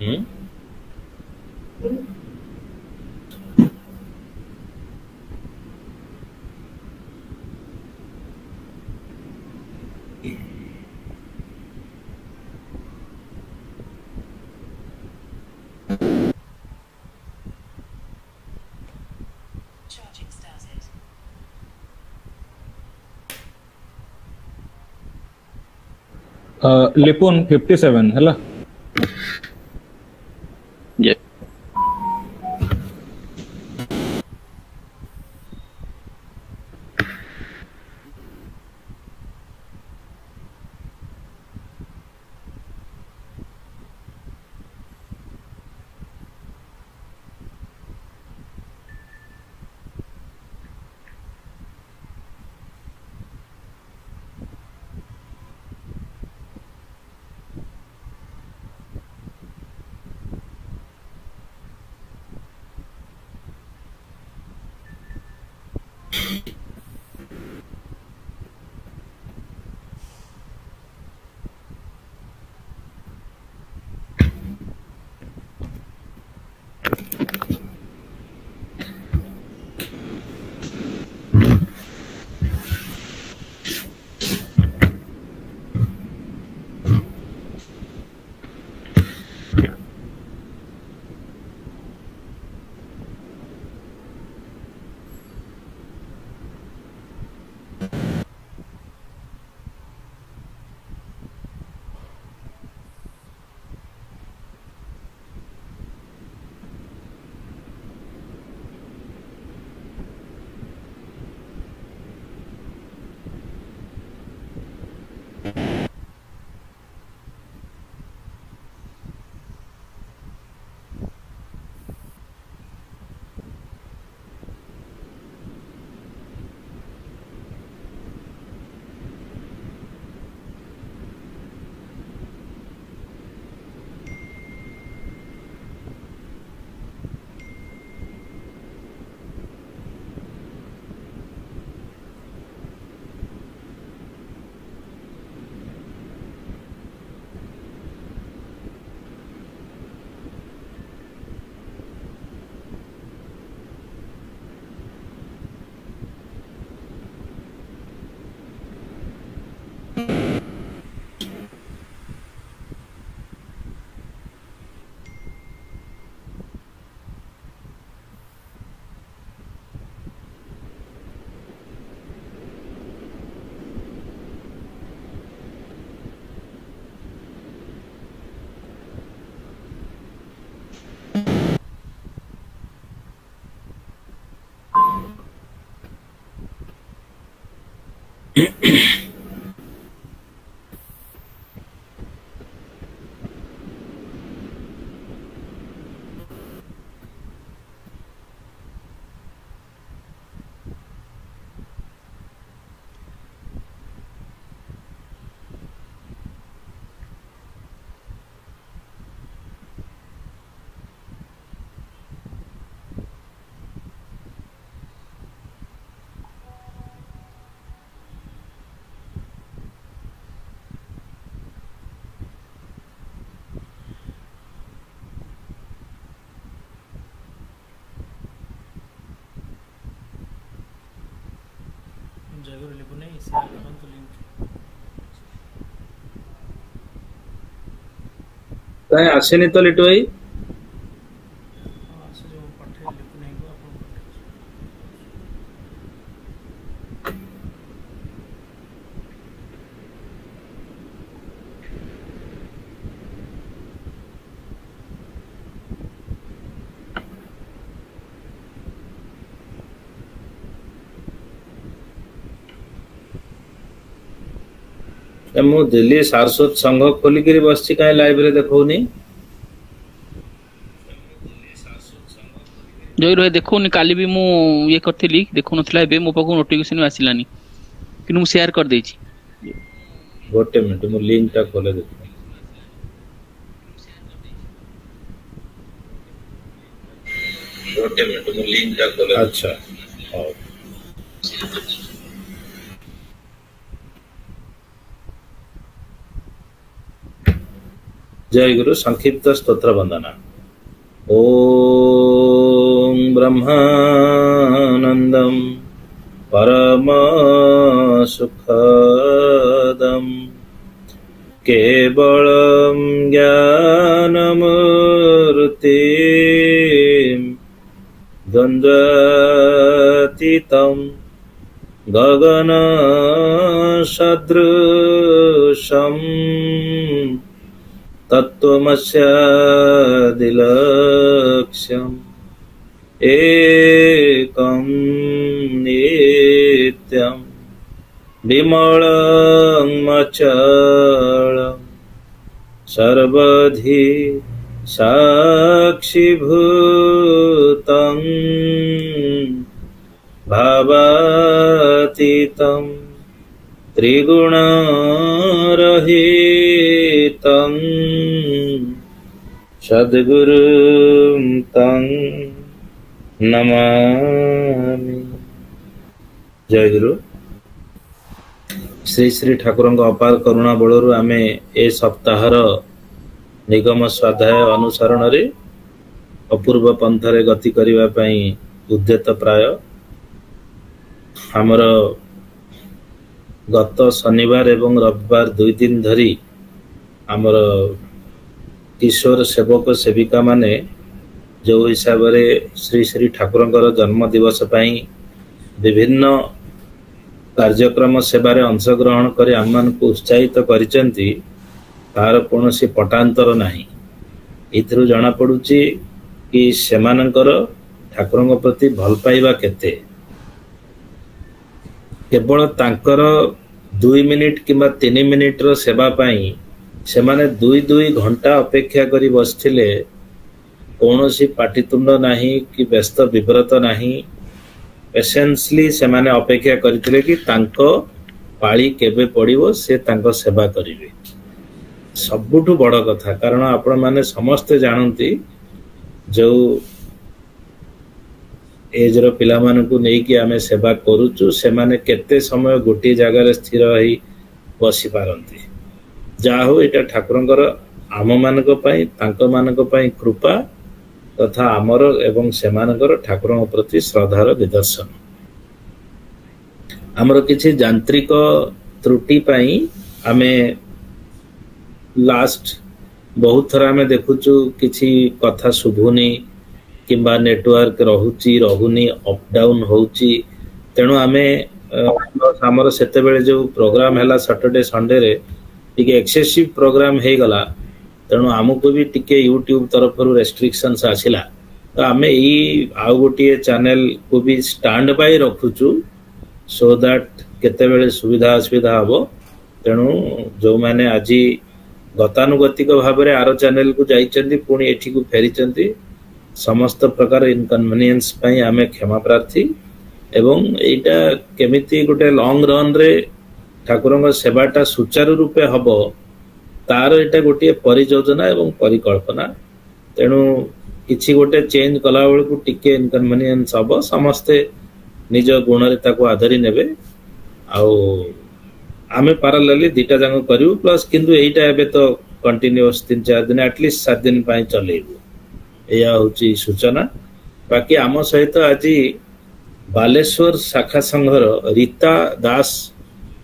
हम्म Charging started. लिपुन 57 है ला Yeah. जयगुरु लिपुन share करंतु link कहीं आसेनी तो लिटू भाई से जो पठे लिपुन को अपन पठे मु दिल्ली सारस्वत संघ खोलिक बस कहीं लाइव रे देखौनी जयगुरु भाई देखो काली भी मु ये करथिली देखो नथला बे मो पाको नोटिफिकेशन आसिलानी किनु मु शेयर कर देछि गोटे मिनट मु लिंक टा खोले देखो गोटे मिनट मु लिंक टा खोले अच्छा हां जय गुरु संक्षिप्त स्तोत्र वंदना। ओम ब्रह्मानंदम परम सुखदम केवलम ज्ञानमूर्तिम द्वन्द्वातीतम गगन सदृशम तत्त्वमस्यादिलक्ष्यम् एकं नित्यं विमलं अचलं सर्वधि साक्षिभूतं भावातीतं त्रिगुणरहितं सद्गुरुं तं नमामि। जय गुरु। श्री श्री ठाकुर अपार करुणा बलरु आमे ए सप्ताहर निगम स्वाध्याय अनुसरण रे अपूर्व पंथरे गति करिवा पई उद्यत प्राय हमर गत शनिवार एवं रविवार 2 दिन धरी आमर किशोर सेवक सेविका माने जो हिसाब रे श्री श्री ठाकुरंकर जन्म दिवस पई विभिन्न कार्यक्रम सेवारे अंशग्रहण कर आम को उत्साहित करिसेंती तार कोनोसी पटांतर नाही। इथरु जाना पडुची कि सेमानंकर ठाकुरंक प्रति भल पाइबा केते। केवल तांकर 2 मिनिट किंबा 3 मिनिट रो सेवा पाई सेमाने 2 घंटा अपेक्षा करी बसथिले। कौनसी पाटितुंड नाही कि व्यस्त विव्रत नाही, पेशेंसली सेमाने अपेक्षा करथिले कि तांको पाळी केबे पड़िबो से तांको सेवा करिवे। सबुठु बड़ कथा, कारण आपण माने समस्त जानती जो एज रो पिला मानकु नै कि आमे सेवा करूचु सेमाने केते समय गोटी जगह रे स्थिर होई बसी पारंती। जा हो एटा ठाकुरंकर आम मानक पई तांको मानक पई कृपा तथा आमर एवं सेमानकर ठाकुरंक प्रति श्रद्धार निदर्शन। आमर किछि यांत्रिक त्रुटि पई आमे लास्ट बहुत थरा आमे देखुचु किछि कथा शुभुनी किंबा नेटवर्क रहुची रहुनी अप डाउन होउची। तेणु आमे आमर सेते बेले जो प्रोग्राम हैला सैटरडे संडे रे टिके एक्सेसिव प्रोग्राम हे गला। तेणु आमको भी टिके यूट्यूब तरफ रेस्ट्रिक्शंस आसिला। तो आमे ई आउ गोटे चैनल को भी स्टैंड बाय रखुचु सो दैट केते बेले सुविधा असुविधा हबो। तेणु जो माने आज गतानुगतिक भाव में आर चैनल को जाइचंती पुणी एठी को फेरिचंती समस्त प्रकार इनकन्वीनियंस पई आमे क्षमा प्रार्थी। एवं एटा केमिति गोटे लॉन्ग रन रे ठाकुरंग सेवाटा सुचारू रूपे हबो तार एटा गोटे परियोजना एवं परिकल्पना। तेणु किछि गोटे चेंज कला बेल को टिके इनकन्वीनियंस हबो, समस्ते निज गुण रे ताको आधरी नेबे। आउ आमे पैरेलली दिटा जंग करिवु प्लस किंतु एटा एबे तो कंटीन्यूअस 3-4 दिन एटलीस्ट 7 दिन पई चलेबु। एया होची सूचना। बाकी आम सहित आज बालेश्वर शाखा संघर रीता दास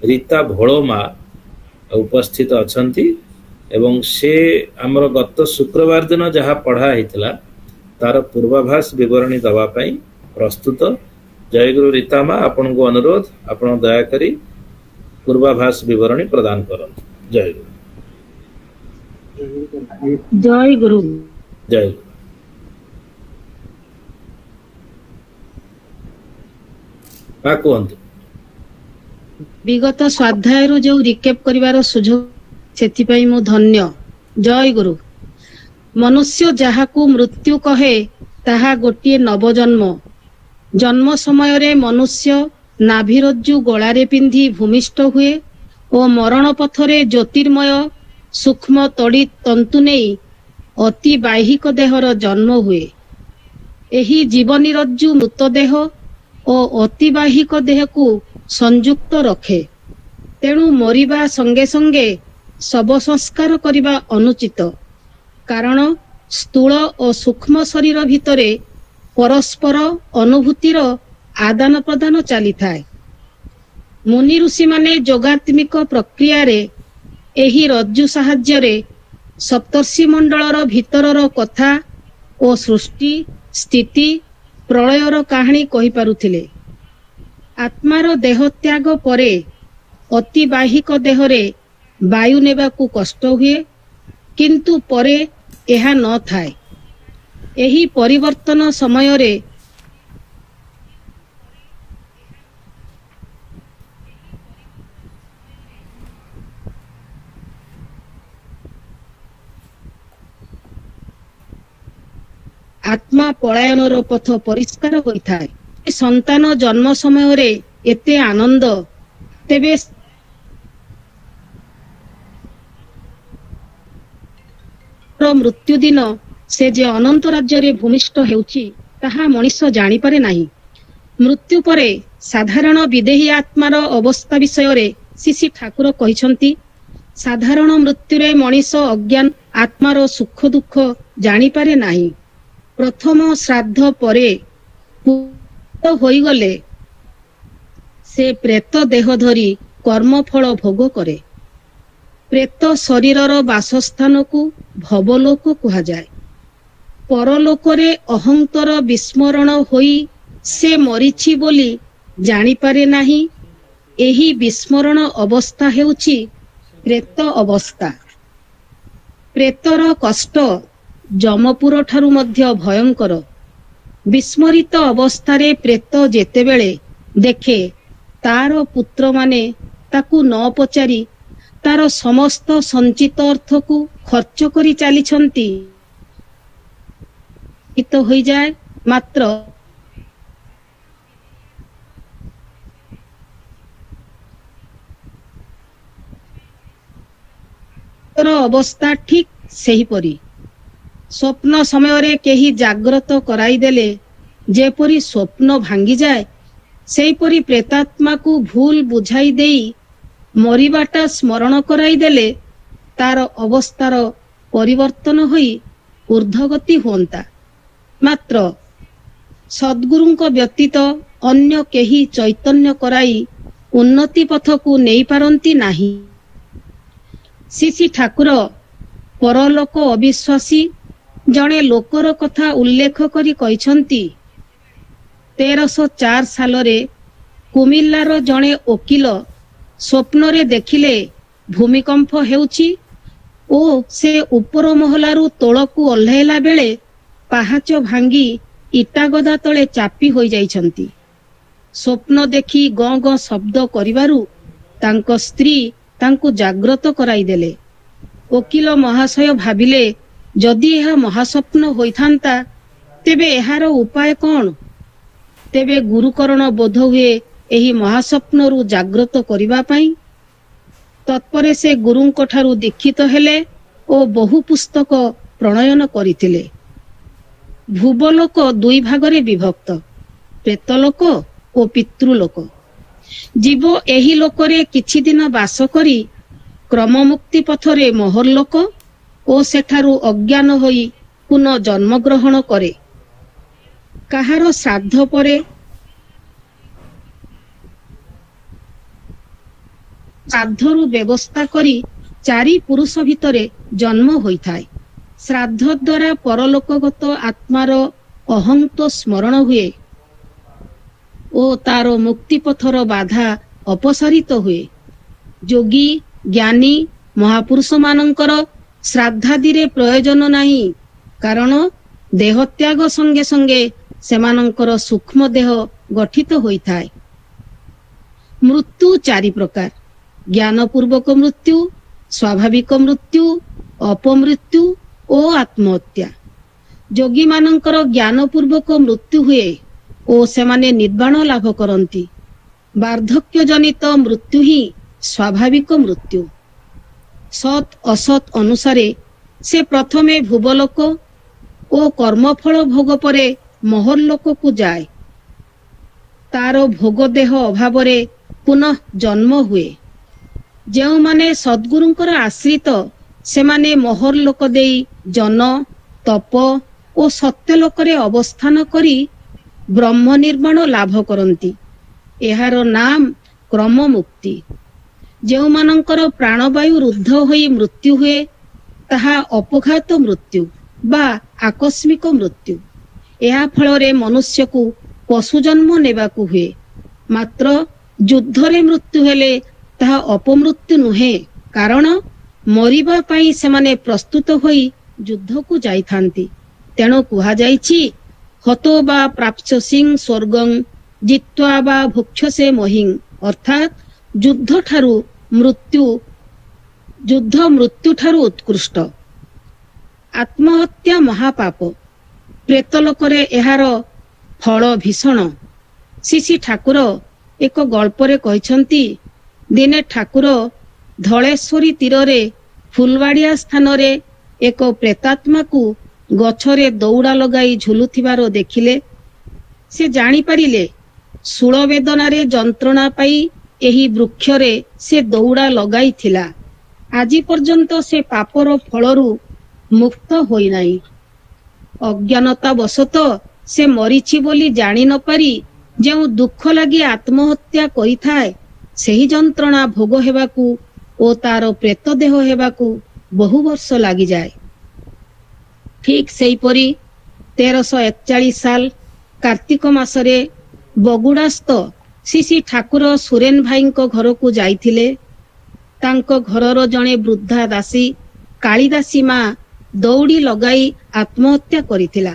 रीता भोळमा उपस्थित अछंती एवं से आमर गत शुक्रवार दिन जहाँ पढ़ा होता तार पूर्वाभास विवरणी दवा पाई प्रस्तुत। जय गुरु रीता माँ, आपण को अनुरोध आपण दयाकरी पूर्वाभास विवरणी प्रदान करन। जय गुरु। जय गुरु। जय गुरु। कहतु विगत स्वाध्याय जो रिकेप करिवार सुझोग सेथिपाई मु धन्य। जय गुरु। मनुष्य जाहाकू मृत्यु कहे ताहा गोटिए नवजन्म। जन्म समय रे मनुष्य नाभिरज्जु गଳାରେ पिंधि भूमिष्ठ हुए और मरण पथरे ज्योतिर्मय सूक्ष्म तड़ी तंतु नहीं अति बाहिक देहर जन्म हुए। एही जीवनिरज्जु मृतदेह और अतिबाहिक देह को संयुक्त रखे। तेणु मरिबा संगे संगे शव संस्कार करिबा अनुचित। କାରଣ ସ୍ଥୂଳ ଓ ସୂକ୍ଷ୍ମ ଶରୀର ଭିତରେ ପରସ୍ପର ଅନୁଭୂତିର ଆଦାନ ପ୍ରଦାନ ଚାଲିଥାଏ। ମୁନି ଋଷିମାନେ ଯୋଗାତ୍ମିକ ପ୍ରକ୍ରିୟାରେ ଏହି ରଜ୍ଜୁ ସାହାଯ୍ୟରେ ସପ୍ତର୍ଷି ମଣ୍ଡଳର ଭିତରର କଥା ଓ ସୃଷ୍ଟି ସ୍ଥିତି ପ୍ରଳୟର କାହାଣୀ କହିପାରୁଥିଲେ। ଆତ୍ମାର ଦେହତ୍ୟାଗ ପରେ ଅତିବାହିକ ଦେହରେ ବାୟୁ ନେବାକୁ କଷ୍ଟ ହୁଏ, କିନ୍ତୁ ପରେ ଏହା ନଥାଏ। ଏହି ପରିବର୍ତ୍ତନ ସମୟରେ ଆତ୍ମା ପଳାୟନର ପଥ ପରିଷ୍କାର ହୋଇଥାଏ। ସନ୍ତାନ ଜନ୍ମ ସମୟରେ ଏତେ ଆନନ୍ଦ, ତେବେ ମୃତ୍ୟୁ ଦିନ ସେ ଯେ ଅନନ୍ତ ରାଜ୍ୟରେ ଭୂମିଷ୍ଠ ହେଉଛି ତାହା ମଣିଷ ଜାଣିପାରେ ନାହିଁ। ମୃତ୍ୟୁ ପରେ ସାଧାରଣ ବିଦେହୀ ଆତ୍ମାର ଅବସ୍ଥା ବିଷୟରେ ଶ୍ରୀ ଠାକୁର କହିଛନ୍ତି, ସାଧାରଣ ମୃତ୍ୟୁରେ ମଣିଷ ଅଜ୍ଞାନ ଆତ୍ମାର ସୁଖ ଦୁଃଖ ଜାଣିପାରେ ନାହିଁ। ପ୍ରଥମ ଶ୍ରାଦ୍ଧ ପରେ ହୋଇଗଲେ ସେ ପ୍ରେତ ଦେହ ଧରି କର୍ମଫଳ ଭୋଗ କରେ। ପ୍ରେତ ଶରୀରର ବାସସ୍ଥାନକୁ ଭବଲୋକ କୁହାଯାଏ। ପରଲୋକରେ ଅହଂକାର ବିସ୍ମରଣ ହୋଇ ସେ ମରିଛି ବୋଲି ଜାଣିପାରେ ନାହିଁ। ଏହି ବିସ୍ମରଣ ଅବସ୍ଥା ହେଉଛି ପ୍ରେତ ଅବସ୍ଥା। ପ୍ରେତର କଷ୍ଟ ଯମପୁର ଠାରୁ ମଧ୍ୟ ଭୟଙ୍କର। ବିସ୍ମରିତ ଅବସ୍ଥାରେ ପ୍ରେତ ଯେତେବେଳେ ଦେଖେ ତାର ପୁତ୍ରମାନେ ତାକୁ ନ ପଚାରି ତାର ସମସ୍ତ ସଞ୍ଚିତ ଅର୍ଥକୁ ଖର୍ଚ୍ଚ କରି ଚାଲିଛନ୍ତି, ହୋଇଯାଏ। ମାତ୍ର ଅବସ୍ଥା ଠିକ ସେହିପରି। ସ୍ୱପ୍ନ ସମୟରେ କେହି ଜାଗ୍ରତ କରାଇଦେଲେ ଯେପରି ସ୍ୱପ୍ନ ଭାଙ୍ଗିଯାଏ, ସେହିପରି ପ୍ରେତାତ୍ମାକୁ ଭୁଲ ବୁଝାଇ ଦେଇ ମରିବାଟା ସ୍ମରଣ କରାଇଦେଲେ ତାର ଅବସ୍ଥାର ପରିବର୍ତ୍ତନ ହୋଇ ଊର୍ଦ୍ଧ୍ୱଗତି ହୁଅନ୍ତା। ମାତ୍ର ସଦ୍ଗୁରୁଙ୍କ ବ୍ୟତୀତ ଅନ୍ୟ କେହି ଚୈତନ୍ୟ କରାଇ ଉନ୍ନତି ପଥକୁ ନେଇପାରନ୍ତି ନାହିଁ। ଶ୍ରୀ ଠାକୁର ପରଲୋକ ଅବିଶ୍ୱାସୀ ଜଣେ ଲୋକର କଥା ଉଲ୍ଲେଖ କରି କହିଛନ୍ତି, 1304 ସାଲରେ କୁମିଲ୍ଲାର ଜଣେ ଓକିଲ ସ୍ୱପ୍ନରେ ଦେଖିଲେ ଭୂମିକମ୍ପ ହେଉଛି ଓ ସେ ଉପର ମହଲାରୁ ତଳକୁ ଓହ୍ଲାଇଲା ବେଳେ ପାହାଚ ଭାଙ୍ଗି ଇଟାଗଦା ତଳେ ଚାପି ହୋଇଯାଇଛନ୍ତି। ସ୍ୱପ୍ନ ଦେଖି ଗଁ ଗଁ ଶବ୍ଦ କରିବାରୁ ତାଙ୍କ ସ୍ତ୍ରୀ ତାଙ୍କୁ ଜାଗ୍ରତ କରାଇଦେଲେ। ଓକିଲ ମହାଶୟ ଭାବିଲେ, ଯଦି ଏହା ମହାସ୍ୱପ୍ନ ହୋଇଥାନ୍ତା ତେବେ ଏହାର ଉପାୟ କ'ଣ? ତେବେ ଗୁରୁକରଣ ବୋଧ ହୁଏ ଏହି ମହାସ୍ୱପ୍ନରୁ ଜାଗ୍ରତ କରିବା ପାଇଁ। ତତ୍ପରେ ସେ ଗୁରୁଙ୍କ ଠାରୁ ଦୀକ୍ଷିତ ହେଲେ ଓ ବହୁ ପୁସ୍ତକ ପ୍ରଣୟନ କରିଥିଲେ। ଭୁବଲୋକ ଦୁଇ ଭାଗରେ ବିଭକ୍ତ, ପ୍ରେତଲୋକ ଓ ପିତୃଲୋକ। ଜୀବ ଏହି ଲୋକରେ କିଛି ଦିନ ବାସ କରି କ୍ରମମୁକ୍ତି ପଥରେ ମହର୍ଲୋକ ଓ ସେଠାରୁ ଅଜ୍ଞାନ ହୋଇ ପୁନଃ ଜନ୍ମଗ୍ରହଣ କରେ। କାହାର ଶ୍ରାଦ୍ଧ ପରେ ଶ୍ରାଦ୍ଧରୁ ବ୍ୟବସ୍ଥା କରି 4 ପୁରୁଷ ଭିତରେ ଜନ୍ମ ହୋଇଥାଏ। ଶ୍ରାଦ୍ଧ ଦ୍ୱାରା ପରଲୋକଗତ ଆତ୍ମାର ଅହଂତ ସ୍ମରଣ ହୁଏ ଓ ତାର ମୁକ୍ତିପଥର ବାଧା ଅପସାରିତ ହୁଏ। ଯୋଗୀ ଜ୍ଞାନୀ ମହାପୁରୁଷ ମାନଙ୍କର ଶ୍ରାଦ୍ଧାଦିରେ ପ୍ରୟୋଜନ ନାହିଁ, କାରଣ ଦେହତ୍ୟାଗ ସଙ୍ଗେ ସଙ୍ଗେ ସେମାନଙ୍କର ସୂକ୍ଷ୍ମ ଦେହ ଗଠିତ ହୋଇଥାଏ। ମୃତ୍ୟୁ 4 ପ୍ରକାର, ଜ୍ଞାନପୂର୍ବକ ମୃତ୍ୟୁ, ସ୍ୱାଭାବିକ ମୃତ୍ୟୁ, ଅପମୃତ୍ୟୁ ଓ ଆତ୍ମହତ୍ୟା। ଯୋଗୀମାନଙ୍କର ଜ୍ଞାନପୂର୍ବକ ମୃତ୍ୟୁ ହୁଏ ଓ ସେମାନେ ନିର୍ବାଣ ଲାଭ କରନ୍ତି। ବାର୍ଦ୍ଧକ୍ୟ ଜନିତ ମୃତ୍ୟୁ ହିଁ ସ୍ୱାଭାବିକ ମୃତ୍ୟୁ। ସତ୍ ଅସତ୍ ଅନୁସାରେ ସେ ପ୍ରଥମେ ଭୁବଲୋକ ଓ କର୍ମଫଳ ଭୋଗ ପରେ ମହର୍ଲୋକକୁ ଯାଏ। ତାର ଭୋଗ ଦେହ ଅଭାବରେ ପୁନଃ ଜନ୍ମ ହୁଏ। ଯେଉଁମାନେ ସଦ୍ଗୁରୁଙ୍କର ଆଶ୍ରିତ ସେମାନେ ମୋହର ଲୋକ ଦେଇ ଜନ ତପ ଓ ସତ୍ୟଲୋକରେ ଅବସ୍ଥାନ କରି ବ୍ରହ୍ମ ନିର୍ମାଣ ଲାଭ କରନ୍ତି। ଏହାର ନାମ କ୍ରମ ମୁକ୍ତି। ଯେଉଁମାନଙ୍କର ପ୍ରାଣବାୟୁ ରୁଦ୍ଧ ହୋଇ ମୃତ୍ୟୁ ହୁଏ ତାହା ଅପଘାତ ମୃତ୍ୟୁ ବା ଆକସ୍ମିକ ମୃତ୍ୟୁ। ଏହା ଫଳରେ ମନୁଷ୍ୟକୁ ପଶୁ ଜନ୍ମ ନେବାକୁ ହୁଏ। ମାତ୍ର ଯୁଦ୍ଧରେ ମୃତ୍ୟୁ ହେଲେ ତାହା ଅପମୃତ୍ୟୁ ନୁହେଁ, କାରଣ ମରିବା ପାଇଁ ସେମାନେ ପ୍ରସ୍ତୁତ ହୋଇ ଯୁଦ୍ଧକୁ ଯାଇଥାନ୍ତି। ତେଣୁ କୁହାଯାଇଛି ହतो ବା ପ୍ରାପ୍ସ୍ୟସିଂ ସ୍ୱର୍ଗଂ ଜିତ୍ୱା ବା ଭୁକ୍ଷ୍ୟସେ ମହିଂ, ଅର୍ଥାତ୍ ଯୁଦ୍ଧ ମୃତ୍ୟୁଠାରୁ ଉତ୍କୃଷ୍ଟ। ଆତ୍ମହତ୍ୟା ମହାପାପ। ପ୍ରେତଲୋକରେ ଏହାର ଫଳ ଭୀଷଣ। ଶ୍ରୀ ଠାକୁର ଏକ ଗଳ୍ପରେ କହିଛନ୍ତି, ଦିନେ ଠାକୁର ଧଳେଶ୍ୱରୀ ତୀରରେ ଫୁଲବାଡ଼ିଆ ସ୍ଥାନରେ ଏକ ପ୍ରେତାତ୍ମାକୁ ଗଛରେ ଦଉଡ଼ା ଲଗାଇ ଝୁଲୁଥିବାର ଦେଖିଲେ। ସେ ଜାଣିପାରିଲେ ଶୂଳ ବେଦନାରେ ଯନ୍ତ୍ରଣା ପାଇ ଏହି ବୃକ୍ଷରେ ସେ ଦଉଡ଼ା ଲଗାଇଥିଲା। ଆଜି ପର୍ଯ୍ୟନ୍ତ ସେ ପାପର ଫଳରୁ ମୁକ୍ତ ହୋଇନାହିଁ। ଅଜ୍ଞାନତା ବଶତଃ ସେ ମରିଛି ବୋଲି ଜାଣି ନ ପାରି ଯେଉଁ ଦୁଃଖ ଲାଗି ଆତ୍ମହତ୍ୟା କରିଥାଏ, ସେହି ଯନ୍ତ୍ରଣା ଭୋଗ ହେବାକୁ ଓ ତାର ପ୍ରେତ ଦେହ ହେବାକୁ ବହୁ ବର୍ଷ ଲାଗିଯାଏ। ଠିକ୍ ସେହିପରି 1341 ସାଲ କାର୍ତ୍ତିକ ମାସରେ ବଗୁଡ଼ାସ୍ଥ ଶ୍ରୀ ଠାକୁର ସୁରେନ ଭାଇଙ୍କ ଘରକୁ ଯାଇଥିଲେ। ତାଙ୍କ ଘରର ଜଣେ ବୃଦ୍ଧା ଦାସୀ କାଳିଦାସୀ ମା ଦଉଡ଼ି ଲଗାଇ ଆତ୍ମହତ୍ୟା କରିଥିଲା।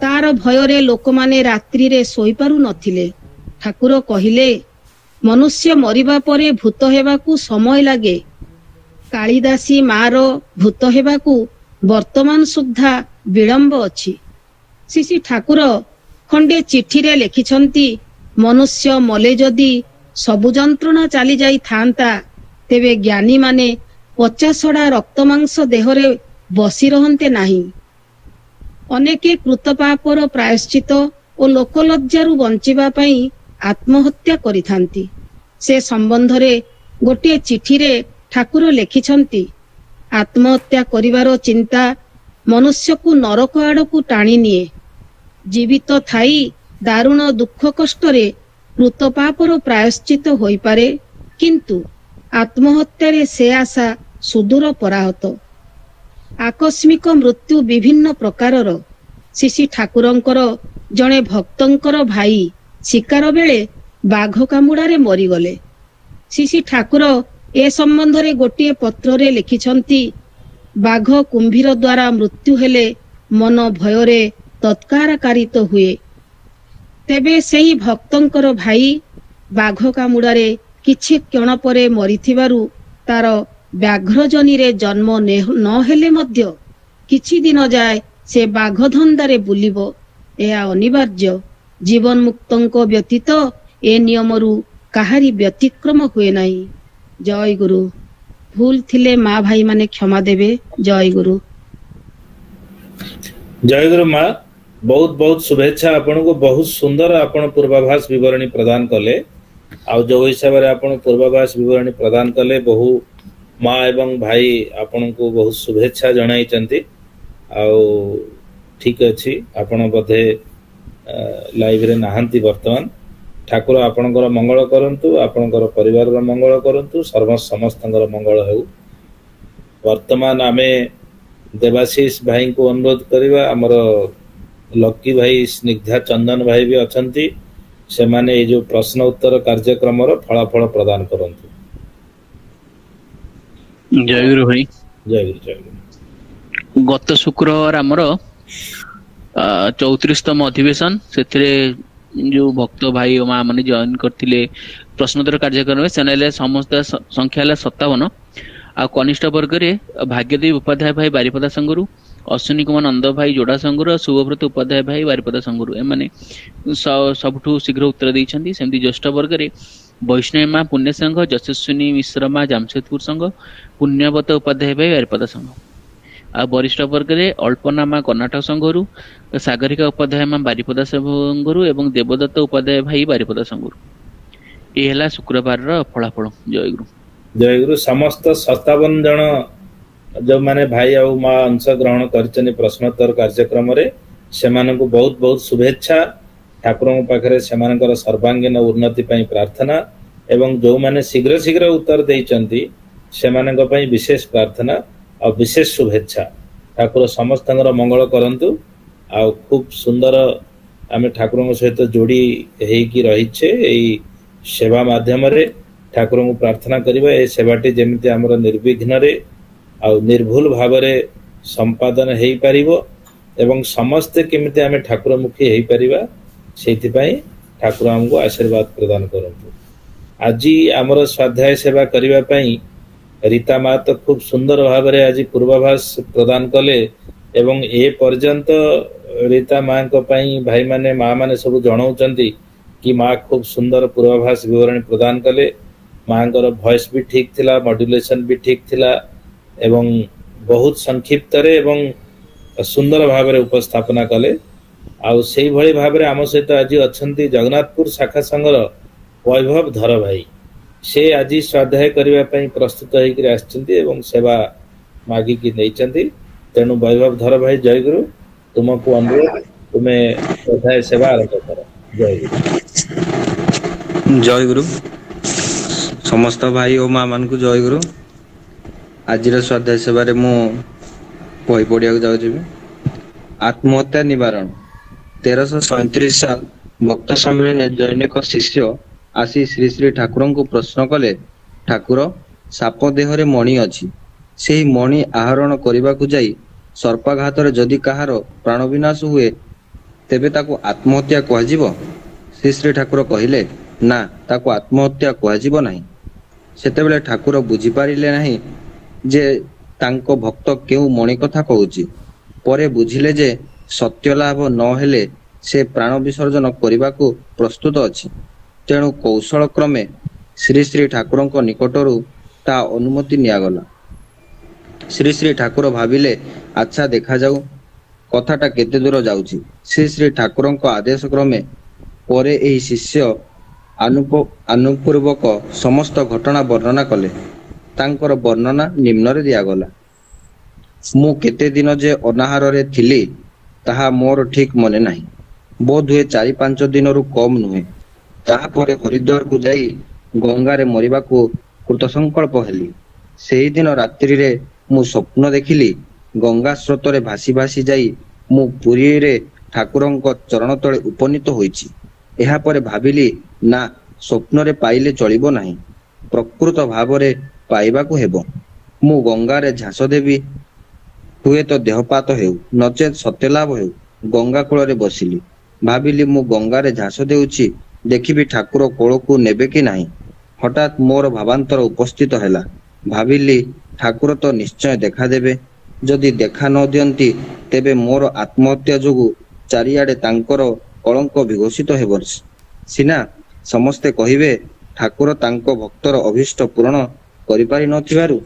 ତାର ଭୟରେ ଲୋକମାନେ ରାତ୍ରିରେ ଶୋଇପାରୁ ନଥିଲେ। ଠାକୁର କହିଲେ, ମନୁଷ୍ୟ ମରିବା ପରେ ଭୂତ ହେବାକୁ ସମୟ ଲାଗେ। କାଳିଦାସୀ ମାର ଭୂତ ହେବାକୁ ବର୍ତ୍ତମାନ ସୁଦ୍ଧା ବିଳମ୍ବ ଅଛି। ଶ୍ରୀ ଠାକୁର ଖଣ୍ଡେ ଚିଠିରେ ଲେଖିଛନ୍ତି, ମନୁଷ୍ୟ ମଲେ ଯଦି ସବୁ ଯନ୍ତ୍ରଣା ଚାଲି ଯାଇଥାନ୍ତା, ତେବେ ଜ୍ଞାନୀମାନେ 50 ରକ୍ତ ମାଂସ ଦେହରେ ବସି ରହନ୍ତେ ନାହିଁ। ଅନେକେ କୃତପାପର ପ୍ରାୟଶ୍ଚିତ ଓ ଲୋକଲଜ୍ଜାରୁ ବଞ୍ଚିବା ପାଇଁ ଆତ୍ମହତ୍ୟା କରିଥାନ୍ତି। ସେ ସମ୍ବନ୍ଧରେ ଗୋଟିଏ ଚିଠିରେ ଠାକୁର ଲେଖିଛନ୍ତି, ଆତ୍ମହତ୍ୟା କରିବାର ଚିନ୍ତା ମନୁଷ୍ୟକୁ ନରକ ଆଡ଼କୁ ଟାଣି ନିଏ। ଜୀବିତ ଥାଇ ଦାରୁଣ ଦୁଃଖ କଷ୍ଟରେ କୃତପାପର ପ୍ରାୟଶ୍ଚିତ ହୋଇପାରେ, କିନ୍ତୁ ଆତ୍ମହତ୍ୟାରେ ସେ ଆଶା ସୁଦୂର ପରାହତ। ଆକସ୍ମିକ ମୃତ୍ୟୁ ବିଭିନ୍ନ ପ୍ରକାରର। ଶ୍ରୀ ଠାକୁରଙ୍କର ଜଣେ ଭକ୍ତଙ୍କର ଭାଇ ଶିକାର ବେଳେ ବାଘ କାମୁଡ଼ାରେ ମରିଗଲେ। ଶ୍ରୀ ଠାକୁର ଏ ସମ୍ବନ୍ଧରେ ଗୋଟିଏ ପତ୍ରରେ ଲେଖିଛନ୍ତି, ବାଘ କୁମ୍ଭୀର ଦ୍ୱାରା ମୃତ୍ୟୁ ହେଲେ ମନ ଭୟରେ ତତ୍କାରାକାରିତ ହୁଏ। ତେବେ ସେହି ଭକ୍ତଙ୍କର ଭାଇ ବାଘ କାମୁଡ଼ାରେ କିଛି କ୍ଷଣ ପରେ ମରିଥିବାରୁ ତାର ବ୍ୟାଘ୍ରଜନୀରେ ଜନ୍ମ ନ ହେଲେ ମଧ୍ୟ କିଛି ଦିନ ଯାଏ ସେ ବାଘ ଧନ୍ଦାରେ ବୁଲିବ। ଏହା ଅନିବାର୍ଯ୍ୟ। ଜୀବନ ମୁକ୍ତଙ୍କ ବ୍ୟତୀତ ଏ ନିୟମରୁ କାହାରି ବ୍ୟତିକ୍ରମ ହୁଏ ନାହିଁ। ଜୟ ଗୁରୁ। ଭୁଲ ଥିଲେ ମା ଭାଇ ମାନେ କ୍ଷମା ଦେବେ। ଜୟ ଗୁରୁ। ଜୟ ଗୁରୁ ମା, ବହୁତ ବହୁତ शुभेच्छा। ଆପଣଙ୍କୁ ବହୁତ ସୁନ୍ଦର ଆପଣ ପୂର୍ବାଭାସ ବିବରଣୀ ପ୍ରଦାନ କଲେ। ଆଉ ଯୋଉ ହିସାବରେ ଆପଣ ପୂର୍ବାଭାସ ବିବରଣୀ ପ୍ରଦାନ କଲେ, ବହୁ ମା ଏବଂ ଭାଇ ଆପଣଙ୍କୁ ବହୁତ शुभेच्छा ଜଣାଇଛନ୍ତି। ଆଉ ଠିକ ଅଛି, ଆପଣ ବୋଧେ ଲାଇଭରେ ନାହାନ୍ତି ବର୍ତ୍ତମାନ। ଠାକୁର ଆପଣଙ୍କର ମଙ୍ଗଳ କରନ୍ତୁ, ଆପଣଙ୍କର ପରିବାରର ମଙ୍ଗଳ କରନ୍ତୁ, ସମସ୍ତଙ୍କର ମଙ୍ଗଳ ହେଉ। ବର୍ତ୍ତମାନ ଆମେ ଦେବାଶିଷ ଭାଇଙ୍କୁ ଅନୁରୋଧ କରିବା, ଆମର ଲକି ଭାଇ, ସ୍ନିଗ୍ଧା ଚନ୍ଦନ ଭାଇ ବି ଅଛନ୍ତି, ସେମାନେ ଏଇ ଯୋଉ ପ୍ରଶ୍ନ ଉତ୍ତର କାର୍ଯ୍ୟକ୍ରମର ଫଳାଫଳ ପ୍ରଦାନ କରନ୍ତୁ। ଜୟ ଗୁରୁ ଭାଇ। ଜୟ ଗୁରୁ, ଜୟ ଗୁରୁ। ଗତ ଶୁକ୍ରବାର ଆମର 34ତମ ଅଧିବେଶନ, ସେଥିରେ ଯୋଉ ଭକ୍ତ ଭାଇ ଓ ମା ମାନେ ଜଏନ କରିଥିଲେ ପ୍ରଶ୍ନୋତ୍ତର କାର୍ଯ୍ୟକ୍ରମରେ, ସେମାନେ ସମସ୍ତ ସଂଖ୍ୟା ହେଲା 57। ଆଉ କନିଷ୍ଠ ବର୍ଗରେ ଭାଗ୍ୟଦେବୀ ଉପାଧ୍ୟାୟ ଭାଇ ବାରିପଦା ସଂଘରୁ, ଅଶ୍ୱିନୀ କୁମାର ନନ୍ଦ ଭାଇ ଯୋଡା ସଂଘରୁ, ଆଉ ଶୁଭବ୍ରତ ଉପାଧ୍ୟାୟ ଭାଇ ବାରିପଦା ସଂଘରୁ, ଏମାନେ ସବୁଠୁ ଶୀଘ୍ର ଉତ୍ତର ଦେଇଛନ୍ତି। ସେମିତି ଜ୍ୟେଷ୍ଠ ବର୍ଗରେ ବୈଷ୍ଣବୀ ମା ପୁଣ୍ୟ ସଂଘ, ଯଶସ୍ୱିନୀ ମିଶ୍ର ମା ଜାମଶେଦପୁର ସଂଘ, ପୁଣ୍ୟବତ ଉପାଧ୍ୟାୟ ଭାଇ ବାରିପଦା ସଂଘ। ଆଉ ବରିଷ୍ଠ ବର୍ଗରେ ଅଳ୍ପନା ମା କର୍ଣ୍ଣାଟକ ସଂଘରୁ, ସାଗରିକା ଉପାଧ୍ୟାୟ ମା ବାରିପଦା ସଂଘରୁ ଏବଂ ଦେବଦତ୍ତ ଉପାଧ୍ୟାୟ ଭାଇ ବାରିପଦା ସଂଘରୁ। ଏ ହେଲା ଶୁକ୍ରବାରର ଫଳାଫଳ। ଜୟ ଗୁରୁ। ଜୟ ଗୁରୁ। ସମସ୍ତ 57 ଜଣ जो माने भाई आ माँ अंश ग्रहण कर प्रश्नोत्तर कार्यक्रम से बहुत बहुत शुभेच्छा। ठाकुर पाखे से सर्वांगीन उन्नति प्रार्थना एवं जो माने शीघ्र शीघ्र उत्तर देइचंती सेमानंक पई विशेष प्रार्थना और विशेष शुभेच्छा। ठाकुर समस्त मंगल करंतु आ खूब सुंदर आमे ठाकुर सहित जोड़ी हेकी रहिछे एई सेवा माध्यम रे ठाकुर को प्रार्थना करिबा ए सेवाटी जेमिति हमर निर्विघ्न रे आ निर्भुल भाव रे संपादन हेई परिबो एवं समस्त केमिति आमे ठाकुर मुखी हेई परिबा सेति पई ठाकुर हमको आशीर्वाद प्रदान करंतु। आज आमर स्वाध्याय सेवा करिबा पई रीता मा तो खूब सुंदर भाव रे आज पूर्वाभास प्रदान कले एवं ए पर्यंत रीता माँ भाई माने माँ माने सब जनाउचंती कि माँ खूब सुंदर पूर्वाभास विवरण प्रदान कले। माँ वॉइस भी ठीक थिला, मॉड्यूलेशन भी ठीक थिला एवं बहुत संक्षिप्त रे एवं सुंदर भाव रे उपस्थापना कले। आउ सेही भली भाव रे आम सहित आज अछंती जगन्नाथपुर शाखा संघर वैभव धर भाई से आज स्वाध्याय करबा पई प्रस्तुत होइकरी आछंती एवं सेवा मागी की नैचंती। तेणु वैभव धर भाई जय गुरु तुमको अनुरोध तुम्हें स्वाध्याय सेवा आरंभ कर। जय गुरु। जय गुरु समस्त भाई और माँ मान को जय गुरु। आज स्वाध्याय सेवा रे मु बही पढ़िया जाऊँ। आत्महत्या निवारण 1337 साल भक्त सम्मेलन दैनिक शिष्य आसी श्री श्री ठाकुर को प्रश्न कले, ठाकुर साप देहरे मणि अछि, सेही मणि आहरण करने को जाई सर्पाघात जदि कहार प्राण विनाश हुए तेबे ताको आत्महत्या कहजिबो? श्री श्री ठाकुर कहिले, ना ताको आत्महत्या कहजिबो नाही। सेतेबेले ठाकुर बुझी पारिले नाही जे तांको भक्त केउ मणि कथा कहूची। परे बुझिले जे सत्य लाभ न हेले से प्राण विसर्जन करने प्रस्तुत अछि। तेणु कौशल क्रमे श्री श्री ठाकुरଙ୍କ निकटरू ता अनुमति नियागला। श्री श्री ठाकुर भाविले, अच्छा देखा जाऊ कथाटा केते दूर जाउची। श्री श्री ठाकुरଙ୍କ आदेश क्रमे परे एही शिष्य अनुपूर्वक समस्त घटना वर्णना कले। तांकर वर्णना निम्न रे दियागला। मु केते दिन जे अनाहार रे थिली ताहा मोर ठीक मने नाही। बोध हुए 4-5 दिन रु कम नुहे। ताहा परे हरिद्वार को जाई गंगा रे मरिबा को कृत संकल्प हेली। सेही दिन रात्रि रे मु स्वप्न देखिली गंगा स्रोत रे भासी भासी जाई मु पुरी रे ठाकुरଙ୍କ चरण तळे उपनीत होईची। एहा परे भाबिली, ना स्वप्न रे पाइले चलिबो नाही, प्रकृत भाव रे पाइबा को हेबो। मु गंगा रे झांस देवी, हुए तो देहपात हेउ नचेत सत्यलाभ हेउ। गंगा कूल रे बसिली। भाबिली मु गंगा रे झांस देउची, देखिबी ठाकुर कोल को नेबे कि नाही। हठात मोर भावांतर उपस्थित हैला। भाबिली ठाकुर तो निश्चय देखा देबे। जदि देखा न दियंती तेबे मोर आत्महत्या जोगु चारियाडे तांकर कलंक विघोषित हेब सिना। समस्ते कहिबे ठाकुर तांको भक्तर अभिष्ट पूर्ण करि पारि नथिबारु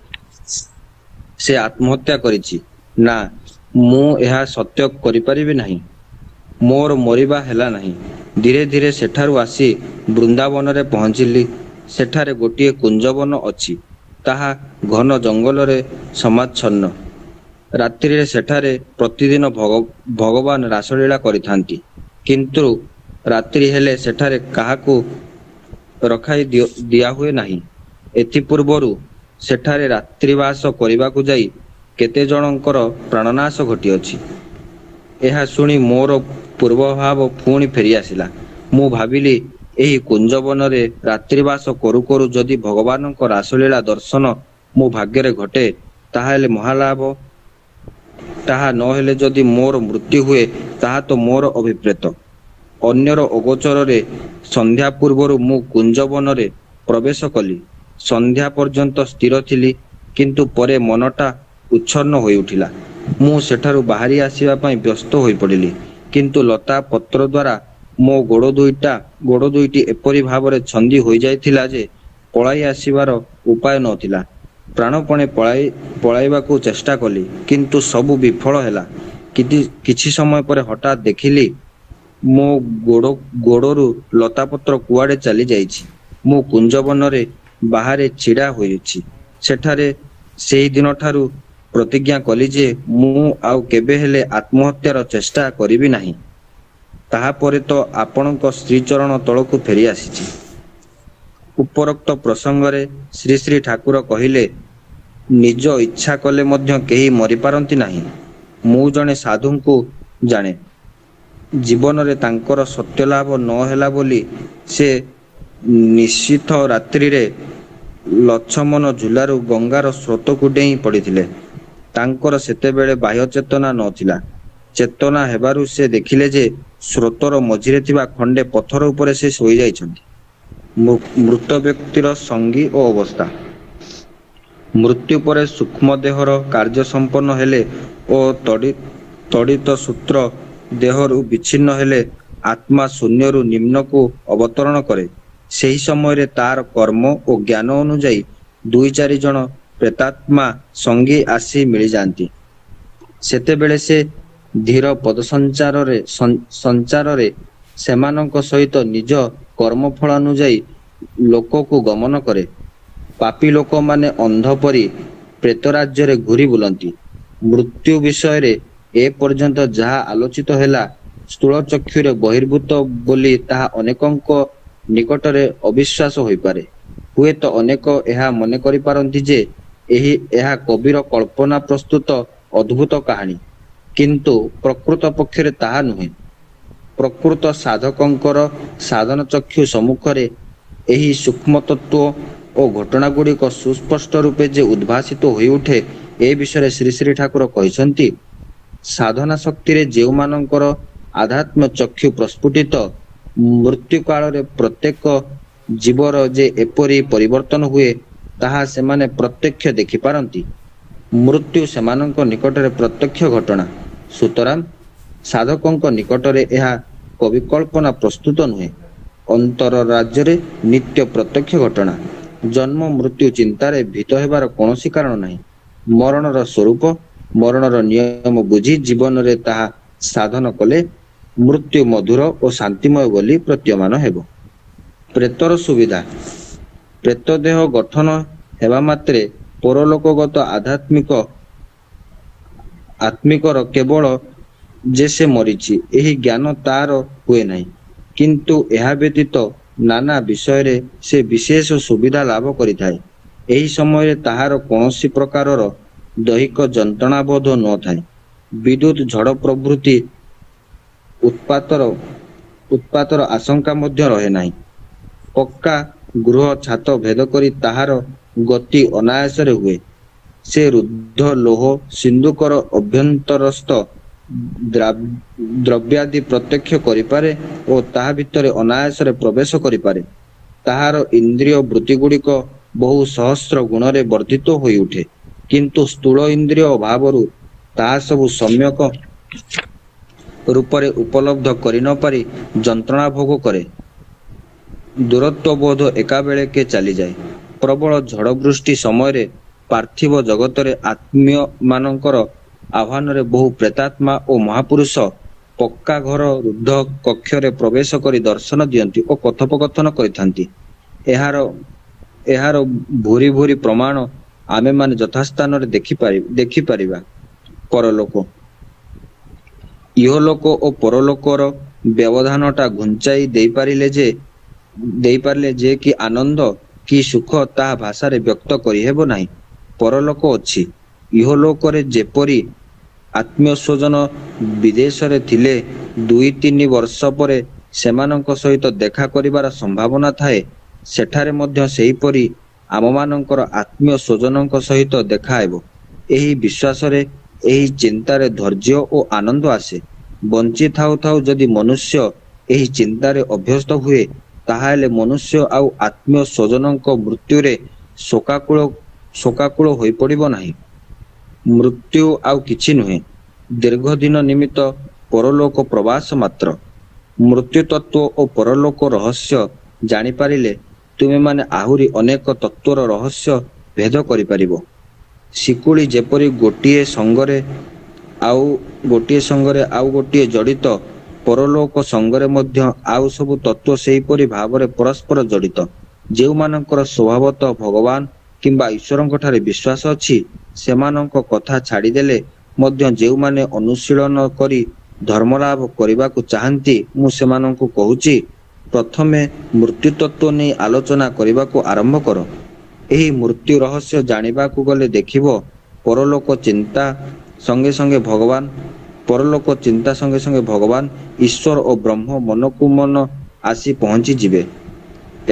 से आत्महत्या करिछि। ना मु एहा सत्य करि पारिबे नाही। मोर मरिबा हेला नाही। धीरे धीरे सेठारु आसी वृंदावन रे पहुंचिली। सेठारे गोटिए कुंजवन अछि, ताहा घन जंगल रे समाच्छन्न। रात्रि रे सेठारे प्रतिदिन भगवान रासलीला करिथांती, किंतु रात्रि हेले सेठारे काहाकू रखाई दिया हुए नाही। एथि पूर्वरु सेठारे रात्रिवास करिबाकू जाई केते जनंकर प्राणनाश घटी अछि। एहा सुनी मोर पूर्वभाव पुणी फेरी आसिला। मु भाबिली एही कुंजवन रे रात्रिवास करू करू जदि भगवानଙ୍କ रासलीला दर्शन मो भाग्य घटे ताहाले महालाभ। ताहा न हेले जदि मोर मृत्यु हुए ताहा तो मोर अभिप्रेत। अन्यर अगोचर रे संध्या पूर्वरु मु कुंजवन रे प्रवेश कली। संध्या पर्यंत स्थिर थिली, किंतु परे मनटा उच्छन्न होई उठिला। मु सेठारु बाहरी आसीबा पई व्यस्त होई पड़िली, किंतु लता पत्र द्वारा मो गोड़ दुईटी एपरी भाव रे छंदी होई जायथिला जे पळाई आसीबार उपाय नथिला। प्राणपणे पळाइबाकू चेष्टा कली, किंतु सबु विफल हेला। किछि समय परे हठात देखिली मो गोड़रू लतापत्र कुआडे चली जाइछि। मु कुंजवन रे बाहरे छिड़ा होइछि। सेठारे सेही दिन ठारू ପ୍ରତିଜ୍ଞା କଲି ଯେ ମୁଁ ଆଉ କେବେ ହେଲେ ଆତ୍ମହତ୍ୟାର ଚେଷ୍ଟା କରିବି ନାହିଁ। ତାହାପରେ ତ ଆପଣଙ୍କ ଶ୍ରୀଚରଣ ତଳକୁ ଫେରି ଆସିଛି। ଉପରୋକ୍ତ ପ୍ରସଙ୍ଗରେ ଶ୍ରୀ ଶ୍ରୀ ଠାକୁର କହିଲେ, ନିଜ ଇଚ୍ଛା କଲେ ମଧ୍ୟ କେହି ମରିପାରନ୍ତି ନାହିଁ। ମୁଁ ଜଣେ ସାଧୁଙ୍କୁ ଜାଣେ, ଜୀବନରେ ତାଙ୍କର ସତ୍ୟଲାଭ ନ ହେଲା ବୋଲି ସେ ନିଶୀଥ ରାତ୍ରିରେ ଲଛମନ ଝୁଲାରୁ ଗଙ୍ଗାର ସ୍ରୋତକୁ ଡେଇଁ ପଡ଼ିଥିଲେ। ତାଙ୍କର ସେତେବେଳେ ବାହ୍ୟ ଚେତନା ନଥିଲା। ଚେତନା ହେବାରୁ ସେ ଦେଖିଲେ ଯେ ସ୍ରୋତର ମଝିରେ ଥିବା ଖଣ୍ଡେ ପଥର ଉପରେ ସେ ଶୋଇଯାଇଛନ୍ତି। ମୃତ ବ୍ୟକ୍ତିର ସଙ୍ଗୀ ଓ ଅବସ୍ଥା। ମୃତ୍ୟୁ ପରେ ସୂକ୍ଷ୍ମ ଦେହର କାର୍ଯ୍ୟ ସମ୍ପନ୍ନ ହେଲେ ଓ ତଡ଼ିତ ସୂତ୍ର ଦେହରୁ ବିଚ୍ଛିନ୍ନ ହେଲେ ଆତ୍ମା ଶୂନ୍ୟରୁ ନିମ୍ନକୁ ଅବତରଣ କରେ। ସେହି ସମୟରେ ତାର କର୍ମ ଓ ଜ୍ଞାନ ଅନୁଯାୟୀ 2-4 ଜଣ ପ୍ରେତାତ୍ମା ସଙ୍ଗୀ ଆସି ମିଳିଯାଆନ୍ତି। ସେତେବେଳେ ସେ ଧୀର ପଦସଞ୍ଚାରରେ ସେମାନଙ୍କ ସହିତ ନିଜ କର୍ମଫଳ ଅନୁଯାୟୀ ଲୋକକୁ ଗମନ କରେ। ପାପୀ ଲୋକମାନେ ଅନ୍ଧ ପରି ପ୍ରେତ ରାଜ୍ୟରେ ଘୁରି ବୁଲନ୍ତି। ମୃତ୍ୟୁ ବିଷୟରେ ଏ ପର୍ଯ୍ୟନ୍ତ ଯାହା ଆଲୋଚିତ ହେଲା, ସ୍ଥୂଳ ଚକ୍ଷୁରେ ବହିର୍ଭୂତ ବୋଲି ତାହା ଅନେକଙ୍କ ନିକଟରେ ଅବିଶ୍ୱାସ ହୋଇପାରେ। ହୁଏତ ଅନେକ ଏହା ମନେ କରିପାରନ୍ତି ଯେ ଏହା କବିର କଳ୍ପନା ପ୍ରସ୍ତୁତ ଅଦ୍ଭୁତ କାହାଣୀ, କିନ୍ତୁ ପ୍ରକୃତ ପକ୍ଷରେ ତାହା ନୁହେଁ। ପ୍ରକୃତ ସାଧକଙ୍କର ସାଧନ ଚକ୍ଷୁ ସମ୍ମୁଖରେ ଏହି ସୂକ୍ଷ୍ମ ତତ୍ତ୍ୱ ଓ ଘଟଣାଗୁଡ଼ିକ ସୁସ୍ପଷ୍ଟ ରୂପେ ଯେ ଉଦ୍ଭାସିତ ହୋଇଉଠେ, ଏ ବିଷୟରେ ଶ୍ରୀ ଶ୍ରୀ ଠାକୁର କହିଛନ୍ତି, ସାଧନା ଶକ୍ତିରେ ଯେଉଁମାନଙ୍କର ଆଧ୍ୟାତ୍ମ ଚକ୍ଷୁ ପ୍ରସ୍ଫୁଟିତ, ମୃତ୍ୟୁ କାଳରେ ପ୍ରତ୍ୟେକ ଜୀବର ଯେ ଏପରି ପରିବର୍ତ୍ତନ ହୁଏ, ତାହା ସେମାନେ ପ୍ରତ୍ୟକ୍ଷ ଦେଖିପାରନ୍ତି। ମୃତ୍ୟୁ ସେମାନଙ୍କ ନିକଟରେ ପ୍ରତ୍ୟକ୍ଷ ଘଟଣା। ସୁତରାଂ ସାଧକଙ୍କ ନିକଟରେ ଏହା କବିକଳ୍ପନା ପ୍ରସ୍ତୁତ ନୁହେଁ, ଅନ୍ତର ରାଜ୍ୟରେ ନିତ୍ୟ ପ୍ରତ୍ୟକ୍ଷ ଘଟଣା। ଜନ୍ମ ମୃତ୍ୟୁ ଚିନ୍ତାରେ ଭୀତ ହେବାର କୌଣସି କାରଣ ନାହିଁ। ମରଣର ସ୍ୱରୂପ, ମରଣର ନିୟମ ବୁଝି ଜୀବନରେ ତାହା ସାଧନ କଲେ ମୃତ୍ୟୁ ମଧୁର ଓ ଶାନ୍ତିମୟ ବୋଲି ପ୍ରତୀୟମାନ ହେବ। ପ୍ରେତର ସୁବିଧା। ପ୍ରେତ ଦେହ ଗଠନ ହେବା ମାତ୍ରେ ପରଲୋକଗତ ଆତ୍ମିକର କେବଳ ଯେ ସେ ମରିଛି, ଏହି ଜ୍ଞାନ ତାର ହୁଏ ନାହିଁ। କିନ୍ତୁ ଏହା ବ୍ୟତୀତ ନାନା ବିଷୟରେ ସେ ବିଶେଷ ସୁବିଧା ଲାଭ କରିଥାଏ। ଏହି ସମୟରେ ତାହାର କୌଣସି ପ୍ରକାରର ଦୈହିକ ଯନ୍ତ୍ରଣାବୋଧ ନଥାଏ। ବିଦ୍ୟୁତ୍ ଝଡ଼ ପ୍ରଭୃତି ଉତ୍ପାତର ଆଶଙ୍କା ମଧ୍ୟ ରହେ ନାହିଁ। ପକ୍କା ଗୃହ ଛାତ ଭେଦ କରି ତାହାର ଗତି ଅନାୟାସରେ ହୁଏ। ସେ ରୁଦ୍ଧ ଲୌହ ସିନ୍ଦୁକର ଅଭ୍ୟନ୍ତରସ୍ଥ ଦ୍ରବ୍ୟାଦି ପ୍ରତ୍ୟକ୍ଷ କରିପାରେ ଓ ତାହା ଭିତରେ ଅନାୟାସରେ ପ୍ରବେଶ କରିପାରେ। ତାହାର ଇନ୍ଦ୍ରିୟ ବୃତ୍ତିଗୁଡ଼ିକ ବହୁ ସହସ୍ର ଗୁଣରେ ବର୍ଦ୍ଧିତ ହୋଇଉଠେ, କିନ୍ତୁ ସ୍ଥୂଳ ଇନ୍ଦ୍ରିୟ ଅଭାବରୁ ତାହା ସବୁ ସମ୍ୟକ ରୂପରେ ଉପଲବ୍ଧ କରି ନ ପାରି ଯନ୍ତ୍ରଣା ଭୋଗ କରେ। ଦୂରତ୍ୱବୋଧ ଏକାବେଳକେ ଚାଲିଯାଏ। ପ୍ରବଳ ଝଡ଼ ବୃଷ୍ଟି ସମୟରେ ପାର୍ଥିବ ଜଗତରେ ଆତ୍ମୀୟମାନଙ୍କର ଆହ୍ୱାନରେ ବହୁ ପ୍ରେତାତ୍ମା ଓ ମହାପୁରୁଷ ପକ୍କା ଘର ରୁଦ୍ଧ କକ୍ଷରେ ପ୍ରବେଶ କରି ଦର୍ଶନ ଦିଅନ୍ତି ଓ କଥୋପକଥନ କରିଥାନ୍ତି। ଏହାର ଭୂରି ଭୂରି ପ୍ରମାଣ ଆମେମାନେ ଯଥାସ୍ଥାନରେ ଦେଖିପାରିବା। ପରଲୋକ, ଇହଲୋକ ଓ ପରଲୋକର ବ୍ୟବଧାନଟା ଘୁଞ୍ଚାଇ ଦେଇପାରିଲେ ଯେ କି ଆନନ୍ଦ କି ସୁଖ ତାହା ଭାଷାରେ ବ୍ୟକ୍ତ କରିହେବ ନାହିଁ। ପରଲୋକ ଅଛି। ଇହଲୋକରେ ଯେପରି ଆତ୍ମୀୟ ସ୍ୱଜନ ବିଦେଶରେ ଥିଲେ 2-3 ବର୍ଷ ପରେ ସେମାନଙ୍କ ସହିତ ଦେଖା କରିବାର ସମ୍ଭାବନା ଥାଏ, ସେଠାରେ ମଧ୍ୟ ସେହିପରି ଆମମାନଙ୍କର ଆତ୍ମୀୟ ସ୍ୱଜନଙ୍କ ସହିତ ଦେଖା ହେବ। ଏହି ବିଶ୍ୱାସରେ, ଏହି ଚିନ୍ତାରେ ଧୈର୍ଯ୍ୟ ଓ ଆନନ୍ଦ ଆସେ। ବଞ୍ଚି ଥାଉ ଥାଉ ଯଦି ମନୁଷ୍ୟ ଏହି ଚିନ୍ତାରେ ଅଭ୍ୟସ୍ତ ହୁଏ, ତାହାହେଲେ ମନୁଷ୍ୟ ଆଉ ଆତ୍ମୀୟ ସ୍ୱଜନଙ୍କ ମୃତ୍ୟୁରେ ଶୋକାକୁଳ ହୋଇପଡ଼ିବ ନାହିଁ। ମୃତ୍ୟୁ ଆଉ କିଛି ନୁହେଁ, ଦୀର୍ଘ ଦିନ ନିମିତ୍ତ ପରଲୋକ ପ୍ରବାସ ମାତ୍ର। ମୃତ୍ୟୁ ତତ୍ତ୍ୱ ଓ ପରଲୋକ ରହସ୍ୟ ଜାଣିପାରିଲେ ତୁମେମାନେ ଆହୁରି ଅନେକ ତତ୍ତ୍ୱର ରହସ୍ୟ ଭେଦ କରିପାରିବ। ଶିକୁଳି ଯେପରି ଗୋଟିଏ ସଙ୍ଗରେ ଆଉ ଗୋଟିଏ ଜଡ଼ିତ, ପରଲୋକ ସଙ୍ଗରେ ମଧ୍ୟ ଆଉ ସବୁ ତତ୍ତ୍ୱ ସେହିପରି ଭାବରେ ପରସ୍ପର ଜଡ଼ିତ। ଯେଉଁମାନଙ୍କର ସ୍ୱଭାବତଃ ଭଗବାନ କିମ୍ବା ଈଶ୍ୱରଙ୍କ ଠାରେ ବିଶ୍ୱାସ ଅଛି ସେମାନଙ୍କ କଥା ଛାଡ଼ିଦେଲେ ମଧ୍ୟ ଯେଉଁମାନେ ଅନୁଶୀଳନ କରି ଧର୍ମଲାଭ କରିବାକୁ ଚାହାନ୍ତି ମୁଁ ସେମାନଙ୍କୁ କହୁଛି ପ୍ରଥମେ ମୃତ୍ୟୁ ତତ୍ତ୍ୱ ନେଇ ଆଲୋଚନା କରିବାକୁ ଆରମ୍ଭ କର। ଏହି ମୃତ୍ୟୁ ରହସ୍ୟ ଜାଣିବାକୁ ଗଲେ ଦେଖିବ ପରଲୋକ ଚିନ୍ତା ସଙ୍ଗେ ସଙ୍ଗେ ଭଗବାନ ଈଶ୍ୱର ଓ ବ୍ରହ୍ମ ମନକୁ ମନ ଆସି ପହଞ୍ଚିଯିବେ।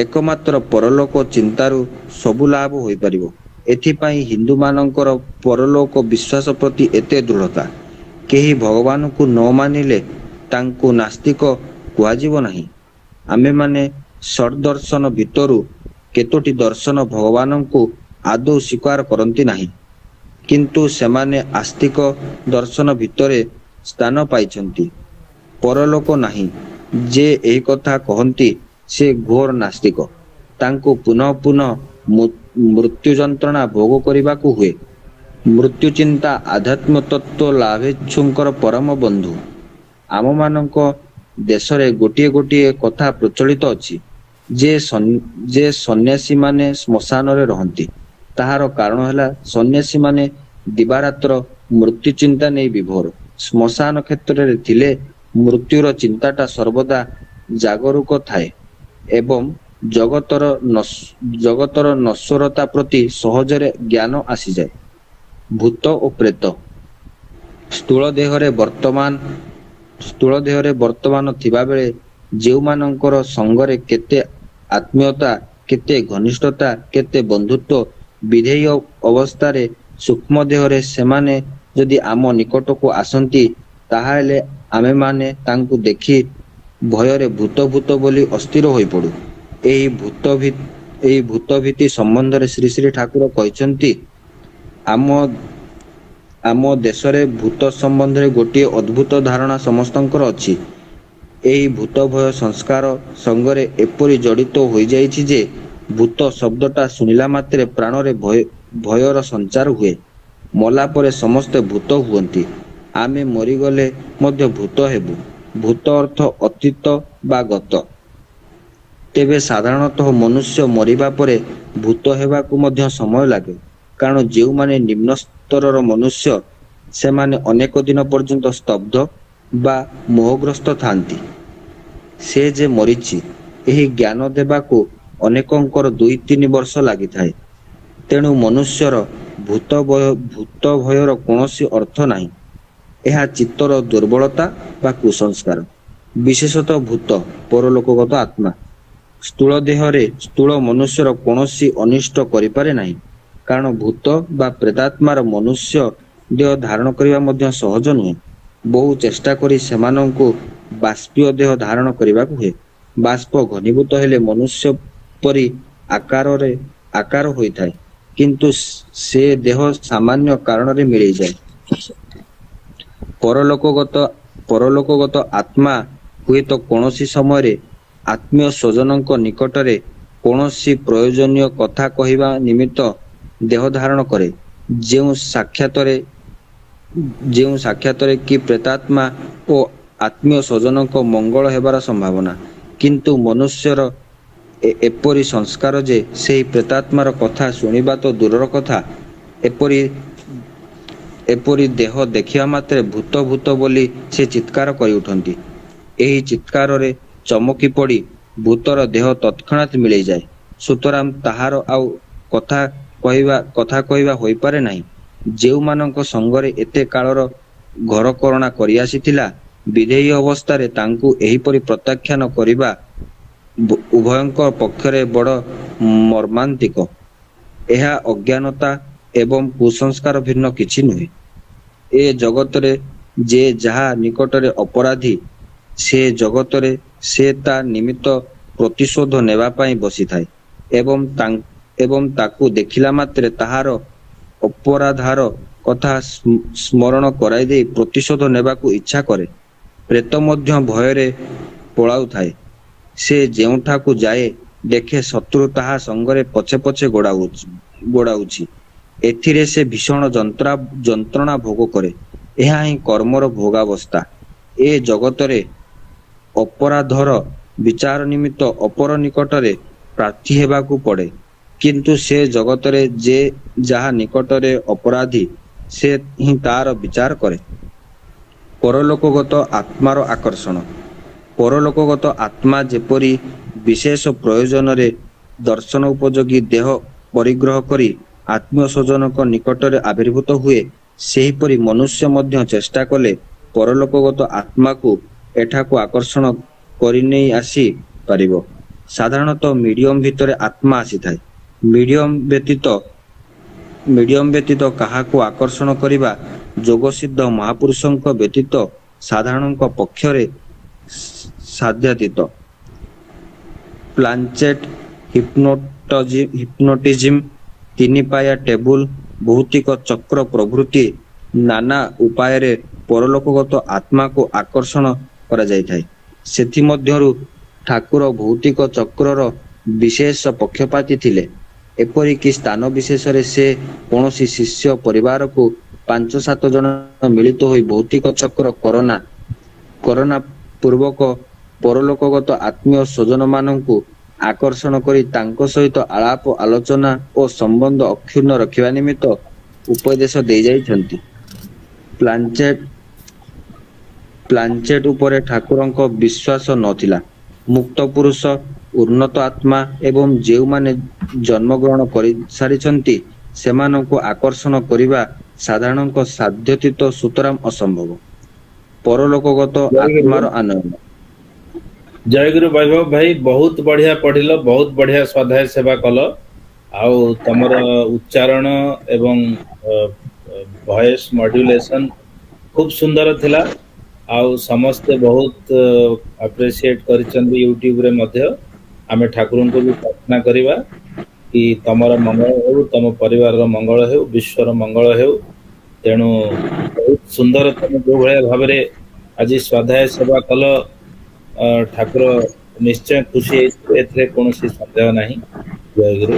ଏକମାତ୍ର ପରଲୋକ ଚିନ୍ତାରୁ ସବୁ ଲାଭ ହୋଇପାରିବ। ଏଥିପାଇଁ ହିନ୍ଦୁମାନଙ୍କର ପରଲୋକ ବିଶ୍ୱାସ ପ୍ରତି ଏତେ ଦୃଢ଼ତା। କେହି ଭଗବାନଙ୍କୁ ନ ମାନିଲେ ତାଙ୍କୁ ନାସ୍ତିକ କୁହାଯିବ ନାହିଁ। ଆମେମାନେ ଷଡ଼ଦର୍ଶନ ଭିତରୁ କେତୋଟି ଦର୍ଶନ ଭଗବାନଙ୍କୁ ଆଦୌ ସ୍ୱୀକାର କରନ୍ତି ନାହିଁ, କିନ୍ତୁ ସେମାନେ ଆସ୍ତିକ ଦର୍ଶନ ଭିତରେ ସ୍ଥାନ ପାଇଛନ୍ତି। ପରଲୋକ ନାହିଁ ଯେ ଏହି କଥା କହନ୍ତି ସେ ଘୋର ନାସ୍ତିକ। ତାଙ୍କୁ ପୁନଃ ପୁନଃ ମୃତ୍ୟୁ ଯନ୍ତ୍ରଣା ଭୋଗ କରିବାକୁ ହୁଏ। ମୃତ୍ୟୁ ଚିନ୍ତା ଆଧ୍ୟାତ୍ମ ତତ୍ତ୍ୱ ଲାଭେଚ୍ଛୁଙ୍କର ପରମ ବନ୍ଧୁ। ଆମମାନଙ୍କ ଦେଶରେ ଗୋଟିଏ ଗୋଟିଏ କଥା ପ୍ରଚଳିତ ଅଛି ଯେ ସନ୍ନ୍ୟାସୀମାନେ ଶ୍ମଶାନରେ ରହନ୍ତି। ତାହାର କାରଣ ହେଲା ସନ୍ନ୍ୟାସୀମାନେ ଦିବାରାତ୍ର ମୃତ୍ୟୁ ଚିନ୍ତା ନେଇ ବିଭୋର। ଶ୍ମଶାନ କ୍ଷେତ୍ରରେ ଥିଲେ ମୃତ୍ୟୁର ଚିନ୍ତାଟା ସର୍ବଦା ଜାଗରୁକ ଥାଏ ଏବଂ ଜଗତର ନଶ୍ୱରତା ପ୍ରତି ସହଜରେ ଜ୍ଞାନ ଆସିଯାଏ। ଭୂତ ଓ ପ୍ରେତ ସ୍ଥୂଳ ଦେହରେ ବର୍ତ୍ତମାନ ଥିବାବେଳେ ଯେଉଁମାନଙ୍କର ସଙ୍ଗରେ କେତେ ଆତ୍ମୀୟତା, କେତେ ଘନିଷ୍ଠତା, କେତେ ବନ୍ଧୁତ୍ୱ, ବିଧେୟ ଅବସ୍ଥାରେ ସୂକ୍ଷ୍ମ ଦେହରେ ସେମାନେ ଯଦି ଆମ ନିକଟକୁ ଆସନ୍ତି ତାହାହେଲେ ଆମେମାନେ ତାଙ୍କୁ ଦେଖି ଭୟରେ ଭୂତ ବୋଲି ଅସ୍ଥିର ହୋଇପଡ଼ୁ। ଏହି ଭୂତ ଭୀତି ସମ୍ବନ୍ଧରେ ଶ୍ରୀ ଶ୍ରୀ ଠାକୁର କହିଛନ୍ତି ଆମ ଦେଶରେ ଭୂତ ସମ୍ବନ୍ଧରେ ଗୋଟିଏ ଅଦ୍ଭୁତ ଧାରଣା ସମସ୍ତଙ୍କର ଅଛି। ଏହି ଭୂତ ଭୟ ସଂସ୍କାର ସଙ୍ଗରେ ଏପରି ଜଡ଼ିତ ହୋଇଯାଇଛି ଯେ ଭୂତ ଶବ୍ଦଟା ଶୁଣିଲା ମାତ୍ରେ ପ୍ରାଣରେ ଭୟର ସଞ୍ଚାର ହୁଏ। ମଲା ପରେ ସମସ୍ତେ ଭୂତ ହୁଅନ୍ତି। ଆମେ ମରିଗଲେ ମଧ୍ୟ ଭୂତ ହେବୁ। ଭୂତ ଅର୍ଥ ଅତୀତ ବା ଗତ। ତେବେ ସାଧାରଣତଃ ମନୁଷ୍ୟ ମରିବା ପରେ ଭୂତ ହେବାକୁ ମଧ୍ୟ ସମୟ ଲାଗେ, କାରଣ ଯେଉଁମାନେ ନିମ୍ନ ସ୍ତରର ମନୁଷ୍ୟ ସେମାନେ ଅନେକ ଦିନ ପର୍ଯ୍ୟନ୍ତ ସ୍ତବ୍ଧ ବା ମୋହଗ୍ରସ୍ତ ଥାନ୍ତି। ସେ ଯେ ମରିଛି ଏହି ଜ୍ଞାନ ଦେବାକୁ ଅନେକଙ୍କର 2-3 ବର୍ଷ ଲାଗିଥାଏ। ତେଣୁ ମନୁଷ୍ୟର ଭୂତ ଭୟର କୌଣସି ଅର୍ଥ ନାହିଁ। ଏହା ଚିତ୍ତର ଦୁର୍ବଳତା ବା କୁସଂସ୍କାର। ବିଶେଷତଃ ଭୂତ ପରଲୋକଗତ ଆତ୍ମା ସ୍ଥୂଳ ଦେହରେ ସ୍ଥୂଳ ମନୁଷ୍ୟର କୌଣସି ଅନିଷ୍ଟ କରିପାରେ ନାହିଁ, କାରଣ ଭୂତ ବା ପ୍ରେତାତ୍ମାର ମନୁଷ୍ୟ ଦେହ ଧାରଣ କରିବା ମଧ୍ୟ ସହଜ ନୁହେଁ। ବହୁ ଚେଷ୍ଟା କରି ସେମାନଙ୍କୁ ବାଷ୍ପୀୟ ଦେହ ଧାରଣ କରିବାକୁ ହୁଏ। ବାଷ୍ପ ଘନୀଭୂତ ହେଲେ ମନୁଷ୍ୟ ପରି ଆକାର ହୋଇଥାଏ, କିନ୍ତୁ ସେ ଦେହ ସାମାନ୍ୟ କାରଣରେ ମିଳିଯାଏ। ପରଲୋକଗତ ଆତ୍ମା ହୁଏତ କୌଣସି ସମୟରେ ଆତ୍ମୀୟ ସ୍ୱଜନଙ୍କ ନିକଟରେ କୌଣସି ପ୍ରୟୋଜନୀୟ କଥା କହିବା ନିମିତ୍ତ ଦେହ ଧାରଣ କରେ। ଯେଉଁ ସାକ୍ଷାତରେ କି ପ୍ରେତାତ୍ମା ଓ ଆତ୍ମୀୟ ସ୍ୱଜନଙ୍କ ମଙ୍ଗଳ ହେବାର ସମ୍ଭାବନା। କିନ୍ତୁ ମନୁଷ୍ୟର ଏପରି ସଂସ୍କାର ଯେ ସେହି ପ୍ରେତାତ୍ମାର କଥା ଶୁଣିବା ତ ଦୂରର କଥା, ଏପରି ଦେହ ଦେଖିବା ମାତ୍ରେ ଭୂତ ବୋଲି ସେ ଚିତ୍କାର କରି ଉଠନ୍ତି। ଏହି ଚିତ୍କାରରେ ଚମକି ପଡ଼ି ଭୂତର ଦେହ ତତ୍କ୍ଷଣାତ୍ ମିଳିଯାଏ। ସୁତରାଂ ତାହାର ଆଉ କଥା କହିବା ହୋଇପାରେ ନାହିଁ। ଯେଉଁମାନଙ୍କ ସଙ୍ଗରେ ଏତେ କାଳର ଘରକରଣା କରିଆସିଥିଲା, ବିଧେୟୀ ଅବସ୍ଥାରେ ତାଙ୍କୁ ଏହିପରି ପ୍ରତ୍ୟାଖ୍ୟାନ କରିବା ଉଭୟଙ୍କ ପକ୍ଷରେ ବଡ଼ ମର୍ମାନ୍ତିକ। ଏହା ଅଜ୍ଞାନତା ଏବଂ କୁସଂସ୍କାର ଭିନ୍ନ କିଛି ନୁହେଁ। ଏ ଜଗତରେ ଯେ ଯାହା ନିକଟରେ ଅପରାଧୀ, ସେ ଜଗତରେ ସେ ତା ନିମିତ୍ତ ପ୍ରତିଶୋଧ ନେବା ପାଇଁ ବସିଥାଏ ଏବଂ ତାକୁ ଦେଖିଲା ମାତ୍ରେ ତାହାର ଅପରାଧାର କଥା ସ୍ମରଣ କରାଇ ଦେଇ ପ୍ରତିଶୋଧ ନେବାକୁ ଇଚ୍ଛା କରେ। ପ୍ରେତ ମଧ୍ୟ ଭୟରେ ପଳାଉଥାଏ। ସେ ଯେଉଁଠାକୁ ଯାଏ ଦେଖେ ଶତ୍ରୁ ତାହା ସଙ୍ଗରେ ପଛେ ପଛେ ଗୋଡ଼ାଉଛି। ଏଥିରେ ସେ ଭୀଷଣ ଯନ୍ତ୍ରଣା ଭୋଗ କରେ। ଏହା ହିଁ କର୍ମର ଭୋଗାବସ୍ଥା। ଏ ଜଗତରେ ଅପରାଧର ବିଚାର ନିମିତ୍ତ ଅପର ନିକଟରେ ପ୍ରାର୍ଥୀ ହେବାକୁ ପଡ଼େ, କିନ୍ତୁ ସେ ଜଗତରେ ଯେ ଯାହା ନିକଟରେ ଅପରାଧୀ ସେ ହିଁ ତାର ବିଚାର କରେ। ପରଲୋକଗତ ଆତ୍ମାର ଆକର୍ଷଣ। ପରଲୋକଗତ ଆତ୍ମା ଯେପରି ବିଶେଷ ପ୍ରୟୋଜନରେ ଦର୍ଶନ ଉପଯୋଗୀ ଦେହ ପରିଗ୍ରହ କରି ଆତ୍ମୀୟ ସ୍ୱଜନଙ୍କ ନିକଟରେ ଆବିର୍ଭୂତ ହୁଏ, ସେହିପରି ମନୁଷ୍ୟ ମଧ୍ୟ ଚେଷ୍ଟା କଲେ ପରଲୋକଗତ ଆତ୍ମାକୁ ଏଠାକୁ ଆକର୍ଷଣ କରିନେଇ ଆସି ପାରିବ। ସାଧାରଣତଃ ମିଡିୟମ ଭିତରେ ଆତ୍ମା ଆସିଥାଏ। ମିଡିୟମ ବ୍ୟତୀତ କାହାକୁ ଆକର୍ଷଣ କରିବା ଯୋଗସିଦ୍ଧ ମହାପୁରୁଷଙ୍କ ବ୍ୟତୀତ ସାଧାରଣଙ୍କ ପକ୍ଷରେ ସାଧ୍ୟାତୀତ। ପ୍ଲାଞ୍ଚେଟ ହିପ୍ନୋଟିଜିମ୍, ତିନିପାୟା ଟେବୁଲ, ଭୌତିକ ଚକ୍ର ପ୍ରଭୃତି ନାନା ଉପାୟରେ ପରଲୋକଗତ ଆତ୍ମାକୁ ଆକର୍ଷଣ କରାଯାଇଥାଏ। ସେଥିମଧ୍ୟରୁ ଠାକୁର ଭୌତିକ ଚକ୍ରର ବିଶେଷ ପକ୍ଷପାତୀ ଥିଲେ। ଏପରିକି ସ୍ଥାନ ବିଶେଷରେ ସେ କୌଣସି ଶିଷ୍ୟ ପରିବାରକୁ 5-7 ଜଣ ମିଳିତ ହୋଇ ଭୌତିକ ଚକ୍ର କରନା ପୂର୍ବକ ପରଲୋକଗତ ଆତ୍ମୀୟ ସ୍ୱଜନମାନଙ୍କୁ ଆକର୍ଷଣ କରି ତାଙ୍କ ସହିତ ଆଳାପ ଆଲୋଚନା ଓ ସମ୍ବନ୍ଧ ଅକ୍ଷୁଣ୍ଣ ରଖିବା ନିମିତ୍ତ ଉପଦେଶ ଦେଇଯାଇଛନ୍ତି। ପ୍ଲାଞ୍ଚେଟ ଉପରେ ଠାକୁରଙ୍କ ବିଶ୍ୱାସ ନଥିଲା। ମୁକ୍ତ ପୁରୁଷ, ଉନ୍ନତ ଆତ୍ମା ଏବଂ ଯେଉଁମାନେ ଜନ୍ମଗ୍ରହଣ କରିସାରିଛନ୍ତି ସେମାନଙ୍କୁ ଆକର୍ଷଣ କରିବା ସାଧାରଣଙ୍କ ସାଧ୍ୟତୀତ ସୁତରାଂ ଅସମ୍ଭବ। ପରଲୋକଗତ ଆତ୍ମାର ଆନୟନ। ଜୟଗୁରୁ ବୈଭବ ଭାଇ, ବହୁତ ବଢିଆ ପଢିଲ, ବହୁତ ବଢିଆ ସ୍ୱାଧ୍ୟାୟ ସେବା କଲ। ଆଉ ତମର ଉଚ୍ଚାରଣ ଏବଂ ଭଏସ ମଡ୍ୟୁଲେସନ ଖୁବ ସୁନ୍ଦର ଥିଲା। ଆଉ ସମସ୍ତେ ବହୁତ ଆପ୍ରିସିଏଟ କରିଛନ୍ତି ୟୁଟ୍ୟୁବ ରେ ମଧ୍ୟ। ଆମେ ଠାକୁରଙ୍କୁ ବି ପ୍ରାର୍ଥନା କରିବା କି ତମର ମଙ୍ଗଳ ହେଉ, ତମ ପରିବାରର ମଙ୍ଗଳ ହେଉ, ବିଶ୍ୱର ମଙ୍ଗଳ ହେଉ। ତେଣୁ ବହୁତ ସୁନ୍ଦର ତମେ ଯୋଉ ଭଳିଆ ଭାବରେ ଆଜି ସ୍ୱାଧ୍ୟାୟ ସେବା କଲ, ଠାକୁର ନିଶ୍ଚୟ ଖୁସି ହେଇଥିବେ, ଏଥିରେ କୌଣସି ସନ୍ଦେହ ନାହିଁ। ଜୟଗୁରୁ।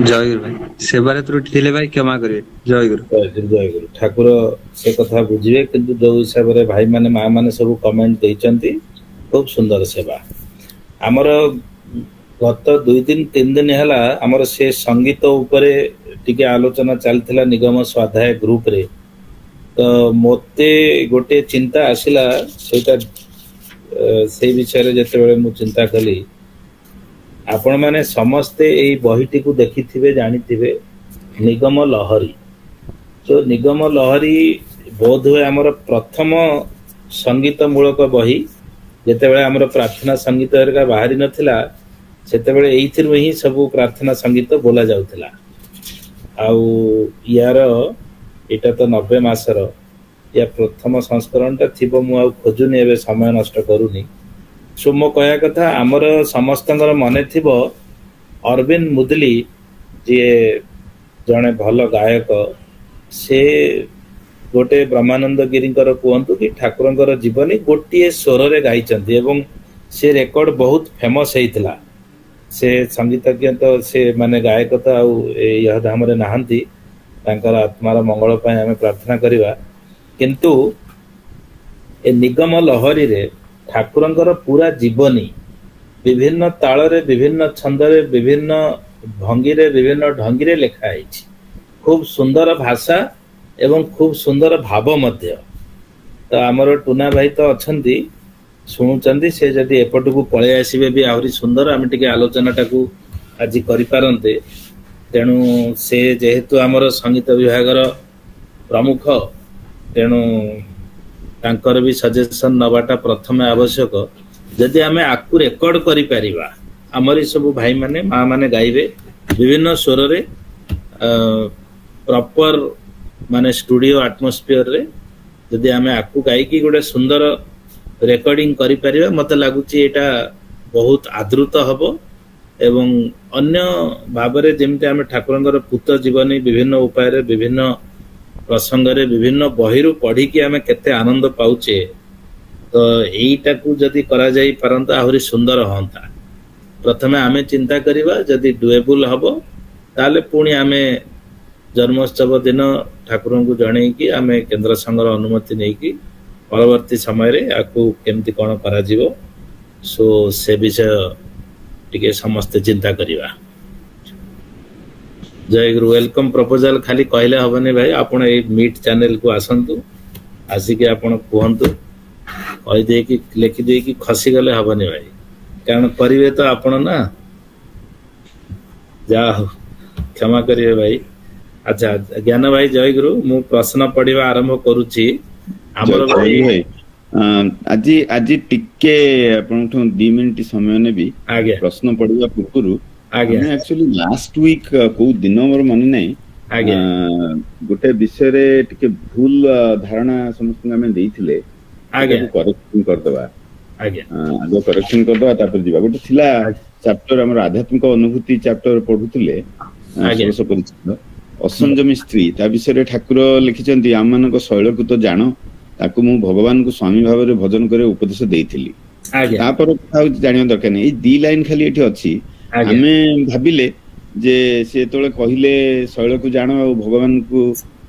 ଜୟଗୁରୁ ଭାଇ, ସେବାରେ ତ୍ରୁଟି ଥିଲେ ଭାଇ କ୍ଷମା କରିବେ। ଜୟଗୁରୁ। ଜୟଗୁରୁ। ଠାକୁର ସେ କଥା ବୁଝିବେ, କିନ୍ତୁ ଯୋଉ ହିସାବରେ ଭାଇମାନେ ମା ମାନେ ସବୁ କମେଣ୍ଟ ଦେଇଛନ୍ତି, ଖୁବ ସୁନ୍ଦର ସେବା। ଆମର ଗତ 2-3 ଦିନ ହେଲା ଆମର ସେ ସଙ୍ଗୀତ ଉପରେ ଟିକେ ଆଲୋଚନା ଚାଲିଥିଲା ନିଗମ ସ୍ୱାଧ୍ୟାୟ ଗ୍ରୁପରେ। ତ ମୋତେ ଗୋଟେ ଚିନ୍ତା ଆସିଲା, ସେଇଟା ସେଇ ବିଷୟରେ ଯେତେବେଳେ ମୁଁ ଚିନ୍ତା କଲି, ଆପଣମାନେ ସମସ୍ତେ ଏଇ ବହିଟିକୁ ଦେଖିଥିବେ, ଜାଣିଥିବେ, ନିଗମ ଲହରୀ। ତ ନିଗମ ଲହରୀ ବୋଧହୁଏ ଆମର ପ୍ରଥମ ସଙ୍ଗୀତ ମୂଳକ ବହି। ଯେତେବେଳେ ଆମର ପ୍ରାର୍ଥନା ସଙ୍ଗୀତ ହେରିକା ବାହାରି ନଥିଲା, ସେତେବେଳେ ଏଇଥିରୁ ହିଁ ସବୁ ପ୍ରାର୍ଥନା ସଙ୍ଗୀତ ବୋଲା ଯାଉଥିଲା। ଆଉ ଏଇଟା ତ 90 ମାସର, ୟା ପ୍ରଥମ ସଂସ୍କରଣଟା ଥିବ, ମୁଁ ଆଉ ଖୋଜୁନି, ଏବେ ସମୟ ନଷ୍ଟ କରୁନି। ସୋ ମୋ କହିବା କଥା, ଆମର ସମସ୍ତଙ୍କର ମନେ ଥିବ ଅରବିନ୍ଦ ମୁଦଲି, ଯିଏ ଜଣେ ଭଲ ଗାୟକ, ସେ ଗୋଟେ ବ୍ରହ୍ମାନନ୍ଦ ଗିରିଙ୍କର କୁହନ୍ତୁ କି ଠାକୁରଙ୍କର ଜୀବନୀ ଗୋଟିଏ ସ୍ୱରରେ ଗାଇଛନ୍ତି ଏବଂ ସେ ରେକର୍ଡ ବହୁତ ଫେମସ ହେଇଥିଲା। ସେ ସଙ୍ଗୀତଜ୍ଞ ତ, ସେ ମାନେ ଗାୟକ ତ ଆଉ ଇହ ଧାମରେ ନାହାନ୍ତି। ତାଙ୍କର ଆତ୍ମାର ମଙ୍ଗଳ ପାଇଁ ଆମେ ପ୍ରାର୍ଥନା କରିବା। କିନ୍ତୁ ଏ ନିଗମ ଲହରୀରେ ଠାକୁରଙ୍କର ପୁରା ଜୀବନୀ ବିଭିନ୍ନ ତାଳରେ, ବିଭିନ୍ନ ଛନ୍ଦରେ, ବିଭିନ୍ନ ଭଙ୍ଗୀରେ, ବିଭିନ୍ନ ଢଙ୍ଗିରେ ଲେଖା ହେଇଛି। ଖୁବ ସୁନ୍ଦର ଭାଷା ଏବଂ ଖୁବ ସୁନ୍ଦର ଭାବ ମଧ୍ୟ। ତ ଆମର ଟୁନା ଭାଇ ତ ଅଛନ୍ତି, ଶୁଣୁଛନ୍ତି, ସେ ଯଦି ଏପଟକୁ ପଳେଇ ଆସିବେ ବି ଆହୁରି ସୁନ୍ଦର, ଆମେ ଟିକେ ଆଲୋଚନାଟାକୁ ଆଜି କରିପାରନ୍ତେ। ତେଣୁ ସେ ଯେହେତୁ ଆମର ସଙ୍ଗୀତ ବିଭାଗର ପ୍ରମୁଖ, ତେଣୁ ତାଙ୍କର ବି ସଜେସନ ନେବାଟା ପ୍ରଥମେ ଆବଶ୍ୟକ। ଯଦି ଆମେ ଆକୁ ରେକର୍ଡ କରିପାରିବା, ଆମରି ସବୁ ଭାଇମାନେ ମା ମାନେ ଗାଇବେ ବିଭିନ୍ନ ସ୍ୱରରେ, ପ୍ରପର ମାନେ ଷ୍ଟୁଡିଓ ଆଟମୋସ୍ଫିୟରରେ। ଯଦି ଆମେ ଆକୁ ଗାଇକି ଗୋଟେ ସୁନ୍ଦର ରେକର୍ଡିଂ କରିପାରିବା, ମତେ ଲାଗୁଛି ଏଇଟା ବହୁତ ଆଦୃତ ହବ। ଏବଂ ଅନ୍ୟ ଭାବରେ ଯେମିତି ଆମେ ଠାକୁରଙ୍କର ପୂତ ଜୀବନୀ ବିଭିନ୍ନ ଉପାୟରେ, ବିଭିନ୍ନ ପ୍ରସଙ୍ଗରେ, ବିଭିନ୍ନ ବହିରୁ ପଢିକି ଆମେ କେତେ ଆନନ୍ଦ ପାଉଛେ, ତ ଏଇଟାକୁ ଯଦି କରାଯାଇ ପାରନ୍ତା ଆହୁରି ସୁନ୍ଦର ହୁଅନ୍ତା। ପ୍ରଥମେ ଆମେ ଚିନ୍ତା କରିବା, ଯଦି ଡୁଏବୁଲ ହବ ତାହେଲେ ପୁଣି ଆମେ ଜନ୍ମୋତ୍ସବ ଦିନ ଠାକୁରଙ୍କୁ ଜଣେଇକି ଆମେ କେନ୍ଦ୍ର ସଂଘର ଅନୁମତି ନେଇକି ପରବର୍ତ୍ତୀ ସମୟରେ ଆକୁ କେମିତି କ'ଣ କରାଯିବ, ସେ ବିଷୟ ଟିକେ ସମସ୍ତେ ଚିନ୍ତା କରିବା। जय गुरु वेलकम प्रपोजल खाली कहले हबनी भाई आपण ए मीट चैनल को आसंतु आसिक आपण कहंतु कहि दे कि लिखि दे कि खसी गले हबनी भाई कारण करिवे तो आपण ना जा क्षमा करिवे भाई। अच्छा ज्ञान भाई जय गुरु मु प्रश्न पढ़िबा आरंभ करूची हमर भाई आज आज टिके आपण 2 मिनिट समय ने भी आगे प्रश्न पढ़िबा पूर्व आगे एक्चुअली लास्ट वीक को दिन मोर मन नहीं आगे गोटे विषय रे टिके भूल धारणा समस्त हमें देइथिले आगे करेक्शन कर दबा आगे आगे करेक्शन कर दबा तापर जीवा गोटे थिला चैप्टर हमर आध्यात्मिक अनुभूति चैप्टर पढुथिले सरस परिचित असंजमी स्त्री ता विषय रे ठाकुर लिखिचंती आम मानक शैल को तो जानो ताकू मु भगवान को स्वामी भाव रे भजन करे उपदेश देइथिली आगे तापर कथा जानियो दरकार नै ए दी लाइन खाली एठी अछि आमे भाबिले जे से तोले कहिले शैल को जानो भगवान को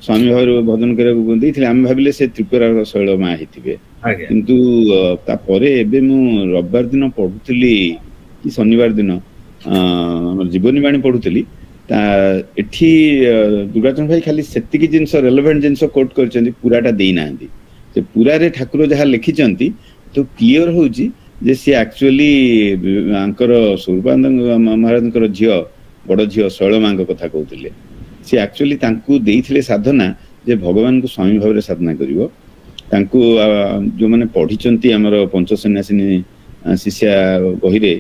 स्वामी भाव रे भजन करे देइथिले आमे भाबिले से त्रिपुरा शैल मा हिथिबे किंतु ता परे एबे मु रविवार दिन पढुथिली कि शनिवार दिन जीवनी बाणी पढुथिली ता एठी दुर्गाचरण भाई खाली सेतिकी जिंस रेलेवेंट जिंस कोट करचंती पुराटा देई नांदी से पूरा रे ठाकुर जहा लिखिचंती तो क्लियर होउची जे से एक्चुअली आंकर सूर्यपानंद महाराजंकर झियो बड़ झियो शैलमांग कथा कहउतिले से एक्चुअली तांकू देइथिले साधना जे भगवान को स्वामी भाव रे साधना करिवो तांकू जो माने पढिचंती हमर पंच सन्यासिनी शिष्या बहिरे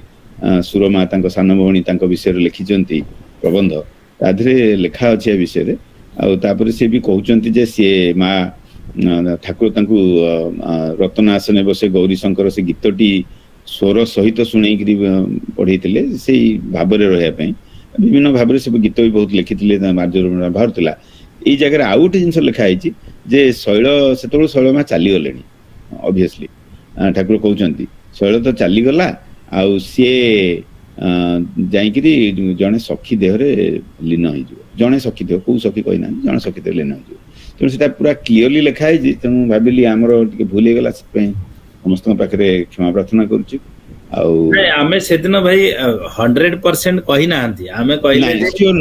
सुरमा तांको सान भौणी तांको विषय रे लिखिचंती प्रबंध ताधरे लेखा अछि ए विषय रे आ तापर से भी कहउचंती जे से मा ठाकुर तांकू रत्नासन बसे गौरी शंकर से गीतटी स्वर सहित सुनै करी पढैतिले सेही भाबरे रहया पई विभिन्न भाबरे सब गीत भी बहुत लिखितिले मार्जर भारतला ए जगह रे आउट जिंस लिखा आइछि जे शैल सेतोळ शैलमा चाली गलेनी ऑब्वियसली ठाकुर कहउचंती शैल तो चाली गला आ से जाइकरी जने सखी देह रे लीन होई जो जने सखी देह को सखी कहिना जने सखी देह लीन होई तो सेटा पूरा क्लियरली लिखा है जे तनु भाबिली हमरो टिके भूल हे गला से समस्त पाखरे क्षमा प्रार्थना करूची आउ नै आमे सेदिन भाई 100% कहि नांती आमे कहिले श्योर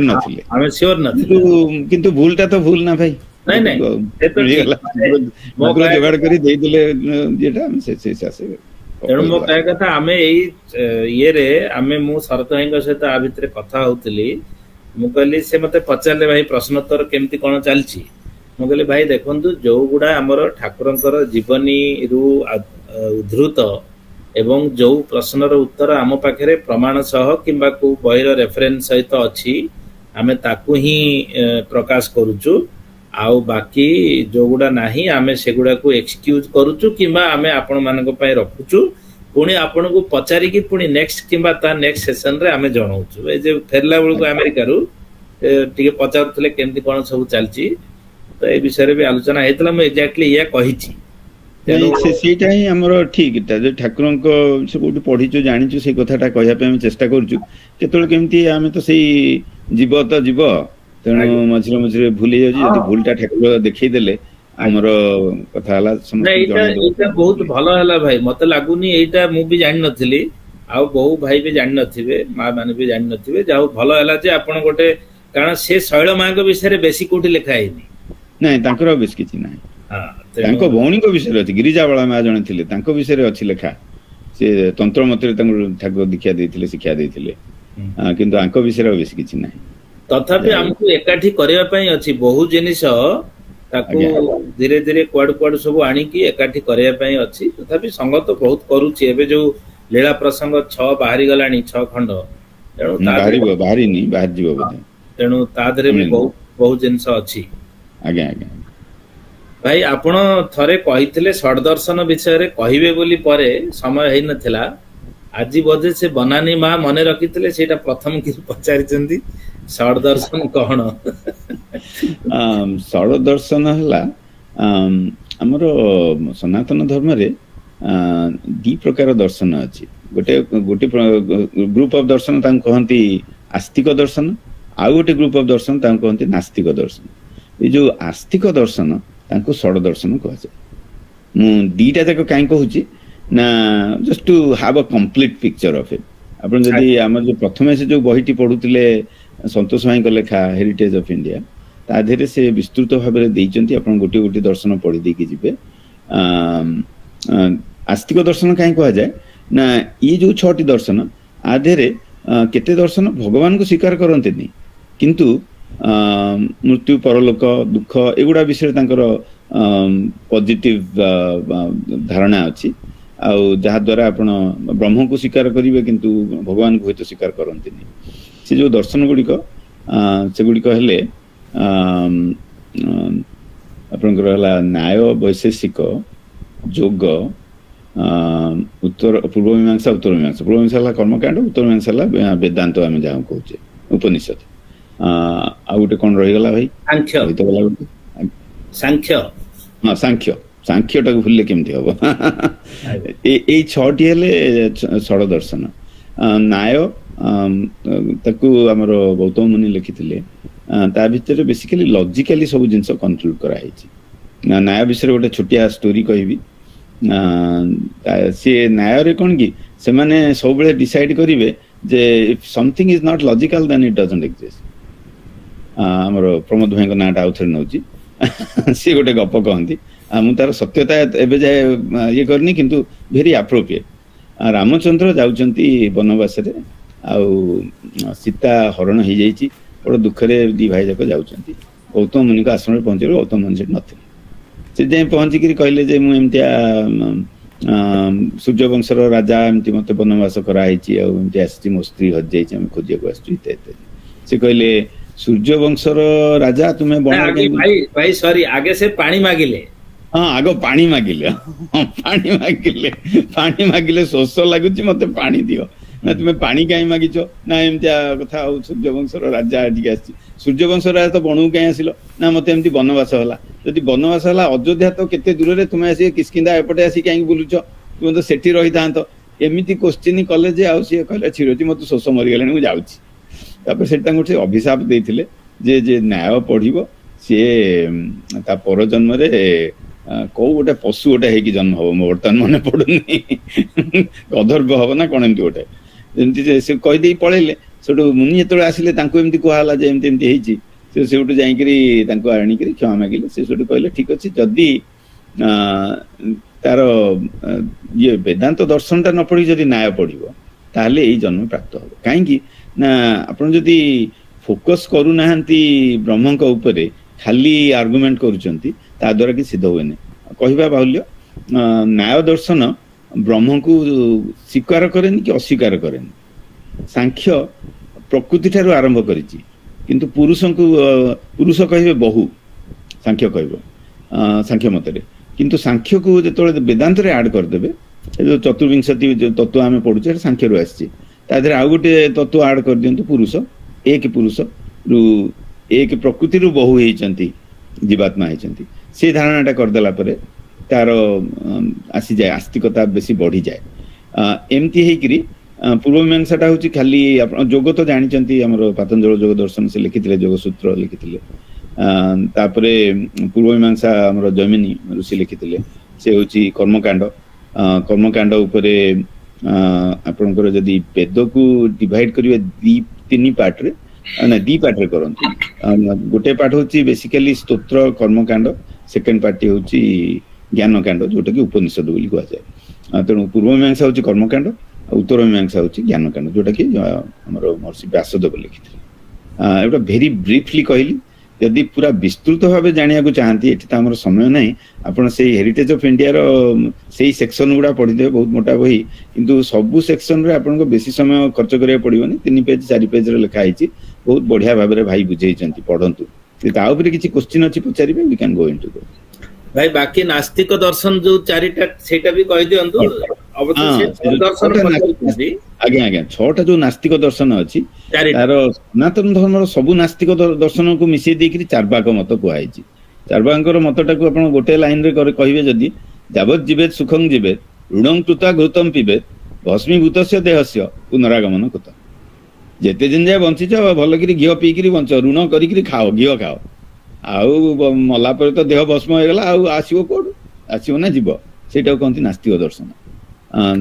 नथिले आमे श्योर नथिले किंतु भूलटा तो भूल ना भाई नै नै ए तो मो जोगाड़ करी देई दिले जेटा से से तेणु मो कह कथा आमे एई ये रे आमे मु शरत भाईଙ୍କ सहित आ भितरे कथा होतली मु कहली से मते पचारले भाई प्रश्नोत्तर केमती कोन चलची मु कहली भाई देखंतु जो गुडा हमर ठाकुरंकर जीवनी रु उद्धृत एवं जो प्रश्नर उत्तर आम पाखरे प्रमाण सह किंबा को बहिर रेफरेंस सहित अछि आमे ताकू ही प्रकाश करूचु आउ बाकी जो गुडा नाही आमे सेगुडा को एक्सक्यूज करूचु किंबा आमे आपण मानक पय रखुचु पुणी आपण को पचारी की पुणी नेक्स्ट किंबा ता नेक्स्ट सेशन रे आमे जणाउचु ए जे फेरला बेल को अमेरिका रु टिके पचारथले केमती कोन सब चलची तो ए विषय रे भी आलोचना हेतला म एक्जेक्टली या कहिची से सेटा ही हमरो ठीक ता जे ठाकुरन को से कोठी पढिचो जानिचो से कथाटा कहया पे हम चेष्टा करचु केतोल केमती आमे तो सेही जीव तो जीव तेणु मझिरे मझिरे भूली जाउची जति भूलटा ठाकुर देखै देले हमरो कथा हला समस्त एटा बहुत भलो हला भाई मते लागुनी एटा मु भी जानि नथिली आ बहु भाई भी जानि नथिबे मा माने भी जानि नथिबे जाऊ भलो हला जे आपण गोटे कारण से शैल मांग विषय रे बेसी कोठी लिखा हैनी नै तांकर बेस किछि नै हां तांको भौणी को विषय रे अछि गिरिजा बळा मा जणे थिले तांको विषय रे अछि लेखा से तंत्र मंत्र तांको ठाकुर दीक्षा देथिले शिक्षा देथिले किंतु आंको विषय रे बेस किछि नै तथापि हमको एकाठी करबा पई अछि बहु जिनिस ताकू धीरे धीरे क्वाड क्वाड सब आनी की एकाठी करबा पई अछि तथापि संग तो बहुत करूची एबे जो लीला प्रसंग 6 बाहरी गलानी 6 खंड तेणु बाहरी नहीं बाहर जीव बोधे तेणु ता धरे भी बहुत जिनिस अछि आगे आगे भाई आपण थरे कहिथिले षड दर्शन विषय रे कहिबे बोली परे समय हेइ नथिला आज बोधे से बनानी मां मने रखिथिले सेटा प्रथम कि पचारिचंदी षड दर्शन कहण षड दर्शन हला हमरो सनातन धर्म रे दी प्रकार दर्शन अछि गोटे गोटे ग्रुप ऑफ दर्शन तां कहंती आस्तिक दर्शन आ गोटे ग्रुप ऑफ दर्शन तां कहंती नास्तिक दर्शन ए जो आस्तिक दर्शन तांको षड दर्शन कहै छै मु दीटा तक काई कहूची ना just to have a complete picture of it आपण जदी हमर जो प्रथमे से जो बहिटी पढुतिले ସନ୍ତୋଷ ଭାଇଙ୍କ ଲେଖା ହେରିଟେଜ ଅଫ ଇଣ୍ଡିଆ ତା ଦେହରେ ସେ ବିସ୍ତୃତ ଭାବରେ ଦେଇଛନ୍ତି। ଆପଣ ଗୋଟିଏ ଗୋଟିଏ ଦର୍ଶନ ପଢି ଦେଇକି ଯିବେ। ଆସ୍ତିକ ଦର୍ଶନ କାହିଁ କୁହାଯାଏ ନା ଇଏ ଯୋଉ 6ଟି ଦର୍ଶନ ଆ ଦେହରେ କେତେ ଦର୍ଶନ ଭଗବାନଙ୍କୁ ସ୍ୱୀକାର କରନ୍ତିନି, କିନ୍ତୁ ମୃତ୍ୟୁ, ପରଲୋକ, ଦୁଃଖ ଏଗୁଡ଼ା ବିଷୟରେ ତାଙ୍କର ପଜିଟିଭ ଧାରଣା ଅଛି। ଆଉ ଯାହାଦ୍ୱାରା ଆପଣ ବ୍ରହ୍ମକୁ ସ୍ୱୀକାର କରିବେ କିନ୍ତୁ ଭଗବାନଙ୍କୁ ହୁଏତ ସ୍ୱୀକାର କରନ୍ତିନି। ସେ ଯୋଉ ଦର୍ଶନ ଗୁଡ଼ିକ ସେଗୁଡ଼ିକ ହେଲେ ଆପଣଙ୍କର ହେଲା ନ୍ୟାୟ, ବୈଶେଷିକ, ଯୋଗ, ପୂର୍ବ ମୀମାଂସା, ଉତ୍ତର ମୀମାଂସା। ପୂର୍ବ ମୀମାଂସା ହେଲା କର୍ମକାଣ୍ଡ, ଉତ୍ତର ମୀମାଂସା ହେଲା ବେଦାନ୍ତ ଆମେ ଯାହା କହୁଛେ ଉପନିଷଦ। ଆଉ ଗୋଟେ କଣ ରହିଗଲା ଭାଇ? ସାଂଖ୍ୟ। ହଁ ସାଂଖ୍ୟ। ସାଂଖ୍ୟଟାକୁ ଭୁଲିଲେ କେମିତି ହବ? ଏଇ 6ଟି ହେଲେ ଷଡ଼ ଦର୍ଶନ। ନ୍ୟାୟ ତାକୁ ଆମର ଗୌତମ ମୁନି ଲେଖିଥିଲେ। ତା ଭିତରେ ବେସିକାଲି ଲଜିକାଲି ସବୁ ଜିନିଷ କନକ୍ଲୁଡ କରାହେଇଛି। ନ୍ୟାୟ ବିଷୟରେ ଗୋଟେ ଛୋଟିଆ ଷ୍ଟୋରି କହିବି। ସିଏ ନ୍ୟାୟରେ କଣ କି ସେମାନେ ସବୁବେଳେ ଡିସାଇଡ କରିବେ ଯେ if something is not logical then it doesn't exist. ଆମର ପ୍ରମୋଦ ଭାଇଙ୍କ ନାଁଟା ଆଉଥରେ ନେଉଛି। ସିଏ ଗୋଟେ ଗପ କହନ୍ତି, ମୁଁ ତାର ସତ୍ୟତା ଏବେ ଯାଏ ଇଏ କରିନି, କିନ୍ତୁ ଭେରି ଆପ୍ରୋପ୍ରିଏଟ। ରାମଚନ୍ଦ୍ର ଯାଉଛନ୍ତି ବନବାସରେ, ଆଉ ସୀତା ହରଣ ହେଇଯାଇଛି। ବଡ ଦୁଃଖରେ ଦି ଭାଇ ଯାକ ଯାଉଛନ୍ତି। ଗୌତମ ମୁନିଙ୍କ ଆଶ୍ରମରେ ପହଞ୍ଚିଲେ ଗୌତମ ମୁନି ସେଠି ନଥିଲେ। ସେ ଯାଇ ପହଞ୍ଚିକିରି କହିଲେ ଯେ ମୁଁ ଏମିତିଆ ସୂର୍ଯ୍ୟବଂଶର ରାଜା, ଏମିତି ମତେ ବନବାସ କରାହେଇଛି, ଆଉ ଏମିତି ଆସିଛି, ମୋ ସ୍ତ୍ରୀ ହଜିଯାଇଛି, ଆମେ ଖୋଜିବାକୁ ଆସିଛୁ ଇତ୍ୟାଦି। ସେ କହିଲେ ସୂର୍ଯ୍ୟବଂଶର ରାଜା ତୁମେ ଭାଇ ସରି ଆଗେ ସେ ପାଣି ମାଗିଲେ। ହଁ ଆଗ ପାଣି ମାଗିଲେ। ପାଣି ମାଗିଲେ ଶୋଷ ଲାଗୁଛି, ମତେ ପାଣି ଦିଅ। ନା ତୁମେ ପାଣି କାହିଁ ମାଗିଛ? ନା ଏମିତିଆ କଥା, ଆଉ ସୂର୍ଯ୍ୟବଂଶର ରାଜା ଏଠିକି ଆସିଛି। ସୂର୍ଯ୍ୟବଂଶର ରାଜା ତ ବଣକୁ କାହିଁ ଆସିଲ? ନା ମତେ ଏମିତି ବନବାସ ହେଲା। ଯଦି ବନବାସ ହେଲା, ଅଯୋଧ୍ୟା ତ କେତେ ଦୂରରେ, ତୁମେ ଆସିକି କିସ୍କିନ୍ଧା ଏପଟେ ଆସିକି କାହିଁକି ବୁଲୁଛ? ତୁମେ ତ ସେଠି ରହିଥାନ୍ତ। ଏମିତି କୋଶ୍ଚିନ୍ କଲେ ଯେ ଆଉ ସିଏ କହିଲେ ଠିକ ଅଛି, ମତେ ଶୋଷ ମରିଗଲାଣି, ମୁଁ ଯାଉଛି। ତାପରେ ସେଠି ତାଙ୍କୁ ଗୋଟେ ଅଭିଶାପ ଦେଇଥିଲେ ଯେ ନ୍ୟାୟ ପଢିବ ସିଏ ତା ପର ଜନ୍ମରେ କୋଉ ଗୋଟେ ପଶୁ ଗୋଟେ ହେଇକି ଜନ୍ମ ହବ। ମୋ ବର୍ତ୍ତମାନ ମନେ ପଡୁନି, ଗଧର୍ବ ହବ ନା କଣ ଏମିତି ଗୋଟେ। ଏମିତି ସେ କହିଦେଇ ପଳେଇଲେ। ସେଠୁ ମୁନି ଯେତେବେଳେ ଆସିଲେ ତାଙ୍କୁ ଏମିତି କୁହାହେଲା ଯେ ଏମିତି ଏମିତି ହେଇଛି। ସେ ସେଠୁ ଯାଇକିରି ତାଙ୍କୁ ଆଣିକିରି କ୍ଷମା ମାଗିଲେ। ସେ ସେଠୁ କହିଲେ ଠିକ ଅଛି, ଯଦି ତାର ଇଏ ବେଦାନ୍ତ ଦର୍ଶନଟା ନ ପଢି ଯଦି ନ୍ୟାୟ ପଢିବ ତାହେଲେ ଏଇ ଜନ୍ମ ପ୍ରାପ୍ତ ହବ। କାହିଁକି ନା ଆପଣ ଯଦି ଫୋକସ କରୁନାହାନ୍ତି ବ୍ରହ୍ମଙ୍କ ଉପରେ, ଖାଲି ଆର୍ଗୁମେଣ୍ଟ କରୁଛନ୍ତି, ତା ଦ୍ୱାରା କି ସିଦ୍ଧ ହୁଏନି। କହିବା ବାହୁଲ୍ୟ, ନ୍ୟାୟ ଦର୍ଶନ ବ୍ରହ୍ମଙ୍କୁ ସ୍ୱୀକାର କରେନି କି ଅସ୍ୱୀକାର କରେନି। ସାଂଖ୍ୟ ପ୍ରକୃତି ଠାରୁ ଆରମ୍ଭ କରିଛି, କିନ୍ତୁ ପୁରୁଷ କହିବେ ବହୁ, ସାଂଖ୍ୟ କହିବ ସାଂଖ୍ୟ ମତରେ। କିନ୍ତୁ ସାଂଖ୍ୟକୁ ଯେତେବେଳେ ବେଦାନ୍ତରେ ଆଡ୍ କରିଦେବେ, ଏ ଯୋଉ ଚତୁର୍ବିଂଶତି ତତ୍ତ୍ୱ ଆମେ ପଢୁଛେ ସେଟା ସାଂଖ୍ୟରୁ ଆସିଛି। ତା ଦେହରେ ଆଉ ଗୋଟେ ତତ୍ତ୍ୱ ଆଡ୍ କରିଦିଅନ୍ତୁ, ପୁରୁଷ ରୁ ଏକ ପ୍ରକୃତିରୁ ବହୁ ହେଇଛନ୍ତି, ଜୀବାତ୍ମା ହେଇଛନ୍ତି। ସେ ଧାରଣାଟା କରିଦେଲା ପରେ ତାର ଆସିଯାଏ, ଆସ୍ତିକତା ବେଶୀ ବଢିଯାଏ। ଏମିତି ହେଇକିରି ପୂର୍ବ ମୀମାଂସାଟା ହଉଛି ଖାଲି ଆପଣ ଯୋଗ ତ ଜାଣିଛନ୍ତି, ଆମର ପାତଞ୍ଜଳ ଯୋଗ ଦର୍ଶନ ସେ ଲେଖିଥିଲେ, ଯୋଗ ସୂତ୍ର ଲେଖିଥିଲେ। ତାପରେ ପୂର୍ବ ମୀମାଂସା ଆମର ଜୈମିନୀ ଋଷି ଲେଖିଥିଲେ, ସେ ହଉଛି କର୍ମକାଣ୍ଡ ଉପରେ। ଆପଣଙ୍କର ଯଦି ବେଦକୁ ଡିଭାଇଡ କରିବେ 3 ପାର୍ଟରେ, ନା 2 ପାର୍ଟରେ କରନ୍ତୁ। ଗୋଟେ ପାର୍ଟ ହଉଛି ବେସିକାଲି ସ୍ତୋତ୍ର କର୍ମକାଣ୍ଡ, ସେକେଣ୍ଡ ପାର୍ଟଟି ହଉଛି ଜ୍ଞାନକାଣ୍ଡ, ଯୋଉଟା କି ଉପନିଷଦ ବୋଲି କୁହାଯାଏ। ତେଣୁ ପୂର୍ବ ମୀମାଂସା ହଉଛି କର୍ମକାଣ୍ଡ, ଆଉ ଉତ୍ତର ମୀମାଂସା ହଉଛି ଜ୍ଞାନକାଣ୍ଡ, ଯୋଉଟା କି ଆମର ମହର୍ଷି ବ୍ୟାସଦେବ ଲେଖିଥିଲେ। ଏଇଟା ଭେରି ବ୍ରିଫଲି କହିଲି। ଯଦି ପୁରା ବିସ୍ତୃତ ଭାବେ ଜାଣିବାକୁ ଚାହାନ୍ତି, ଏଠି ତ ଆମର ସମୟ ନାହିଁ, ଆପଣ ସେଇ ହେରିଟେଜ ଅଫ ଇଣ୍ଡିଆର ସେଇ ସେକ୍ସନ ଗୁଡା ପଢିଦେବେ, ବହୁତ ମୋଟା ବହି, କିନ୍ତୁ ସବୁ ସେକ୍ସନରେ ଆପଣଙ୍କୁ ବେଶୀ ସମୟ ଖର୍ଚ୍ଚ କରିବାକୁ ପଡିବନି। 3 ପେଜ 4 ପେଜରେ ଲେଖା ହେଇଛି, ବହୁତ ବଢିଆ ଭାବରେ ଭାଇ ବୁଝେଇଛନ୍ତି, ପଢନ୍ତୁ। ତା ଉପରେ କିଛି କୋଶ୍ଚିନ୍ ଅଛି ପଚାରିବେ, we can go into that. ଭାଇ ବାକି ନାସ୍ତିକ ଦର୍ଶନ ଯୋଉ 4ଟା ସେଇଟା ବି କହିଦିଅନ୍ତୁ। ଆଜ୍ଞା 6ଟା ଯୋଉ ନାସ୍ତିକ ଦର୍ଶନ ଅଛି, ତାର ସନାତନ ଧର୍ମର ସବୁ ନାସ୍ତିକ ଦର୍ଶନକୁ ମିଶେଇ ଦେଇକିରି ଚାର୍ବାକ ମତ କୁହାଯାଇଛି। ଚାର୍ବାକଙ୍କର ମତଟାକୁ ଆପଣ ଗୋଟେ ଲାଇନରେ କହିବେ, ଯଦି ଯାବତ୍ ଜୀବେତ୍ ସୁଖଂ ଜୀବେତ୍ ଋଣଂ କୃତା ଘୃତଂ ପିବେତ୍ ଭସ୍ମୀଭୂତସ୍ୟ ଦେହସ୍ୟ ପୁନରାଗମନ କୃତ। ଯେତେ ଦିନ ଯାଏ ବଞ୍ଚିଛ ଭଲକିରି ଘିଅ ପିଇକିରି ବଞ୍ଚ, ଋଣ କରିକିରି ଖାଅ, ଘିଅ ଖାଅ। ଆଉ ମଲା ପରେ ତ ଦେହ ଭସ୍ମ ହେଇଗଲା, ଆଉ ଆସିବ କୋଉଠୁ? ଆସିବ ନା ଯିବ? ସେଇଟାକୁ କହନ୍ତି ନାସ୍ତିକ ଦର୍ଶନ।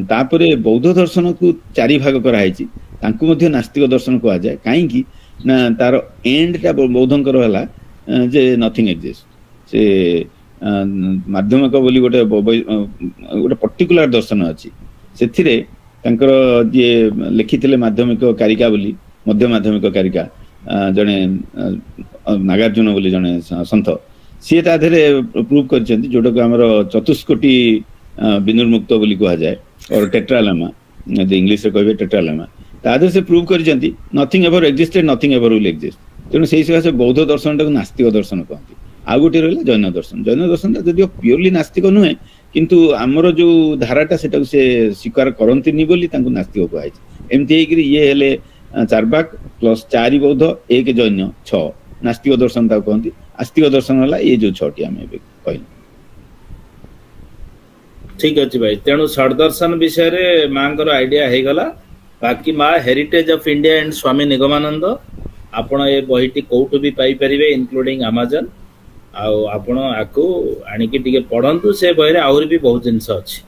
ତାପରେ ବୌଦ୍ଧ ଦର୍ଶନକୁ 4 ଭାଗ କରାହେଇଛି, ତାଙ୍କୁ ମଧ୍ୟ ନାସ୍ତିକ ଦର୍ଶନ କୁହାଯାଏ। କାହିଁକି ନା ତାର ଏଣ୍ଡଟା ବୌଦ୍ଧଙ୍କର ହେଲା ଯେ ନଥିଙ୍ଗ ଏକ୍ଜିଷ୍ଟ। ସେ ମାଧ୍ୟମିକ ବୋଲି ଗୋଟେ ପର୍ଟିକୁଲାର ଦର୍ଶନ ଅଛି, ସେଥିରେ ତାଙ୍କର ଯିଏ ଲେଖିଥିଲେ ମାଧ୍ୟମିକ କାରିକା ବୋଲି, ମଧ୍ୟ ମାଧ୍ୟମିକ କାରିକା ଜଣେ ନାଗାର୍ଜୁନ ବୋଲି ଜଣେ ସନ୍ଥ, ସିଏ ତା ଦେହରେ ପ୍ରୁଭ୍ କରିଛନ୍ତି, ଯୋଉଟାକୁ ଆମର ଚତୁଷ୍କୋଟି ବିନିର୍ମୁକ୍ତ ବୋଲି କୁହାଯାଏ, ଟେଟ୍ରାଲେମା ଯଦି ଇଂଲିଶରେ କହିବେ ଟେଟ୍ରାଲେମା, ତା ଦେହରେ ସେ ପ୍ରୁଭ୍ କରିଛନ୍ତି nothing ever existed, nothing ever will exist. ତେଣୁ ସେଇ ସକାଶେ ବୌଦ୍ଧ ଦର୍ଶନଟାକୁ ନାସ୍ତିକ ଦର୍ଶନ କହନ୍ତି। ଆଉ ଗୋଟେ ରହିଲା ଜୈନ ଦର୍ଶନ। ଜୈନ ଦର୍ଶନଟା ଯଦିଓ ପିଓରଲି ନାସ୍ତିକ ନୁହେଁ, କିନ୍ତୁ ଆମର ଯୋଉ ଧାରାଟା ସେଟାକୁ ସେ ସ୍ୱୀକାର କରନ୍ତିନି ବୋଲି ତାଙ୍କୁ ନାସ୍ତିକ କୁହାଯାଇଛି। ଏମିତି ହେଇକିରି ଇଏ ହେଲେ ଚାର୍ବାକ ପ୍ଲସ୍ 4 ବୌଦ୍ଧ 1 ଜୈନ 6 ନାସ୍ତିକ ଦର୍ଶନ ତାକୁ କହନ୍ତି। ଆସ୍ତିକ ଦର୍ଶନ ହେଲା ଏଇ ଯୋଉ 6ଟି ଆମେ ଏବେ କହିଲୁ। ଠିକ ଅଛି ଭାଇ, ତେଣୁ ଷଡ଼ଦର୍ଶନ ବିଷୟରେ ମାଙ୍କର ଆଇଡିଆ ହେଇଗଲା। ବାକି ମା ହେରିଟେଜ ଅଫ ଇଣ୍ଡିଆ ଆଣ୍ଡ ସ୍ୱାମୀ ନିଗମାନନ୍ଦ, ଆପଣ ଏ ବହିଟି କୋଉଠୁ ବି ପାଇପାରିବେ ଇନକ୍ଲୁଡିଂ ଆମାଜନ। ଆଉ ଆପଣ ଆକୁ ଆଣିକି ଟିକେ ପଢନ୍ତୁ, ସେ ବହିରେ ଆହୁରି ବି ବହୁତ ଜିନିଷ ଅଛି।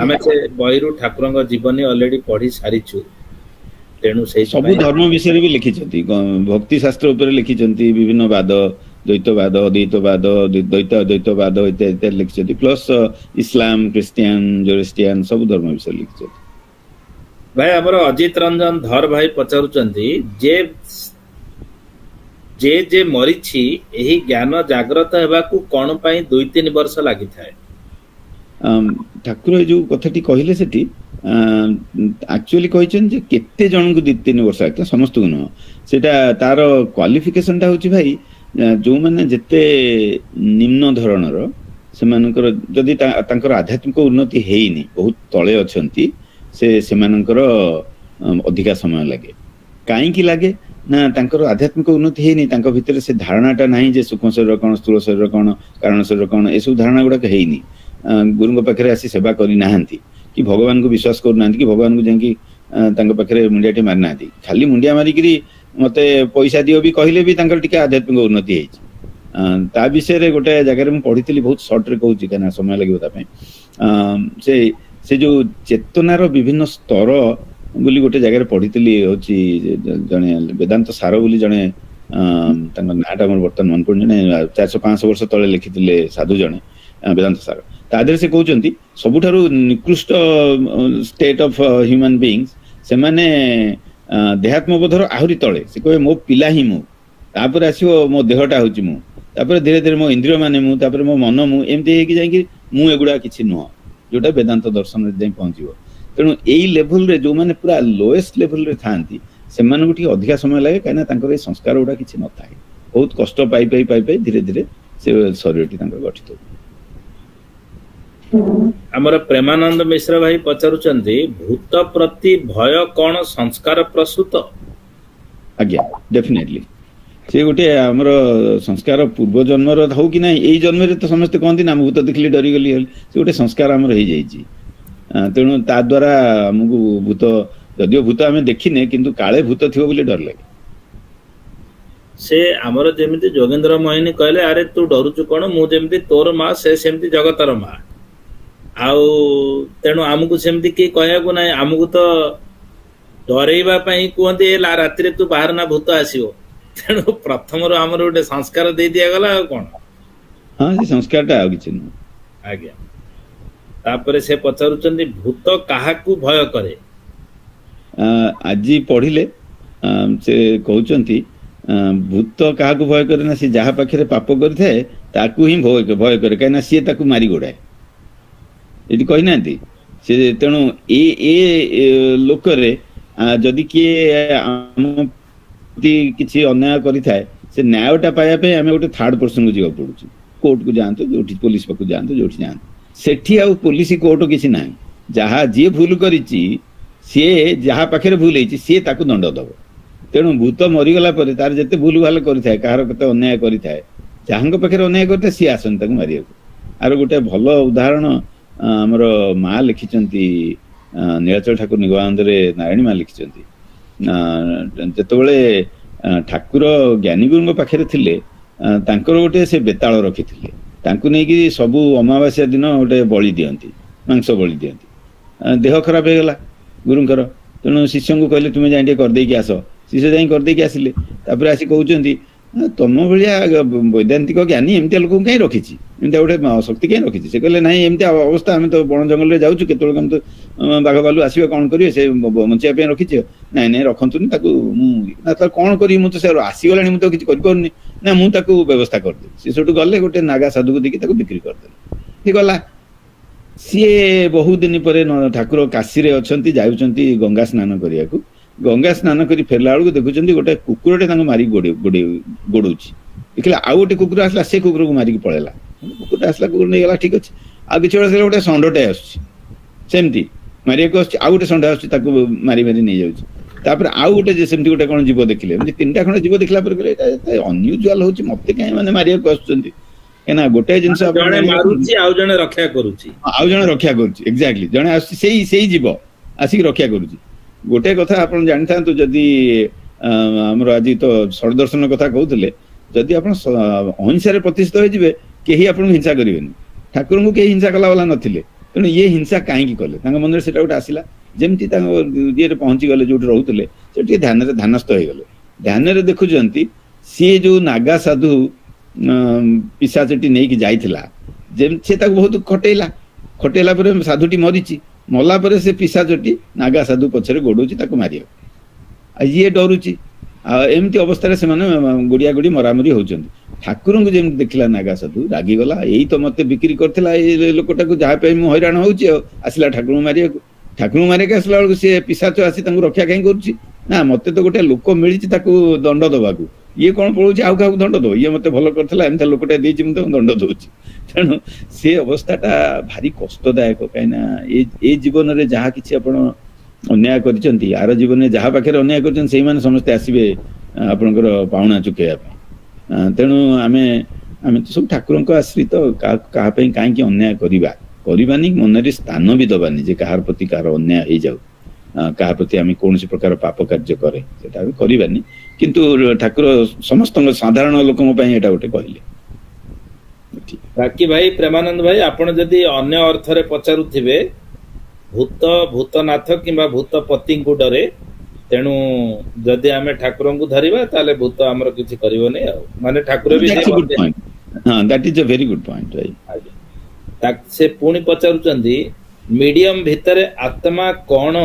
ଆମେ ସେ ବହିରୁ ଠାକୁରଙ୍କ ଜୀବନୀ ଅଲରେଡି ପଢି ସାରିଛୁ, ତେଣୁ ସେଇ ସବୁ ଧର୍ମ ବିଷୟରେ ବି ଲେଖିଛନ୍ତି, ଭକ୍ତି ଶାସ୍ତ୍ର ଉପରେ ଲେଖିଛନ୍ତି, ବିଭିନ୍ନ ବାଦ, ଦ୍ୱୈତବାଦ, ଅଦ୍ୱୈତବାଦ, ଦ୍ୱୈତ ଅଦ୍ୱୈତବାଦ ଇତ୍ୟାଦି ଲେଖିଛନ୍ତି, ପ୍ଲସ୍ ଇସଲାମ, ଖ୍ରୀଷ୍ଟିଆନ, ଜୋରେଷ୍ଟିଆନ ସବୁ ଧର୍ମ ବିଷୟରେ ଲେଖିଛନ୍ତି। ଭାଇ ଆମର ଅଜିତ ରଞ୍ଜନ ଧର ଭାଇ ପଚାରୁଛନ୍ତି ଯେ ମରିଛି ଏହି ଜ୍ଞାନ ଜାଗ୍ରତ ହେବାକୁ କଣ ପାଇଁ 2-3 ବର୍ଷ ଲାଗିଥାଏ? ଠାକୁର ଏ ଯୋଉ କଥାଟି କହିଲେ ସେଠି ଆକ୍ଚୁଆଲି କହିଛନ୍ତି ଯେ କେତେ ଜଣଙ୍କୁ 2-3 ବର୍ଷ ଲାଗିଥାଏ, ସମସ୍ତଙ୍କୁ ନୁହଁ। ସେଟା ତାର କ୍ୱାଲିଫିକେସନଟା ହଉଛି ଭାଇ ଯୋଉମାନେ ଯେତେ ନିମ୍ନ ଧରଣର, ସେମାନଙ୍କର ଯଦି ତାଙ୍କର ଆଧ୍ୟାତ୍ମିକ ଉନ୍ନତି ହେଇନି, ବହୁତ ତଳେ ଅଛନ୍ତି, ସେମାନଙ୍କର ଅଧିକା ସମୟ ଲାଗେ। କାହିଁକି ଲାଗେ ନା ତାଙ୍କର ଆଧ୍ୟାତ୍ମିକ ଉନ୍ନତି ହେଇନି, ତାଙ୍କ ଭିତରେ ସେ ଧାରଣାଟା ନାହିଁ ଯେ ସୂକ୍ଷ୍ମ ଶରୀର କଣ, ସ୍ଥୂଳ ଶରୀର କଣ, କାରଣ ଶରୀର କଣ, ଏସବୁ ଧାରଣା ଗୁଡାକ ହେଇନି। ଗୁରୁଙ୍କ ପାଖରେ ଆସି ସେବା କରିନାହାନ୍ତି, କି ଭଗବାନଙ୍କୁ ବିଶ୍ୱାସ କରୁନାହାନ୍ତି, କି ଭଗବାନଙ୍କୁ ଯାଇକି ତାଙ୍କ ପାଖରେ ମୁଣ୍ଡିଆଟି ମାରିନାହାନ୍ତି। ଖାଲି ମୁଣ୍ଡିଆ ମାରିକିରି ମତେ ପଇସା ଦିଅ ବି କହିଲେ ବି ତାଙ୍କର ଟିକେ ଆଧ୍ୟାତ୍ମିକ ଉନ୍ନତି ହେଇଛି। ତା ବିଷୟରେ ଗୋଟେ ଜାଗାରେ ମୁଁ ପଢିଥିଲି, ବହୁତ ସର୍ଟରେ କହୁଛି କାହିଁକିନା ସମୟ ଲାଗିବ ତା ପାଇଁ। ସେ ଯୋଉ ଚେତନାର ବିଭିନ୍ନ ସ୍ତର ବୋଲି ଗୋଟେ ଜାଗାରେ ପଢିଥିଲି, ହଉଛି ଜଣେ ବେଦାନ୍ତ ସାର ବୋଲି ଜଣେ, ତାଙ୍କ ନାଁଟା ମୋର ବର୍ତ୍ତମାନ ମନେ ପଡୁନି, ଜଣେ 400-500 ବର୍ଷ ତଳେ ଲେଖିଥିଲେ ସାଧୁ ଜଣେ, ବେଦାନ୍ତ ସାର। ତା ଦେହରେ ସେ କହୁଛନ୍ତି ସବୁଠାରୁ ନିକୃଷ୍ଟ ଷ୍ଟେଟ୍ ଅଫ ହ୍ୟୁମାନ ବିଙ୍ଗସ୍, ସେମାନେ ଦେହାତ୍ମବୋଧର ଆହୁରି ତଳେ। ସେ କହିବେ ମୋ ପିଲା ହିଁ ମୁଁ, ତାପରେ ଆସିବ ମୋ ଦେହଟା ହଉଛି ମୁଁ, ତାପରେ ଧୀରେ ଧୀରେ ମୋ ଇନ୍ଦ୍ରିୟ ମାନେ ମୁଁ, ତାପରେ ମୋ ମନ ମୁଁ, ଏମିତି ହେଇକି ଯାଇକି ମୁଁ ଏଗୁଡା କିଛି ନୁହଁ, ଯୋଉଟା ବେଦାନ୍ତ ଦର୍ଶନରେ ଯାଇ ପହଞ୍ଚିବ। ତେଣୁ ଏଇ ଲେଭେଲରେ ଯୋଉମାନେ ପୁରା ଲୋଏଷ୍ଟ ଲେଭେଲରେ ଥାଆନ୍ତି, ସେମାନଙ୍କୁ ଟିକେ ଅଧିକା ସମୟ ଲାଗେ, କାହିଁକିନା ତାଙ୍କର ଏଇ ସଂସ୍କାର ଗୁଡା କିଛି ନଥାଏ। ବହୁତ କଷ୍ଟ ପାଇ ଧୀରେ ଧୀରେ ସେ ଶରୀରଟି ତାଙ୍କର ଗଠିତ ହୁଏ। ଆମର ପ୍ରେମାନନ୍ଦ ମିଶ୍ର ଭାଇ ପଚାରୁଛନ୍ତି ଭୂତ ପ୍ରତି ଭୟ କଣ ସଂସ୍କାର ପ୍ରସୂତ? ଆଜ୍ଞା, ଡେଫିନେଟଲି ସେ ଗୋଟେ ଆମର ସଂସ୍କାର ପୂର୍ବ ଜନ୍ମର ହଉ କି ନାହିଁ, ଏଇ ଜନ୍ମରେ ତ ସମସ୍ତେ କହନ୍ତି ନା ଭୂତ ଦେଖିଲେ ଡରିଗଲି, ସେ ଗୋଟେ ସଂସ୍କାର ଆମର ହେଇଯାଇଛି। ତେଣୁ ତା ଦ୍ୱାରା ଆମକୁ ଭୂତ, ଯଦିଓ ଭୂତ ଆମେ ଦେଖିନେ, କିନ୍ତୁ କାଳେ ଭୂତ ଥିବ ବୋଲି ଡର ଲାଗେ। ସେ ଆମର ଯେମିତି ଯୋଗେନ୍ଦ୍ର ମୋହିନୀ କହିଲେ, ଆରେ ତୁ ଡରୁଛୁ କଣ, ମୁଁ ଯେମିତି ତୋର ମା, ସେ ସେମିତି ଜଗତର ମା। ଆଉ ତେଣୁ ଆମକୁ ସେମିତି କେହି କହିବାକୁ ନାହିଁ, ଆମକୁ ତ ଡରେଇବା ପାଇଁ କୁହନ୍ତି, ରାତିରେ ତୁ ବାହାର ନା ଭୂତ ଆସିବ। ତେଣୁ ପ୍ରଥମରୁ ଆମର ଗୋଟେ ସଂସ୍କାର ଦେଇ ଦିଆଗଲା, ଆଉ କଣ। ହଁ, ସେ ସଂସ୍କାରଟା ଆଉ କିଛି ନୁହଁ। ଆଜ୍ଞା। ତାପରେ ସେ ପଚାରୁଛନ୍ତି ଭୂତ କାହାକୁ ଭୟ କରେ? ଆଜି ପଢିଲେ ସେ କହୁଛନ୍ତି ଭୂତ କାହାକୁ ଭୟ କରେ ନା, ସେ ଯାହା ପାଖରେ ପାପ କରିଥାଏ ତାକୁ ହିଁ ଭୟ କରେ, କାହିଁକିନା ସିଏ ତାକୁ ମାରି ଗୋଡାଏ। ଏଠି କହିନାହାନ୍ତି ସେ। ତେଣୁ ଏ ଲୋକରେ ଯଦି କିଏ ଆମ କିଛି ଅନ୍ୟାୟ କରିଥାଏ, ସେ ନ୍ୟାୟଟା ପାଇବା ପାଇଁ ଆମେ ଗୋଟେ ଥାର୍ଡ ପର୍ସନକୁ ଯିବାକୁ ପଡୁଛି। କୋର୍ଟକୁ ଯାଆନ୍ତୁ, ଯୋଉଠି ପୋଲିସ ପାଖକୁ ଯାଆନ୍ତୁ, ଯୋଉଠି ଯାଆନ୍ତୁ, ସେଠି ଆଉ ପୋଲିସ କୋର୍ଟ କିଛି ନାହିଁ। ଯିଏ ଭୁଲ କରିଛି, ସିଏ ଯାହା ପାଖରେ ଭୁଲ ହେଇଛି, ସିଏ ତାକୁ ଦଣ୍ଡ ଦବ। ତେଣୁ ଭୂତ ମରିଗଲା ପରେ ତାର ଯେତେ ଭୁଲ ଭାଲ କରିଥାଏ, କାହାର କେତେ ଅନ୍ୟାୟ କରିଥାଏ, ଯାହାଙ୍କ ପାଖରେ ଅନ୍ୟାୟ କରିଥାଏ, ସିଏ ଆସନ୍ତି ତାକୁ ମାରିବାକୁ। ଆର ଗୋଟେ ଭଲ ଉଦାହରଣ ଆମର ମା ଲେଖିଛନ୍ତି, ନୀଳାଚଳ ଠାକୁର ନିଗମାନନ୍ଦରେ ନାରାୟଣୀ ମା ଲେଖିଛନ୍ତି। ଯେତେବେଳେ ଠାକୁର ଜ୍ଞାନୀଗୁରୁଙ୍କ ପାଖରେ ଥିଲେ, ତାଙ୍କର ଗୋଟେ ସେ ବେତାଳ ରଖିଥିଲେ, ତାଙ୍କୁ ନେଇକି ସବୁ ଅମାବାସ୍ୟା ଦିନ ଗୋଟେ ବଳି ଦିଅନ୍ତି, ମାଂସ ବଳି ଦିଅନ୍ତି। ଦେହ ଖରାପ ହେଇଗଲା ଗୁରୁଙ୍କର, ତେଣୁ ଶିଷ୍ୟଙ୍କୁ କହିଲେ ତୁମେ ଯାଇ ଟିକେ କରିଦେଇକି ଆସ। ଶିଷ୍ୟ ଯାଇ କରିଦେଇକି ଆସିଲେ। ତାପରେ ଆସି କହୁଛନ୍ତି ତମ ଭଳିଆ ବୈଦାନ୍ତିକ ଜ୍ଞାନୀ ଏମିତିଆ ଲୋକଙ୍କୁ କାହିଁ ରଖିଛି, ଏମିତିଆ ଗୋଟେ ଶକ୍ତି କାହିଁ ରଖିଛି? ସେ କହିଲେ ନାଇଁ ଏମିତି ଅବସ୍ଥା, ଆମେ ତ ବଣ ଜଙ୍ଗଲରେ ଯାଉଛୁ, କେତେବେଳେ କେମିତି ବାଘ ଭାଲୁ ଆସିବେ, କଣ କରିବେ, ସେ ବଞ୍ଚିବା ପାଇଁ ରଖିଛି। ନାଇଁ ନାଇଁ ରଖନ୍ତୁନି ତାକୁ, ମୁଁ ତାକୁ କଣ କରିବି, ମୁଁ ତ ସେ ଆସିଗଲାଣି, ମୁଁ ତ କିଛି କରିପାରୁନି, ନା ମୁଁ ତାକୁ ବ୍ୟବସ୍ଥା କରିଦେବି। ସେ ସେଠୁ ଗଲେ ଗୋଟେ ନାଗା ସାଧୁକୁ ଦେଇକି ତାକୁ ବିକ୍ରି କରିଦେଲେ। ସେ ଗଲା। ସିଏ ବହୁ ଦିନ ପରେ ଠାକୁର କାଶୀରେ ଅଛନ୍ତି, ଯାଉଛନ୍ତି ଗଙ୍ଗା ସ୍ନାନ କରିବାକୁ। ଗଙ୍ଗା ସ୍ନାନ କରି ଫେରିଲା ବେଳକୁ ଦେଖୁଛନ୍ତି ଗୋଟେ କୁକୁରଟେ ତାଙ୍କୁ ମାରିକି ଗୋଡଉଛି। ଦେଖିଲା ଆଉ ଗୋଟେ କୁକୁର ଆସିଲା, ସେ କୁକୁରକୁ ମାରିକି ପଳେଇଲା। କୁକୁରଟା ଆସିଲା, କୁକୁର ନେଇଗଲା, ଠିକ ଅଛି। ଆଉ କିଛି ବେଳେ ଗୋଟେ ଷଣ୍ଢଟେ ଆସୁଛି, ସେମିତି ମାରିବାକୁ ଆସୁଛି, ଆଉ ଗୋଟେ ଷଣ୍ଢ ଆସୁଛି, ତାକୁ ମାରି ମାରି ନେଇଯାଉଛି। ତାପରେ ଆଉ ଗୋଟେ ସେମିତି ଗୋଟେ କଣ ଜୀବ ଦେଖିଲେ, ଏମିତି ତିନିଟା ଖଣ୍ଡ ଜୀବ ଦେଖିଲା ପରେ କହିଲେ ଏଇଟା ଅନୟୁଜୁଆଲ ହଉଛି, ମତେ କାହିଁ ମାନେ ମାରିବାକୁ ଆସୁଛନ୍ତି। କାହିଁକିନା ଗୋଟେ ଜିନିଷ ଜଣେ ମାରୁଛି, ଆଉ ଜଣେ ରକ୍ଷା କରୁଛି, ଆଉ ଜଣେ ରକ୍ଷା କରୁଛି, ଏକ୍ଜାକ୍ଟଲି ଜଣେ ଆସୁଛି, ସେଇ ଜୀବ ଆସିକି ରକ୍ଷା କରୁଛି। ଗୋଟେ କଥା ଆପଣ ଜାଣିଥାନ୍ତୁ, ଯଦି ଆମର ଆଜି ତ ଷଡ଼ଦର୍ଶନ କଥା କହୁଥିଲେ, ଯଦି ଆପଣ ଅହିଂସାରେ ପ୍ରତିଷ୍ଠିତ ହେଇଯିବେ କେହି ଆପଣଙ୍କୁ ହିଂସା କରିବେନି। ଠାକୁରଙ୍କୁ କେହି ହିଂସା କଲା ବାଲା ନଥିଲେ, ତେଣୁ ଇଏ ହିଂସା କାହିଁକି କଲେ? ତାଙ୍କ ମନରେ ସେଟା ଗୋଟେ ଆସିଲା। ଯେମିତି ତାଙ୍କ ଇଏରେ ପହଞ୍ଚିଗଲେ, ଯୋଉଠି ରହୁଥିଲେ ସେ ଟିକେ ଧ୍ୟାନସ୍ଥ ହେଇଗଲେ। ଧ୍ୟାନରେ ଦେଖୁଛନ୍ତି ସିଏ ଯୋଉ ନାଗା ସାଧୁ ପିଶାଚଟି ନେଇକି ଯାଇଥିଲା, ଯେମିତି ସେ ତାକୁ ବହୁତ ଖଟେଇଲା ପରେ ସାଧୁଟି ମରିଛି। ମଲା ପରେ ସେ ପିଶାଚଟି ନାଗା ସାଧୁ ପଛରେ ଗୋଡଉଛି ତାକୁ ମାରିବାକୁ। ଆଉ ଇଏ ଡରୁଛି। ଆଉ ଏମିତି ଅବସ୍ଥାରେ ସେମାନେ ଗୋଡିଆ ଗୋଡି ମରାମରି ହଉଛନ୍ତି। ଠାକୁରଙ୍କୁ ଯେମିତି ଦେଖିଲା ନାଗା ସାଧୁ ରାଗିଗଲା, ଏଇ ତ ମତେ ବିକ୍ରି କରିଥିଲା ଏଇ ଲୋକଟାକୁ, ଯାହା ପାଇଁ ମୁଁ ହଇରାଣ ହଉଛି, ଆଉ ଆସିଲା ଠାକୁରଙ୍କୁ ମାରିବାକୁ। ଠାକୁରଙ୍କୁ ମାରିବାକୁ ଆସିଲା ବେଳକୁ ସେ ପିଶାଚ ଆସି ତାଙ୍କୁ ରକ୍ଷା କାହିଁ କରୁଛି? ନା ମତେ ତ ଗୋଟେ ଲୋକ ମିଳିଛି ତାକୁ ଦଣ୍ଡ ଦବାକୁ, ଇଏ କଣ ପଳଉଛି ଆଉ କାହାକୁ ଦଣ୍ଡ ଦବ? ଇଏ ମତେ ଭଲ କରିଥିଲା, ଏମିତି ଲୋକଟା ଦେଇଛି, ମୁଁ ତାକୁ ଦଣ୍ଡ ଦଉଛି। ତେଣୁ ସେ ଅବସ୍ଥାଟା ଭାରି କଷ୍ଟଦାୟକ। କାହିଁକିନା ଏ ଜୀବନରେ ଯାହା କିଛି ଆପଣ ଅନ୍ୟାୟ କରିଛନ୍ତି, ଆର ଜୀବନରେ ଯାହା ପାଖରେ ଅନ୍ୟାୟ କରିଛନ୍ତି, ସେଇମାନେ ସମସ୍ତେ ଆସିବେ ଆପଣଙ୍କର ପାଉଣା ଚୁକେଇବା ପାଇଁ। ତେଣୁ ଆମେ ତ ସବୁ ଠାକୁରଙ୍କ ଆଶ୍ରିତ, କାହା ପାଇଁ କାହିଁକି ଅନ୍ୟାୟ କରିବାନି, ମନରେ ସ୍ଥାନ ବି ଦବାନି ଯେ କାହାର ପ୍ରତି କାହାର ଅନ୍ୟାୟ ହେଇଯାଉ, କାହା ପ୍ରତି ଆମେ କୌଣସି ପ୍ରକାର ପାପ କାର୍ଯ୍ୟ କରେ ସେଟା ଆମେ କରିବାନି। କିନ୍ତୁ ଠାକୁର ସମସ୍ତଙ୍କ ସାଧାରଣ ଲୋକଙ୍କ ପାଇଁ ଏଟା ଗୋଟେ କହିଲେ। ବାକି ଭାଇ ପ୍ରେମାନନ୍ଦ ଭାଇ, ଆପଣ ଯଦି ଅନ୍ୟ ଅର୍ଥରେ ପଚାରୁଥିବେ, ଭୂତନାଥ କିମ୍ବା ଭୂତପତିଙ୍କୁ ଡରେ, ତେଣୁ ଯଦି ଆମେ ଠାକୁରଙ୍କୁ ଧରିବା ତାହେଲେ ଭୂତ ଆମର କିଛି କରିବନି। ଆଉ ମାନେ ଠାକୁର ବି ସେ ପୁଣି ପଚାରୁଛନ୍ତି, ମିଡିୟମ ଭିତରେ ଆତ୍ମା କଣ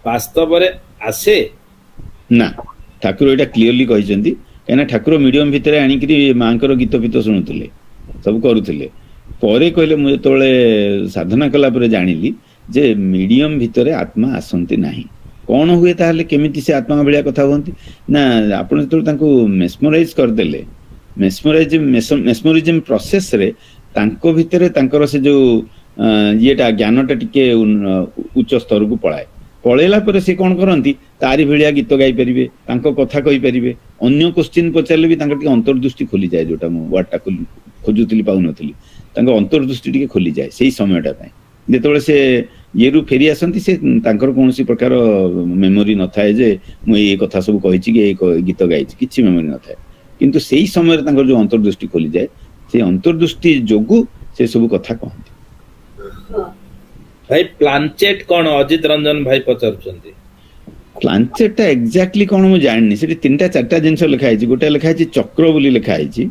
ବାସ୍ତବରେ ଆସେ? ନା, ଠାକୁର ଏଇଟା କ୍ଲିୟରଲି କହିଛନ୍ତି। କାହିଁକିନା ଠାକୁର ମିଡିୟମ ଭିତରେ ଆଣିକିରି ମାଙ୍କର ଗୀତ ଫିତ ଶୁଣୁଥିଲେ, ସବୁ କରୁଥିଲେ। ପରେ କହିଲେ, ମୁଁ ଯେତେବେଳେ ସାଧନା କଲା ପରେ ଜାଣିଲି ଯେ ମିଡିୟମ ଭିତରେ ଆତ୍ମା ଆସନ୍ତି ନାହିଁ। କଣ ହୁଏ ତାହେଲେ, କେମିତି ସେ ଆତ୍ମା ଭଳିଆ କଥା ହୁଅନ୍ତି? ନା, ଆପଣ ଯେତେବେଳେ ତାଙ୍କୁ ମେସ୍ମରାଇଜ କରିଦେଲେ, ମେସ୍ମରିଜିମ ପ୍ରୋସେସରେ ତାଙ୍କ ଭିତରେ ତାଙ୍କର ସେ ଯୋଉ ଇଏଟା ଜ୍ଞାନଟା ଟିକେ ଉଚ୍ଚ ସ୍ତରକୁ ପଳେଇଲା ପରେ ସେ କଣ କରନ୍ତି, ତାରି ଭଳିଆ ଗୀତ ଗାଇପାରିବେ, ତାଙ୍କ କଥା କହିପାରିବେ, ଅନ୍ୟ କୋଶ୍ଚିନ୍ ପଚାରିଲେ ବି ତାଙ୍କର ଟିକେ ଅନ୍ତର୍ଦୃଷ୍ଟି ଖୋଲିଯାଏ। ଯୋଉଟା ମୁଁ ୱାର୍ଡଟା ଖୋଜୁଥିଲି ପାଉନଥିଲି, ତାଙ୍କ ଅନ୍ତର୍ଦୃଷ୍ଟି ଟିକେ ଖୋଲିଯାଏ ସେଇ ସମୟଟା ପାଇଁ। ଯେତେବେଳେ ସେ ଇଏରୁ ଫେରି ଆସନ୍ତି, ସେ ତାଙ୍କର କୌଣସି ପ୍ରକାର ମେମୋରି ନଥାଏ ଯେ ମୁଁ ଏଇ କଥା ସବୁ କହିଛି କି ଏଇ ଗୀତ ଗାଇଛି, କିଛି ମେମୋରି ନଥାଏ। କିନ୍ତୁ ସେଇ ସମୟରେ ତାଙ୍କର ଯୋଉ ଅନ୍ତର୍ଦୃଷ୍ଟି ଖୋଲିଯାଏ, ସେଇ ଅନ୍ତର୍ଦୃଷ୍ଟି ଯୋଗୁ ସେ ସବୁ କଥା କହନ୍ତି। ଭାଇ ପ୍ଲାନଚେଟ କଣ? ଅଜିତ ରଞ୍ଜନ ଭାଇ ପଚାରୁଛନ୍ତି। ପ୍ଲାନଚେଟଟା ଏକ୍ଜାକ୍ଟଲି କଣ ମୁଁ ଜାଣିନି। ସେଠି 3ଟା 4ଟା ଜିନିଷ ଲେଖା ହେଇଛି। ଗୋଟେ ଲେଖା ହେଇଛି ଚକ୍ର ବୋଲି ଲେଖା ହେଇଛି।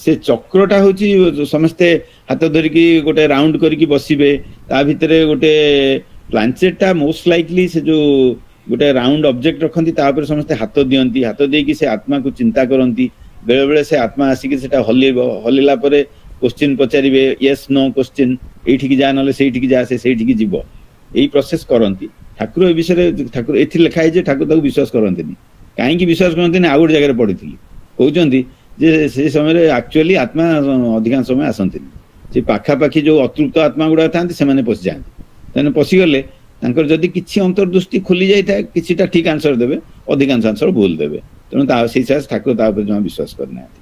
ସେ ଚକ୍ରଟା ହଉଛି ସମସ୍ତେ ହାତ ଧରିକି ଗୋଟେ ରାଉଣ୍ଡ କରିକି ବସିବେ, ତା ଭିତରେ ଗୋଟେ ପ୍ଲାନଚେଟଟା ମୋଷ୍ଟ ଲାଇକଲି ସେ ଯୋଉ ଗୋଟେ ରାଉଣ୍ଡ ଅବଜେକ୍ଟ ରଖନ୍ତି, ତା ଉପରେ ସମସ୍ତେ ହାତ ଦିଅନ୍ତି, ହାତ ଦେଇକି ସେ ଆତ୍ମାକୁ ଚିନ୍ତା କରନ୍ତି। ବେଳେ ବେଳେ ସେ ଆତ୍ମା ଆସିକି ସେଟା ହଲିବ, ହଲିଲା ପରେ କୋଶ୍ଚିନ୍ ପଚାରିବେ, ୟେସ୍ ନୋ କୋଶ୍ଚିନ୍, ଏଇଠିକି ଯା ନହେଲେ ସେଇଠିକି ଯା, ସେ ସେଇଠିକି ଯିବ, ଏଇ ପ୍ରୋସେସ କରନ୍ତି। ଠାକୁର ଏ ବିଷୟରେ ଏଥିରେ ଲେଖା ହେଇଛି, ଠାକୁର ତାକୁ ବିଶ୍ୱାସ କରନ୍ତିନି। କାହିଁକି ବିଶ୍ୱାସ କରନ୍ତିନି? ଆଉ ଗୋଟେ ଜାଗାରେ ପଢିଥିଲି, କହୁଛନ୍ତି ଯେ ସେ ସମୟରେ ଆକ୍ଚୁଆଲି ଆତ୍ମା ଅଧିକାଂଶ ସମୟ ଆସନ୍ତିନି। ସେ ପାଖାପାଖି ଯୋଉ ଅତୃପ୍ତ ଆତ୍ମା ଗୁଡାକ ଥାନ୍ତି ସେମାନେ ପଶିଯାଆନ୍ତି। ସେମାନେ ପଶିଗଲେ ତାଙ୍କର ଯଦି କିଛି ଅନ୍ତର୍ଦୃଷ୍ଟି ଖୋଲି ଯାଇଥାଏ, କିଛିଟା ଠିକ ଆନ୍ସର ଦେବେ, ଅଧିକାଂଶ ଆନ୍ସର ଭୁଲ ଦେବେ। ତେଣୁ ସେଇ ଠାକୁର ତା ଉପରେ ଜମା ବିଶ୍ୱାସ କରିନାହାନ୍ତି।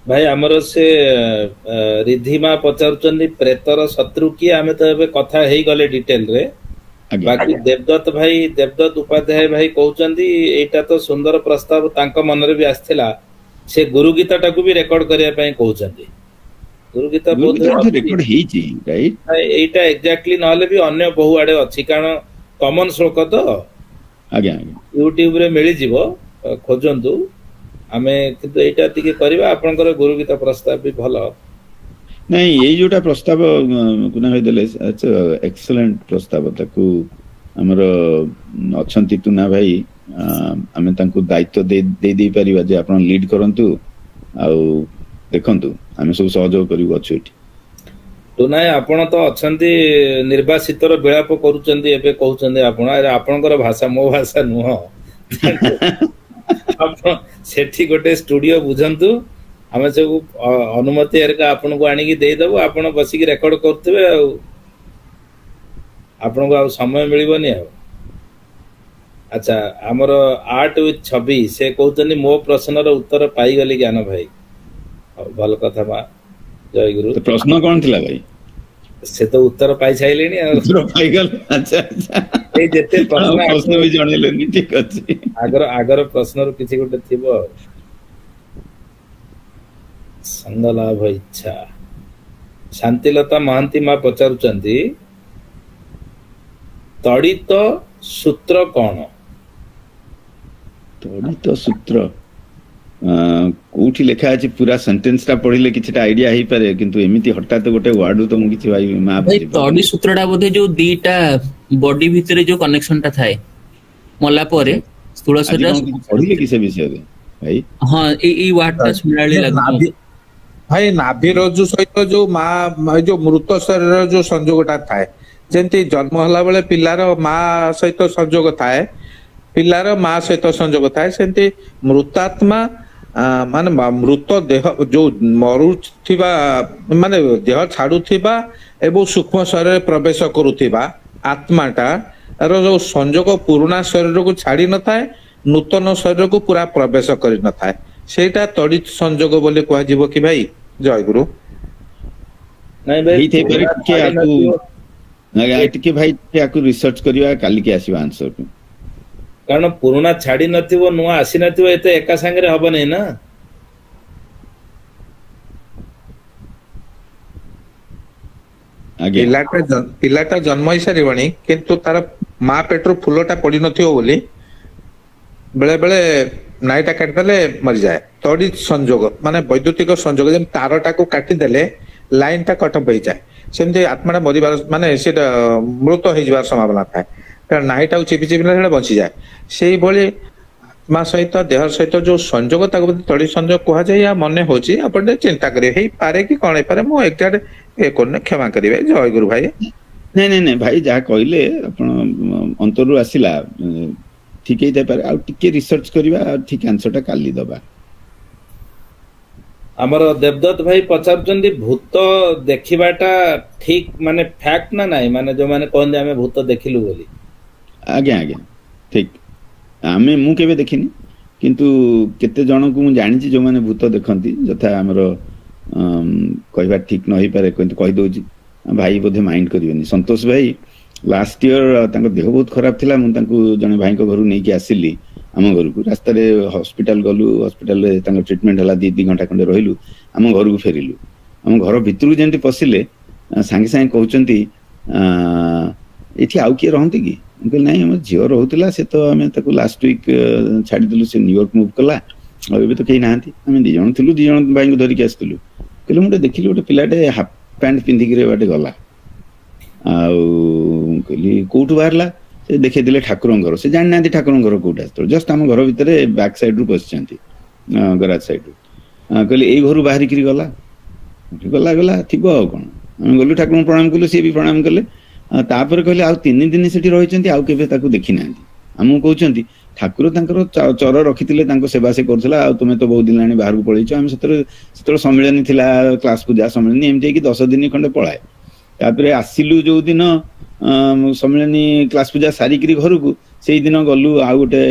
ଭାଇ ଆମର ସେ ରିଧିମା ପଚାରୁଛନ୍ତି, ପ୍ରେତର ଶତ୍ରୁ କିଏ? ଆମେ ତ ଏବେ କଥା ହେଇଗଲେ ଡିଟେଲରେ। ବାକି ଦେବଦତ୍ତ ଉପାଧ୍ୟାୟ ଭାଇ କହୁଛନ୍ତି, ଏଇଟା ତ ସୁନ୍ଦର ପ୍ରସ୍ତାବ ତାଙ୍କ ମନରେ ବି ଆସିଥିଲା, ସେ ଗୁରୁ ଗୀତଟାକୁ ବି ରେକର୍ଡ କରିବା ପାଇଁ କହୁଛନ୍ତି। ଗୁରୁ ଗୀତ ଏଇଟା ଏକ୍ଜାକ୍ଟଲି ନହେଲେ ବି ଅନ୍ୟ ବହୁ ଆଡେ ଅଛି, କାରଣ कॉमन श्लोक तो आज्ञा आज्ञा यूट्यूब रे मिली जीवो खोजंतु आमे किंतु एटा टिके करबा आपनकर गुरु गीता प्रस्ताव भी भलो नहीं ये जोटा प्रस्ताव कुना भाई देले एक्सीलेंट प्रस्ताव ताकू हमर अछंती तुना भाई आमे तांको दायित्व दे परिबा जे आपण लीड करंतु आ देखंतु आमे सब सहयोग करिवो अछि एठी तुना आपण तो अछंती निर्वासितर बेलाप करूचंदी एबे कहउचंदी आपण अरे आपनकर भाषा मो भाषा नुह आपण सेठी गोटे स्टूडियो बुझंतु आमे सब अनुमति एरका आपन को आनी की दे दबो आपण बसी की रेकॉर्ड करथबे आपन को आ समय मिलिबनी आ अच्छा हमर आर्ट विथ छवि से कहउतनी मो प्रश्न रो उत्तर पाई गली ज्ञान भाई भल कथा बा जय गुरु तो प्रश्न कोन थिला भाई से तो उत्तर पाई छाइलेनी उत्तर पाई गल अच्छा अच्छा ए जेते प्रश्न भी जणेलेनी ठीक अछि आगर प्रश्न रो किछि गोटे थिबो संग लाभ इच्छा शांतिलता महांती मां पचारुचंती तड़ित सूत्र कौन तड़ित सूत्र कोठी लेखा अछि पूरा सेंटेंस ता पढिले किछटा आईडिया हेई पारे किंतु एमिति हटात गोटे वर्ड तो मु किछि भाई मां तड़ी सूत्रटा बोधे जो दीटा बॉडी भितरे जो कनेक्शन ता थाए मला परे स्थूल शरीर पढिले किसे विषय रे भाई हां ई वर्ड ता सुनाली लागु भाई नाभि रज्जु सहित जो मां जो मृत शरीर जो संयोगटा थाए जेंति जन्म होला बेले पिलार मां सहित संयोग थाए पिलार मां सहित संयोग थाए सेंति मृतात्मा माने मृत देह जो मरुथिबा माने देह छाडुथिबा एवं सूक्ष्म शरीर प्रवेश करुथिबा आत्माटा रो जो संयोग पुराना शरीर को छाड़ी न थाए नूतन शरीर को पूरा प्रवेश करि न थाए सेटा तड़ित संयोग बोले कह जीवो कि भाई जय गुरु नहीं भाई थे पर के भाई आकु रिसर्च करिवा काली के आसीबा आंसर कारण पुराना छाड़ी नथिबो नुआ आसी नथिबो एते एका संगे हबो नै ना आगे पिलाटा जन्म ही सारिबणी किंतु तार मां पेट्रो फुलटा पड़ी नथिबो बोली बेले बेले नाईटा काट देले मर जाए तड़ित संयोग माने वैद्युतिक संयोग जेम तारटा को काटी देले लाइन टा कट होई जाए सेमते आत्माटा मरिबार माने सेटा मृत होई जबार संभावना थाए कारण नाईटा को चिपि चिपि सेटा बची जाए सेही भली आत्मा सहित देह सहित जो संयोग ताको तड़ित संयोग कहा जाय या मने होची आपण चिंता करिवे हेई पारे कि कोन पारे मो एक्जाक्ट ए कोन क्षमा करिवे जय गुरु भाई नहीं नहीं नहीं भाई जा कहले आपण अंतरु आसिला ठीक है पारे आ टिके रिसर्च करिवा ठीक आंसर टा काली दबा हमर देवदत्त भाई पचारचंदी भूत देखिबाटा ठीक माने फैक्ट ना नाही माने जो माने कोन हमें भूत देखिलु बोली आगे आगे ठीक आमे मु केबे देखिनी किंतु केते जण को मु जानि छी जो माने भूत देखंती जथा हमर कहबा ठीक न होई पारे किंतु कहि दोजी भाई बोधे माइंड करियोनी संतोष भाई लास्ट ईयर तांको देह बहुत खराब थिला मु तांको जने भाई को घरु नै कि आसिली आम घर को रास्ता रे हॉस्पिटल गलु हॉस्पिटल रे तांको ट्रीटमेंट हला 2 घंटा खंडे रहिलु आम घर को फेरिलु आम घर भितरु जेंति पसिले सांगे सांगे कहउचंती एठी आउ के रहंती की कहले नाही हम जियो रहउतला से तो हमें ताको लास्ट वीक छाडी दिलु से न्यूयॉर्क मूव कला अब भी तो कहीं नांती हमें 2 जण थिलु 2 जण भाई को धरि के आस्तलु कहले मुटे देखिलु गोटे पिलाटे हाफ पैंट पिंधी के बाटे गला कहली कोठु बाहरला से देखे दिले ठाकुर घर से जान नांती ठाकुर घर कोठा तो जस्ट हम घर भीतर बैक साइड रु पसचंती गराज साइड रु कहली एई घरु बाहरी करी गला गला गला थिबो कोन हम गलु ठाकुर प्रणाम कलु से भी प्रणाम कले तापर कहले आ 3 दिन सेठी रहिचंती आ केबे ताकू देखि नांती हमु कहउचंती ठाकुर तांकर चर रखितिले तांको सेवा से करथला आ तुमे तो बहुत दिन लानी बाहर को पळैछ हम सेतर सम्मेलन थिला क्लास पूजा सम्मेलन एमते कि 10 दिन खंडे पळाए तापरे आसिलु जो दिन सम्मेलनी क्लास पूजा सारिकरी घर को से दिन गलु आ गोटे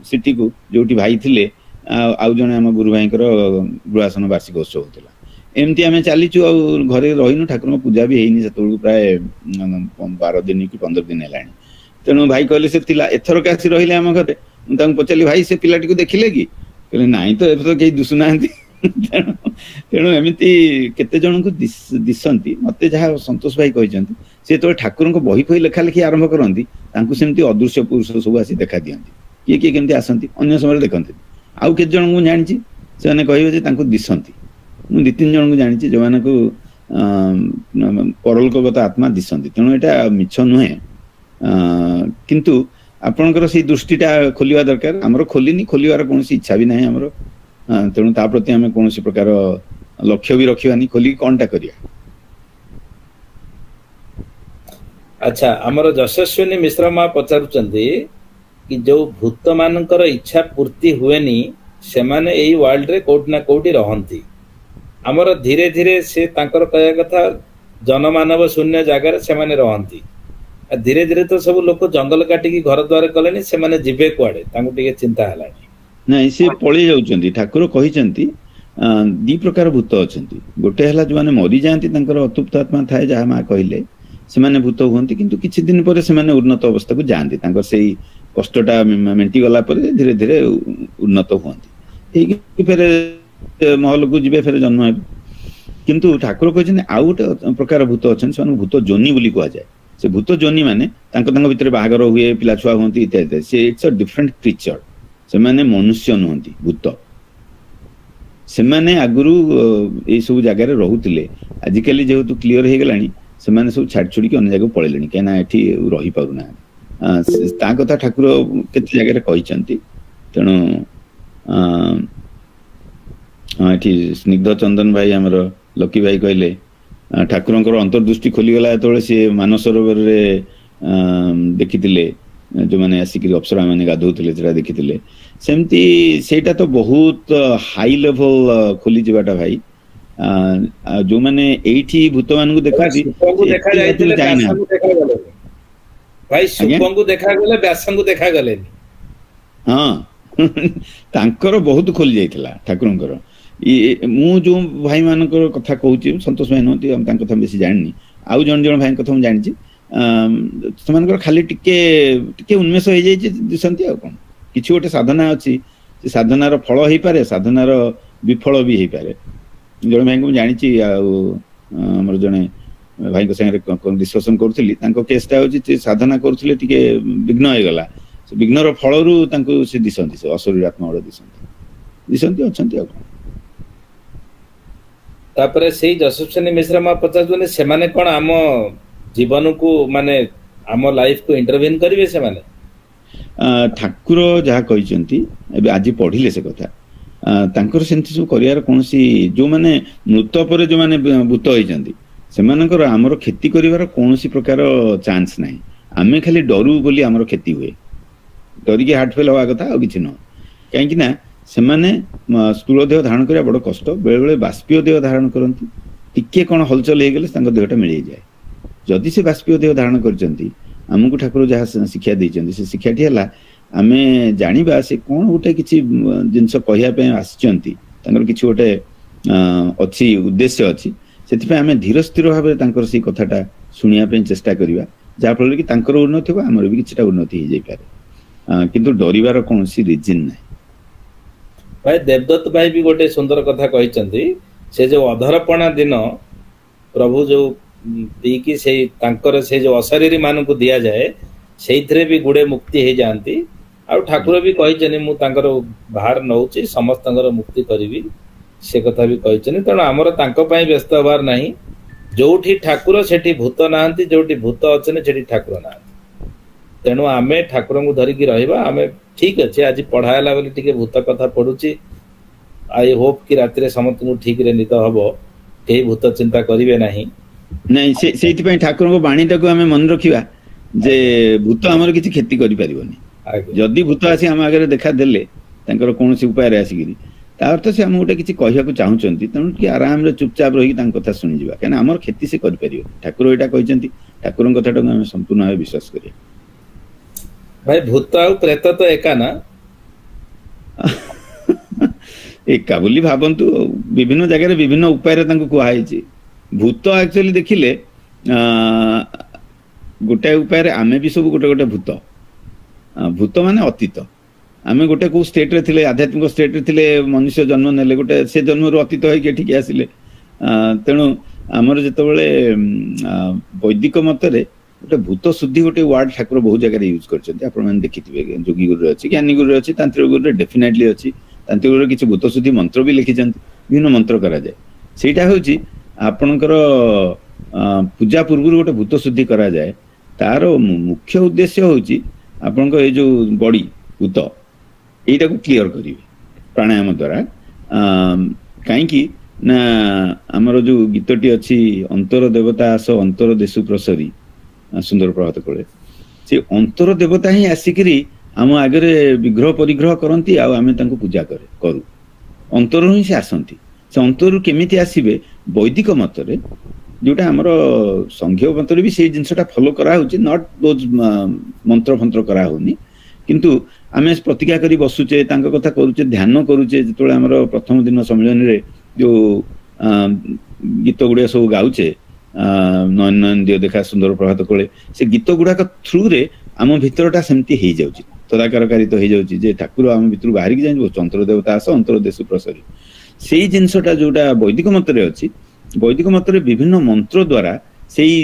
सिटी को जोटी भाई थिले आउ जने हम गुरु भाई गृहासन वार्षिक उत्सव होता एमती आम चलीचु आ घरे रहीनु ठाकुर पूजा भी हैनी से प्राय 12 दिन कि 15 दिन है तेणु भाई कहले से एथर कासी रहिले आम घरे पचारि भाई से पिलाटी को देखिले कि कहले नाई तो एथर कहीं दुसुना तेणु एमती केते जन को दिसंती मते जहाँ संतोष भाई कहते ସେ ଯେତେବେଳେ ଠାକୁରଙ୍କ ବହି ଫହି ଲେଖା ଲେଖି ଆରମ୍ଭ କରନ୍ତି ତାଙ୍କୁ ସେମିତି ଅଦୃଶ୍ୟ ପୁରୁଷ ସବୁ ଆସି ଦେଖା ଦିଅନ୍ତି। କିଏ କିଏ କେମିତି ଆସନ୍ତି, ଅନ୍ୟ ସମୟରେ ଦେଖନ୍ତି। ଆଉ କେତେ ଜଣଙ୍କୁ ମୁଁ ଜାଣିଛି ସେମାନେ କହିବେ ଯେ ତାଙ୍କୁ ଦିଶନ୍ତି। ମୁଁ 2-3 ଜଣଙ୍କୁ ଜାଣିଛି ଯୋଉମାନଙ୍କୁ ପରଲୋକଗତ ଆତ୍ମା ଦିଶନ୍ତି। ତେଣୁ ଏଇଟା ମିଛ ନୁହେଁ, କିନ୍ତୁ ଆପଣଙ୍କର ସେଇ ଦୃଷ୍ଟିଟା ଖୋଲିବା ଦରକାର। ଆମର ଖୋଲିନି, ଖୋଲିବାର କୌଣସି ଇଚ୍ଛା ବି ନାହିଁ ଆମର। ତେଣୁ ତା ପ୍ରତି ଆମେ କୌଣସି ପ୍ରକାର ଲକ୍ଷ୍ୟ ବି ରଖିବାନି, ଖୋଲିକି କଣଟା କରିବା। ଆଚ୍ଛା, ଆମର ଯଶସ୍ୱିନୀ ମିଶ୍ର ମା ପଚାରୁଛନ୍ତି କି ଯୋଉ ଭୂତ ମାନଙ୍କର ଇଚ୍ଛା ପୂର୍ତ୍ତି ହୁଏନି ସେମାନେ ଏଇ ୱାର୍ଲଡରେ କୋଉଠି ନା କୋଉଠି ରହନ୍ତି। ଆମର ଧୀରେ ଧୀରେ ସେ ତାଙ୍କର କହିବା କଥା ଜନମାନବ ଶୂନ୍ୟ ଜାଗାରେ ସେମାନେ ରହନ୍ତି। ଧୀରେ ଧୀରେ ତ ସବୁ ଲୋକ ଜଙ୍ଗଲ କାଟିକି ଘର ଦ୍ୱାର କଲେଣି, ସେମାନେ ଯିବେ କୁଆଡେ ତାଙ୍କୁ ଟିକେ ଚିନ୍ତା ହେଲାଣି। ନାଇଁ, ସେ ପଳେଇ ଯାଉଛନ୍ତି। ଠାକୁର କହିଛନ୍ତି 2 ପ୍ରକାର ଭୂତ ଅଛନ୍ତି। ଗୋଟେ ହେଲା ଯୋଉମାନେ ମରିଯାଆନ୍ତି, ତାଙ୍କର ଅତୃପ୍ତ ଆତ୍ମା ଥାଏ, ଯାହା ମା କହିଲେ ସେମାନେ ଭୂତ ହୁଅନ୍ତି, କିନ୍ତୁ କିଛି ଦିନ ପରେ ସେମାନେ ଉନ୍ନତ ଅବସ୍ଥାକୁ ଯାଆନ୍ତି। ତାଙ୍କର ସେଇ କଷ୍ଟଟା ମେଣ୍ଟି ଗଲା ପରେ ଧୀରେ ଧୀରେ ଉନ୍ନତ ହୁଅନ୍ତି, ହେଇକି ଫେରେ ମହଲକୁ ଯିବେ, ଫେରେ ଜନ୍ମ ହେବେ। କିନ୍ତୁ ଠାକୁର କହିଛନ୍ତି ଆଉ ଗୋଟେ ପ୍ରକାର ଭୂତ ଅଛନ୍ତି, ସେମାନଙ୍କୁ ଭୂତ ଯୋନି ବୋଲି କୁହାଯାଏ। ସେ ଭୂତ ଯୋନି ମାନେ ତାଙ୍କ ଭିତରେ ବାହାଘର ହୁଏ, ପିଲା ଛୁଆ ହୁଅନ୍ତି ଇତ୍ୟାଦି। ସେ ଇଟ୍ସ ଅ ଡିଫରେଣ୍ଟ କ୍ରିଚର। ସେମାନେ ମନୁଷ୍ୟ ନୁହନ୍ତି, ଭୂତ। ସେମାନେ ଆଗରୁ ଏଇ ସବୁ ଜାଗାରେ ରହୁଥିଲେ। ଆଜିକାଲି ଯେହେତୁ କ୍ଲିୟର ହେଇଗଲାଣି, ସେମାନେ ସବୁ ଛାଡି ଛୁଡିକି ଅନ୍ୟ ଜାଗାକୁ ପଳେଇଲେଣି, କାହିଁକିନା ଏଠି ରହିପାରୁନାହାନ୍ତି। ତା କଥା ଠାକୁର କେତେ ଜାଗାରେ କହିଛନ୍ତି। ତେଣୁ ଏଠି ସ୍ନିଗ୍ଧ ଚନ୍ଦନ ଭାଇ, ଆମର ଲକି ଭାଇ କହିଲେ ଠାକୁରଙ୍କର ଅନ୍ତର୍ଦୃଷ୍ଟି ଖୋଲିଗଲା ଯେତେବେଳେ ସିଏ ମାନସରୋବରରେ ଦେଖିଥିଲେ, ଯୋଉମାନେ ଆସିକି ଅପ୍ସରା ମାନେ ଗାଧଉଥିଲେ ସେଟା ଦେଖିଥିଲେ। ସେମିତି ସେଇଟା ତ ବହୁତ ହାଇ ଲେଭେଲ ଖୋଲି ଯିବାଟା ଭାଇ। ଯୋଉମାନେ ଏଇଠି ଭୂତ ମାନଙ୍କୁ ଦେଖନ୍ତି ଭାଇ, ସୁପଙ୍କୁ ଦେଖାଗଲେ ବ୍ୟାସଙ୍କୁ ଦେଖାଗଲେନି। ହଁ, ତାଙ୍କର ବହୁତ ଖୋଲି ଯାଇଥିଲା ଠାକୁରଙ୍କର। ମୁଁ ଯୋଉ ଭାଇ ମାନଙ୍କର କଥା କହୁଛି, ସନ୍ତୋଷ ଭାଇ ନୁହନ୍ତି, ତାଙ୍କ କଥା ବେଶୀ ଜାଣିନି। ଆଉ ଜଣେ ଭାଇଙ୍କ କଥା ମୁଁ ଜାଣିଛି, ସେମାନଙ୍କର ଖାଲି ଟିକେ ଟିକେ ଉନ୍ମେଷ ହେଇଯାଇଛି ଦିଶନ୍ତି। ଆଉ କଣ, କିଛି ଗୋଟେ ସାଧନା ଅଛି, ସେ ସାଧନାର ଫଳ ହେଇପାରେ, ସାଧନାର ବିଫଳ ବି ହେଇପାରେ। ଜଣେ ଭାଇଙ୍କୁ ମୁଁ ଜାଣିଛି, ଆଉ ଆମର ଜଣେ ଭାଇଙ୍କ ସାଙ୍ଗରେ ଡିସ୍କସନ କରୁଥିଲି, ତାଙ୍କ କେସଟା ହଉଛି ସେ ସାଧନା କରୁଥିଲେ, ଟିକେ ବିଘ୍ନ ହେଇଗଲା। ସେ ବିଘ୍ନର ଫଳରୁ ତାଙ୍କୁ ସେ ଦିଶନ୍ତି, ସେ ଅଶରୀର ଆତ୍ମା ଗୁଡା ଦିଶନ୍ତି ଅଛନ୍ତି। ଆଉ କଣ, ତାପରେ ସେଇ ଯଶସ୍ୱିନୀ ମିଶ୍ର ମା ପଚାରୁଛନ୍ତି ସେମାନେ କଣ ଆମ ଜୀବନକୁ, ମାନେ ଆମ ଲାଇଫକୁ ଇଣ୍ଟରଭିନ୍ କରିବେ ସେମାନେ? ଠାକୁର ଯାହା କହିଛନ୍ତି, ଏବେ ଆଜି ପଢିଲେ ସେ କଥା, ତାଙ୍କର ସେମିତି ସବୁ କରିବାର କୌଣସି, ଯୋଉମାନେ ମୃତ ପରେ ଯୋଉମାନେ ଭୂତ ହେଇଛନ୍ତି ସେମାନଙ୍କର ଆମର କ୍ଷତି କରିବାର କୌଣସି ପ୍ରକାର ଚାନ୍ସ ନାହିଁ। ଆମେ ଖାଲି ଡରୁ ବୋଲି ଆମର କ୍ଷତି ହୁଏ, ଡରିକି ହାର୍ଟ ଫେଲ୍ ହବା କଥା, ଆଉ କିଛି ନୁହଁ। କାହିଁକି ନା ସେମାନେ ସ୍ଥୂଳ ଦେହ ଧାରଣ କରିବା ବଡ କଷ୍ଟ। ବେଳେବେଳେ ବାଷ୍ପୀୟ ଦେହ ଧାରଣ କରନ୍ତି, ଟିକେ କଣ ହଲଚଲ ହେଇଗଲେ ତାଙ୍କ ଦେହଟା ମିଳେଇଯାଏ। ଯଦି ସେ ବାଷ୍ପୀୟ ଦେହ ଧାରଣ କରିଛନ୍ତି, ଆମକୁ ଠାକୁର ଯାହା ଶିକ୍ଷା ଦେଇଛନ୍ତି, ସେ ଶିକ୍ଷାଟି ହେଲା ଆମେ ଜାଣିବା ସେ କଣ ଗୋଟେ କିଛି ଜିନିଷ କହିବା ପାଇଁ ଆସିଛନ୍ତି, ତାଙ୍କର କିଛି ଗୋଟେ ଅଛି, ଉଦ୍ଦେଶ୍ୟ ଅଛି। ସେଥିପାଇଁ ଆମେ ଧୀର ସ୍ଥିର ଭାବରେ ତାଙ୍କର ସେଇ କଥାଟା ଶୁଣିବା ପାଇଁ ଚେଷ୍ଟା କରିବା, ଯାହାଫଳରେ କି ତାଙ୍କର ଉନ୍ନତି ହେବ, ଆମର ବି କିଛିଟା ଉନ୍ନତି ହେଇଯାଇପାରେ। କିନ୍ତୁ ଡରିବାର କୌଣସି ରିଜିନ ନାହିଁ। ଭାଇ ଦେବଦତ୍ତ ଭାଇ ବି ଗୋଟେ ସୁନ୍ଦର କଥା କହିଛନ୍ତି, ସେ ଯୋଉ ଅଧରପଣା ଦିନ ପ୍ରଭୁ ଯୋଉ ପିଇକି ସେଇ ତାଙ୍କର ସେ ଯୋଉ ଅଶରୀରୀ ମାନଙ୍କୁ ଦିଆଯାଏ, ସେଇଥିରେ ବି ଗୁଡେ ମୁକ୍ତି ହେଇଯାଆନ୍ତି। ଆଉ ଠାକୁର ବି କହିଛନ୍ତି ମୁଁ ତାଙ୍କର ବାହାର ନଉଛି, ସମସ୍ତଙ୍କର ମୁକ୍ତି କରିବି, ସେ କଥା ବି କହିଛନ୍ତି। ତେଣୁ ଆମର ତାଙ୍କ ପାଇଁ ବ୍ୟସ୍ତ ହବାର ନାହିଁ। ଯୋଉଠି ଠାକୁର ସେଠି ଭୂତ ନାହାନ୍ତି, ଯୋଉଠି ଭୂତ ଅଛନ୍ତି ସେଠି ଠାକୁର ନାହାନ୍ତି। ତେଣୁ ଆମେ ଠାକୁରଙ୍କୁ ଧରିକି ରହିବା। ଆମେ ଠିକ ଅଛି, ଆଜି ପଢା ହେଲା ବୋଲି ଟିକେ ଭୂତ କଥା ପଢୁଛି। ଆଇ ହୋପ କି ରାତିରେ ସମସ୍ତଙ୍କୁ ଠିକରେ ନିଦ ହବ, କେହି ଭୂତ ଚିନ୍ତା କରିବେ ନାହିଁ। ନାଇଁ, ସେଇଥିପାଇଁ ଠାକୁରଙ୍କ ବାଣୀଟାକୁ ଆମେ ମନେ ରଖିବା ଯେ ଭୂତ ଆମର କିଛି କ୍ଷତି କରିପାରିବନି। ଯଦି ଭୂତ ଆସି ଆମ ଆଗରେ ଦେଖାଦେଲେ ତାଙ୍କର କୌଣସି ଉପାୟରେ ଆସିକିରି, ତା ଅର୍ଥ ସେ ଆମକୁ ଗୋଟେ କିଛି କହିବାକୁ ଚାହୁଁଛନ୍ତି। ତେଣୁ ଟିକେ ଆରାମରେ ଚୁପଚାପ ରହିକି ତାଙ୍କ କଥା ଶୁଣିଯିବା, କାହିଁକିନା ଆମର କ୍ଷତି ସେ କରିପାରିବ। ଠାକୁର ଏଇଟା କହିଛନ୍ତି, ଠାକୁରଙ୍କ କଥାଟାକୁ ଆମେ ସମ୍ପୂର୍ଣ୍ଣ ଭାବେ ବିଶ୍ୱାସ କରିବା। ଭାଇ ଭୂତ ଆଉ ପ୍ରେତ ତ ଏକା ନା? ଏକା ବୋଲି ଭାବନ୍ତୁ, ବିଭିନ୍ନ ଜାଗାରେ ବିଭିନ୍ନ ଉପାୟରେ ତାଙ୍କୁ କୁହାଯାଇଛି। ଭୂତ ଆକ୍ଚୁଆଲି ଦେଖିଲେ ଗୋଟାଏ ଉପାୟରେ ଆମେ ବି ସବୁ ଗୋଟେ ଗୋଟେ ଭୂତ। ଭୂତ ମାନେ ଅତୀତ। ଆମେ ଗୋଟେ କୋଉ ଷ୍ଟେଟରେ ଥିଲେ, ଆଧ୍ୟାତ୍ମିକ ଷ୍ଟେଟରେ ଥିଲେ, ମନୁଷ୍ୟ ଜନ୍ମ ନେଲେ, ଗୋଟେ ସେ ଜନ୍ମରୁ ଅତୀତ ହେଇକି ଏଠିକି ଆସିଲେ। ତେଣୁ ଆମର ଯେତେବେଳେ ବୈଦିକ ମତରେ ଗୋଟେ ଭୂତ ଶୁଦ୍ଧି ଗୋଟେ ୱାର୍ଡ ଠାକୁର ବହୁ ଜାଗାରେ ୟୁଜ କରିଛନ୍ତି, ଆପଣମାନେ ଦେଖିଥିବେ। ଯୋଗୀ ଗୁରୁରେ ଅଛି, ଜ୍ଞାନୀ ଗୁରୁରେ ଅଛି, ତାନ୍ତ୍ରିକ ଗୁରୁରେ ଡେଫିନେଟଲି ଅଛି। ତାନ୍ତ୍ରିକ ଗୁରୁରେ କିଛି ଭୂତ ଶୁଦ୍ଧି ମନ୍ତ୍ର ବି ଲେଖିଛନ୍ତି, ବିଭିନ୍ନ ମନ୍ତ୍ର କରାଯାଏ। ସେଇଟା ହଉଛି ଆପଣଙ୍କର ପୂଜା ପୂର୍ବରୁ ଗୋଟେ ଭୂତ ଶୁଦ୍ଧି କରାଯାଏ। ତାର ମୁଖ୍ୟ ଉଦ୍ଦେଶ୍ୟ ହଉଛି ଆପଣଙ୍କ ଏଇ ଯୋଉ ବଡି ଭୂତ এইটাକୁ କ୍ଲିୟର କରିବେ ପ୍ରାଣାୟାମ ଦ୍ୱାରା। କାହିଁକି ନା ଆମର ଯୋଉ ଗୀତଟି ଅଛି, ଅନ୍ତର ଦେବତା ଆସ ଅନ୍ତର ଦେଶୁ ପ୍ରସରୀ, ସୁନ୍ଦର ପ୍ରଭାତ କୋଳେ, ସେ ଅନ୍ତର ଦେବତା ହିଁ ଆସିକିରି ଆମ ଆଗରେ ବିଗ୍ରହ ପରିଗ୍ରହ କରନ୍ତି, ଆଉ ଆମେ ତାଙ୍କୁ ପୂଜା କରୁ। ଅନ୍ତରରୁ ହିଁ ସେ ଆସନ୍ତି। ସେ ଅନ୍ତରରୁ କେମିତି ଆସିବେ? ବୈଦିକ ମତରେ, ଯୋଉଟା ଆମର ସଂଘୀୟ ମତରେ ବି ସେଇ ଜିନିଷଟା ଫଲୋ କରାହଉଛି, ନଟ୍ ଦୋଜ୍ ମନ୍ତ୍ର ଫନ୍ତ୍ର କରାହଉନି, କିନ୍ତୁ ଆମେ ପ୍ରତିଜ୍ଞା କରି ବସୁଛେ, ତାଙ୍କ କଥା କରୁଛେ, ଧ୍ୟାନ କରୁଛେ। ଯେତେବେଳେ ଆମର ପ୍ରଥମ ଦିନ ସମ୍ମିଳନୀରେ ଯୋଉ ଗୀତ ଗୁଡିକ ସବୁ ଗାଉଛେ, ନୟନ ନୟନ ଦିଅ ଦେଖା ସୁନ୍ଦର ପ୍ରଭାତ କୋଳେ, ସେ ଗୀତ ଗୁଡାକ ଥ୍ରୁରେ ଆମ ଭିତରଟା ସେମିତି ହେଇଯାଉଛି, ତଦାକାରକାରିତ ହେଇଯାଉଛି ଯେ ଠାକୁର ଆମ ଭିତରୁ ବାହାରିକି ଯାଇ ଅନ୍ତର ଦେବତା ଆସ ଅନ୍ତର ଦେଶୁ ପ୍ରସରୀ। ସେଇ ଜିନିଷଟା ଯୋଉଟା ବୈଦିକ ମତରେ ଅଛି, ବୈଦିକ ମତରେ ବିଭିନ୍ନ ମନ୍ତ୍ର ଦ୍ୱାରା ସେଇ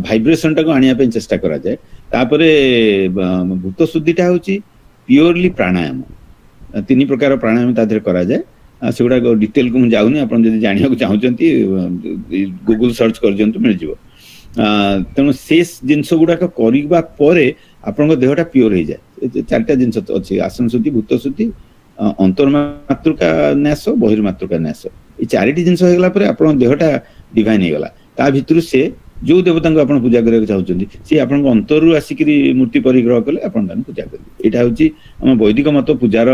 ଭାଇବ୍ରେସନଟାକୁ ଆଣିବା ପାଇଁ ଚେଷ୍ଟା କରାଯାଏ। ତାପରେ ଭୂତ ଶୁଦ୍ଧିଟା ହଉଛି ପିଓରଲି ପ୍ରାଣାୟାମ। 3 ପ୍ରକାର ପ୍ରାଣାୟାମ ତା ଦେହରେ କରାଯାଏ। ସେଗୁଡାକ ଡିଟେଲକୁ ମୁଁ ଯାଉନି, ଆପଣ ଯଦି ଜାଣିବାକୁ ଚାହୁଁଛନ୍ତି ଗୁଗୁଲ ସର୍ଚ୍ଚ କରିଦିଅନ୍ତୁ, ମିଳିଯିବ। ତେଣୁ ସେ ଜିନିଷ ଗୁଡାକ କରିବା ପରେ ଆପଣଙ୍କ ଦେହଟା ପିଓର ହେଇଯାଏ। 4ଟା ଜିନିଷ ଅଛି, ଆସନ ଶୁଦ୍ଧି, ଭୂତ ଶୁଦ୍ଧି, ଅନ୍ତର୍ମାତୃକା ନ୍ୟାସ, ବହିର୍ମାତୃକା ନ୍ୟାସ। এই 4ଟି ଜିନିଷ ହେଇଗଲା ପରେ ଆପଣଙ୍କ ଦେହଟା ଡିଭାଇନ ହେଇଗଲା। ତା ଭିତରୁ ସେ ଯୋଉ ଦେବତାଙ୍କୁ ଆପଣ ପୂଜା କରିବାକୁ ଚାହୁଁଛନ୍ତି, ସେ ଆପଣଙ୍କ ଅନ୍ତରରୁ ଆସିକିରି ମୂର୍ତ୍ତି ପରିଗ୍ରହ କଲେ ଆପଣ ତାଙ୍କୁ ପୂଜା କରିବେ। ଏଇଟା ହଉଛି ଆମ ବୈଦିକ ମତ ପୂଜାର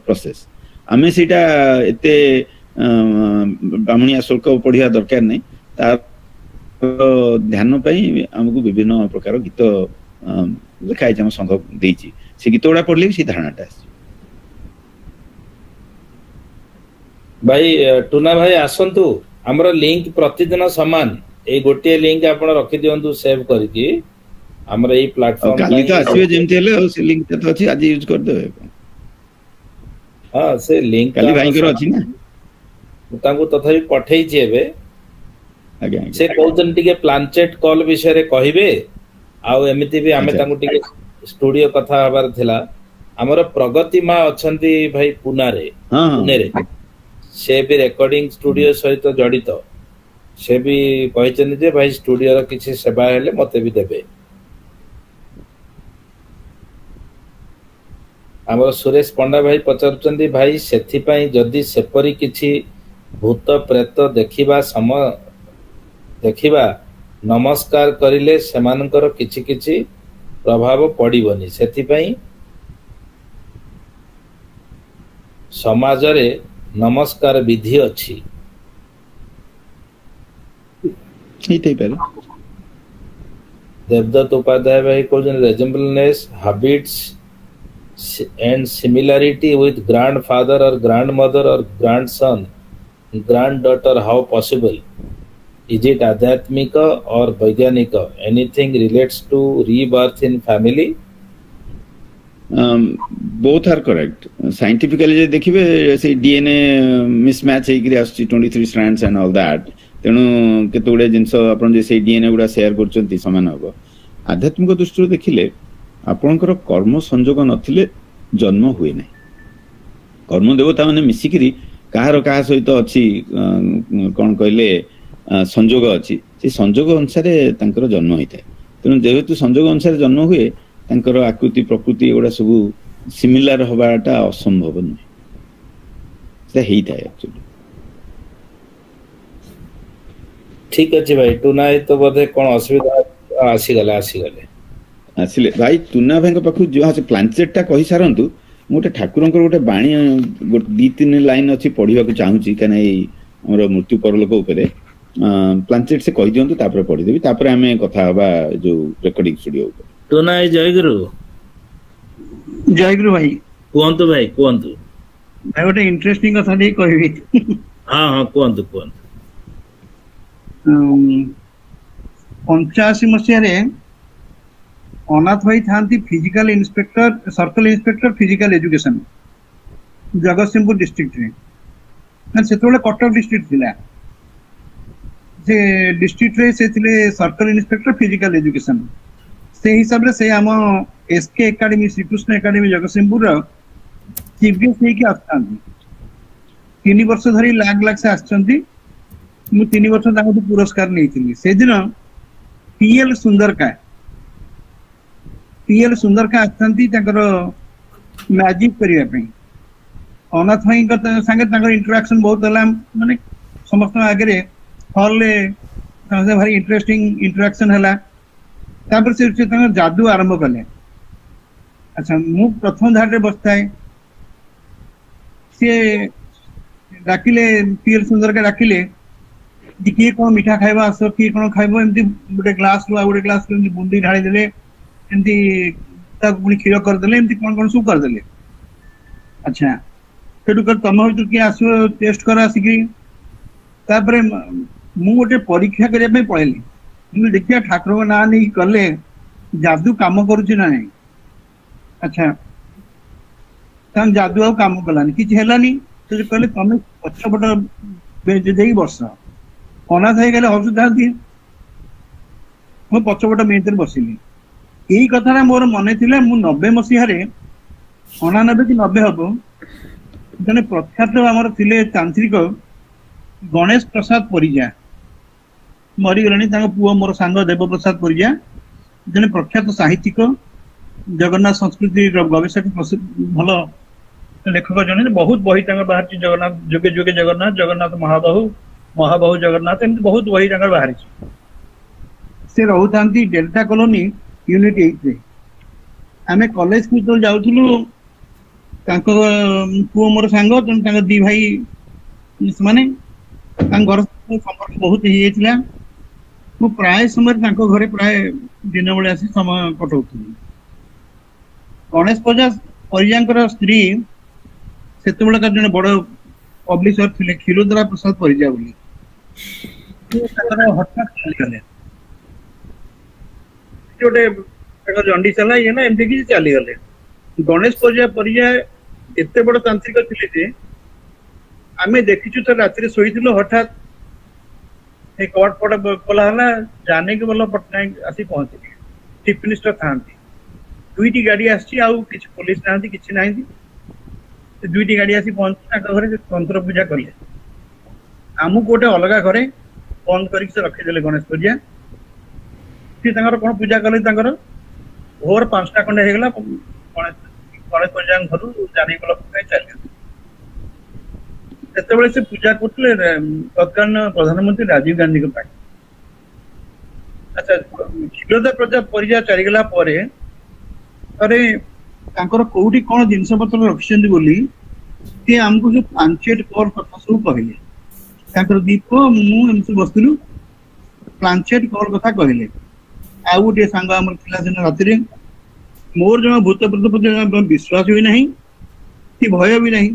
ପ୍ରୋସେସ। ଆମେ ସେଇଟା ଏତେ ବ୍ରାହ୍ମଣିଆ ଶୁଳ୍କ ପଢିବା ଦରକାର ନାହିଁ। ତାର ଧ୍ୟାନ ପାଇଁ ଆମକୁ ବିଭିନ୍ନ ପ୍ରକାର ଗୀତ ଲେଖା ହେଇଛି, ଆମ ସଂଘ ଦେଇଛି। ସେ ଗୀତ ଗୁଡା ପଢିଲେ ବି ସେଇ ଧାରଣାଟା ଆସିଛି। ଭାଇ ଟୁନା ଭାଇ ଆସନ୍ତୁ, ଆମର ଲିଙ୍କ ପ୍ରତିଦିନ ସମାନ। ଏଇ ଗୋଟିଏ ଲିଙ୍କ ଆପଣ ରଖିଦିଅନ୍ତୁ ସେଭ କରିକି, ଆମର ଏଇ ପ୍ଲାଟଫର୍ମ। କାଲି ତ ଆସିବେ ଯେମିତି ହେଲେ, ଆଉ ସେ ଲିଙ୍କ ତ ଅଛି, ଆଜି ୟୁଜ କରିଦେବେ। ହଁ, ସେ ଲିଙ୍କ କାଲି ଭାଇଙ୍କର ଅଛି ନା, ମୁଁ ତାଙ୍କୁ ତଥାପି ପଠେଇଛି ଏବେ। ଆଜ୍ଞା ସେ କହୁଛନ୍ତି ଟିକେ ପ୍ଲାନଚେଟ କଲ ବିଷୟରେ କହିବେ, ଆଉ ଏମିତି ବି ଆମେ ତାଙ୍କୁ ଟିକେ ଷ୍ଟୁଡିଓ କଥା ହବାର ଥିଲା। ଆମର ପ୍ରଗତି ମା ଅଛନ୍ତି ଭାଇ ପୁନେରେ, ସେ ବି ରେକର୍ଡିଂ ଷ୍ଟୁଡିଓ ସହିତ ଜଡିତ। ସେ ବି କହିଛନ୍ତି ଯେ ଭାଇ ଷ୍ଟୁଡିଓର କିଛି ସେବା ହେଲେ ମତେ ବି ଦେବେ। ଆମର ସୁରେଶ ପଣ୍ଡା ଭାଇ ପଚାରୁଛନ୍ତି, ଭାଇ ସେଥିପାଇଁ ଯଦି ସେପରି କିଛି ଭୂତ ପ୍ରେତ ଦେଖିବା ନମସ୍କାର କରିଲେ ସେମାନଙ୍କର କିଛି କିଛି ପ୍ରଭାବ ପଡିବନି, ସେଥିପାଇଁ ସମାଜରେ ନମସ୍କାର ବିଧି ଅଛି। ଦେବଦତ୍ତ ଉପାଧ୍ୟାୟ ଭାଇ କହୁଛନ୍ତି, ରେଜେମ୍ବଲନେସ, habits and similarity with grandfather or grandmother or grandson, granddaughter, how possible? Is it adhyatmika or vaigyanika? Anything relates to rebirth in family? Both are correct. Scientifically je dekhibe se DNA mismatch heikiri aschi 23 strands and all that. Tenu ketu gude jinso apon je se DNA guda share korchanti saman hobo. Adhyatmika dୃଷ୍ଟିରୁ ଦେଖିଲେ ଆପଣଙ୍କର କର୍ମ ସଂଯୋଗ ନଥିଲେ ଜନ୍ମ ହୁଏ ନାହିଁ। କର୍ମ ଦେବତା ମାନେ ମିଶିକିରି କାହାର କାହା ସହିତ ଅଛି କଣ କହିଲେ ସଂଯୋଗ ଅଛି, ସେ ସଂଯୋଗ ଅନୁସାରେ ତାଙ୍କର ଜନ୍ମ ହେଇଥାଏ। ତେଣୁ ଯେହେତୁ ସଂଯୋଗ ଅନୁସାରେ ଜନ୍ମ ହୁଏ, ତାଙ୍କର ଆକୃତି ପ୍ରକୃତି ଏଗୁଡା ସବୁ ସିମିଲାର ହବାଟା ଅସମ୍ଭବ ନୁହେଁ, ସେଟା ହେଇଥାଏ ଆକ୍ଚୁଆଲି। ଠିକ ଅଛି ଭାଇ, ଟୁନା ତ ବୋଧେ କଣ ଅସୁବିଧା ଆସିଗଲେ ଆସିଲେ। ଭାଇ ଟୁନା ଭାଇଙ୍କ ପାଖକୁ ଯୋଉ ପ୍ଲାନଚେଟ ଟା କହି ସାରନ୍ତୁ। ମୁଁ ଗୋଟେ ଠାକୁରଙ୍କର ଗୋଟେ ବାଣୀ 2-3 ଲାଇନ ଅଛି ପଢିବାକୁ ଚାହୁଁଛି, କାହିଁକିନା ଏଇ ଆମର ମୃତ୍ୟୁ ପରଲୋକ ଉପରେ। ପ୍ଲାନଚେଟ ସେ କହିଦିଅନ୍ତୁ, ତାପରେ ପଢିଦେବି, ତାପରେ ଆମେ କଥା ହବା ଯୋଉ ରେକର୍ଡିଂ ଷ୍ଟୁଡିଓ ଉପରେ। ଟୁନା ଭାଇ ଜୟଗୁରୁ। ଜୟଗୁରୁ ଭାଇ। କୁହନ୍ତୁ ଭାଇ, କୁହନ୍ତୁ ଭାଇ। ଗୋଟେ ଇଣ୍ଟରେଷ୍ଟିଂ କଥା ଟିକେ କହିବି। ହଁ କୁହନ୍ତୁ। 85 ମସିହାରେ ଅନାଥ ଭାଇ ଥାନ୍ତି physical inspector, circle inspector physical education, Jagatsinghpur ଡିଷ୍ଟ୍ରିକ୍ଟରେ। ସେତେବେଳେ କଟକ ଡିଷ୍ଟ୍ରିକ୍ଟ ଥିଲା। से डिस्ट्रिक्ट रे से थिले सर्कल इन्स्पेक्टर फिजिकल एजुकेशन से हिसाब रे से हम SK academy Shrikrishna academy Jagatsinghpur chief guest नहीं कि आछंती 3 वर्ष धरी लाख लाख से आछंती मु 3 वर्ष ताको पुरस्कार नहीं से दिन पीएल सुंदर का आछंती ताकर मैजिक करिया पे अनाथ भाई संगे ताकर इंटरेक्शन बहुत हला माने समस्त आगे हॉल ले से भारी इंटरेस्टिंग इंटरेक्शन हला तापर से ताकर जादू आरंभ कले अच्छा मु प्रथम धार रे बसता है से डाकिले पीएल सुंदर के डाकिले कि किए कौन मीठा खाइबा आस किए कौन खाइबो एमती गोटे ग्लास लो गोटे ग्लास एमती बुंदी ढाली देले एमती ताक पुनी खीर कर देले एमती कौन कौन सब कर देले अच्छा सेटु कर तम भीतर किए आसो टेस्ट कर आसिकी तापरे मु गोटे परीक्षा करिया पे पळेली मु देखिया ठाकुर को ना नहीं कले जादू काम करूची ना नहीं अच्छा तन जादू आ काम कलानी किछ हेलानी से कहले तमे पछपट बेज देई बस अनाथ हो गले हसुदास दिए मु पछपट बेंच बसिली यही कथा मोर मन थिले मु 90 मसीहा रे 99 कि 90 हबो जने प्रख्यात हमर थिले तांत्रिक गणेश प्रसाद परिजा मरी गलनी तांग पुओ मोर सांग देव प्रसाद परिजा जने प्रख्यात साहित्यिक जगन्नाथ संस्कृति गवेषक भल लेखक जने बहुत बही तांग बाहर जगन्नाथ जुगे जुगे जगन्नाथ महाबाहु जगन्नाथ एमती बहुत बही तांग बाहर से रहउतांती डेल्टा कॉलोनी यूनिट 8 रे आमे कॉलेज को तो जाउथुलु तांको पुओ मोर सांग तांग दी भाई माने तांग घर संपर्क बहुत ही हेतिला मु प्राय समय तांको घरे प्राय दिन बेले आसी समय कटौथुली गणेश परिजांकर स्त्री सेते बेले का जने बड़ पब्लिशर थिले क्षीरोदरा प्रसाद परिजा बोली हठात चली गले जोटे जंडी चला ये ना एमती कि चली गले गणेश परिजा एते बड़ तांत्रिक थिले जे आमे देखिछु तो रात्रि सोईथिलो हठात ए कट पट कोला हला जाने के बोला पटनायक आसी पहुंचली चीफ मिनिस्टर थांती दुईटी गाड़ी आसी आउ किछ पुलिस नांती किछ नांती दुईटी गाड़ी आसी पहुंच ताका घरे तंत्र पूजा कले आमु कोटे अलगा घरे बंद करी से रखि देले गणेश पूजा ती तांगर कोन पूजा कले तांगर भोर 5टा खंडे हे गेला गणेश पूजा घरु जाने को लोक चल सेतेबेले से पूजा करतले तत्कालीन प्रधानमंत्री राजीव गांधी के पास अच्छा क्षीरोदा प्रजा परिजा चली गला परे अरे तांकर कोउठी कोन जिंस पत्र रखिसेंदी बोली ते हमको जो प्लांचेट कॉल कथा सब कहले तांकर दीप मु एमसे बस्तुलु प्लांचेट कॉल कथा कहले आ गोटे सांग हमर थिला दिन रात्रि मोर जमा भूत प्रेत प्रति विश्वास भी नहीं कि भय भी नहीं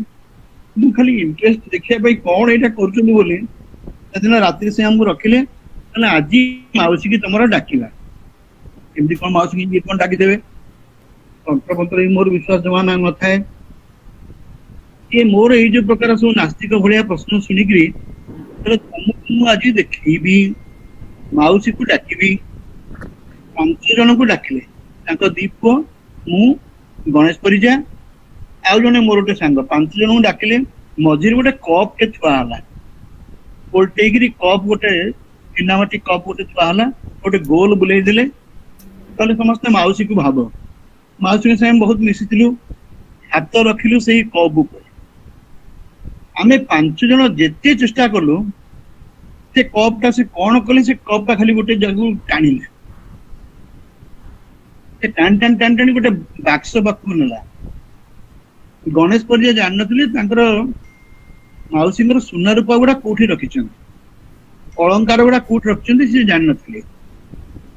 मु खाली इंटरेस्ट देखिया भाई कौन एटा करछुनी बोली दिन रात्रि से हमको रखिले ना आज माउसी की तमरा डाकिला एमदी कोन माउसी की कोन डाकी देबे तंत्र मोर विश्वास जमा न था ये मोर ये जो प्रकार सब नास्तिक भाया प्रश्न शुणिकी आज देखी माउसी को डाकबी 5 जन को डाकिले दीप मु गणेश परिजा आउ जने मोर गोटे सांग 5 जन को डाकिले मझे गोटे कप टे थुआला पोल्टेगिरी कप गोटे चिनामाटी कप गोटे थुआला गोटे गोल बुले देले तले समस्त माउसी को भाव माउसी के साथ बहुत मिसिथिलु हाथ रखिलु से कप ऊपर आमे 5 जन जेते चेष्टा कलु से कपटा से कौन कले से कपटा खाली गोटे जगह टाणिले से टाण टाण टाण टाण गोटे बाक्स बाकु नेला गणेश परिया जान नथिले तांकर माउसींगर सुना रूपा गुडा कोठी रखिछन अलंकार गुडा कोठी रखिछन से जान नथिले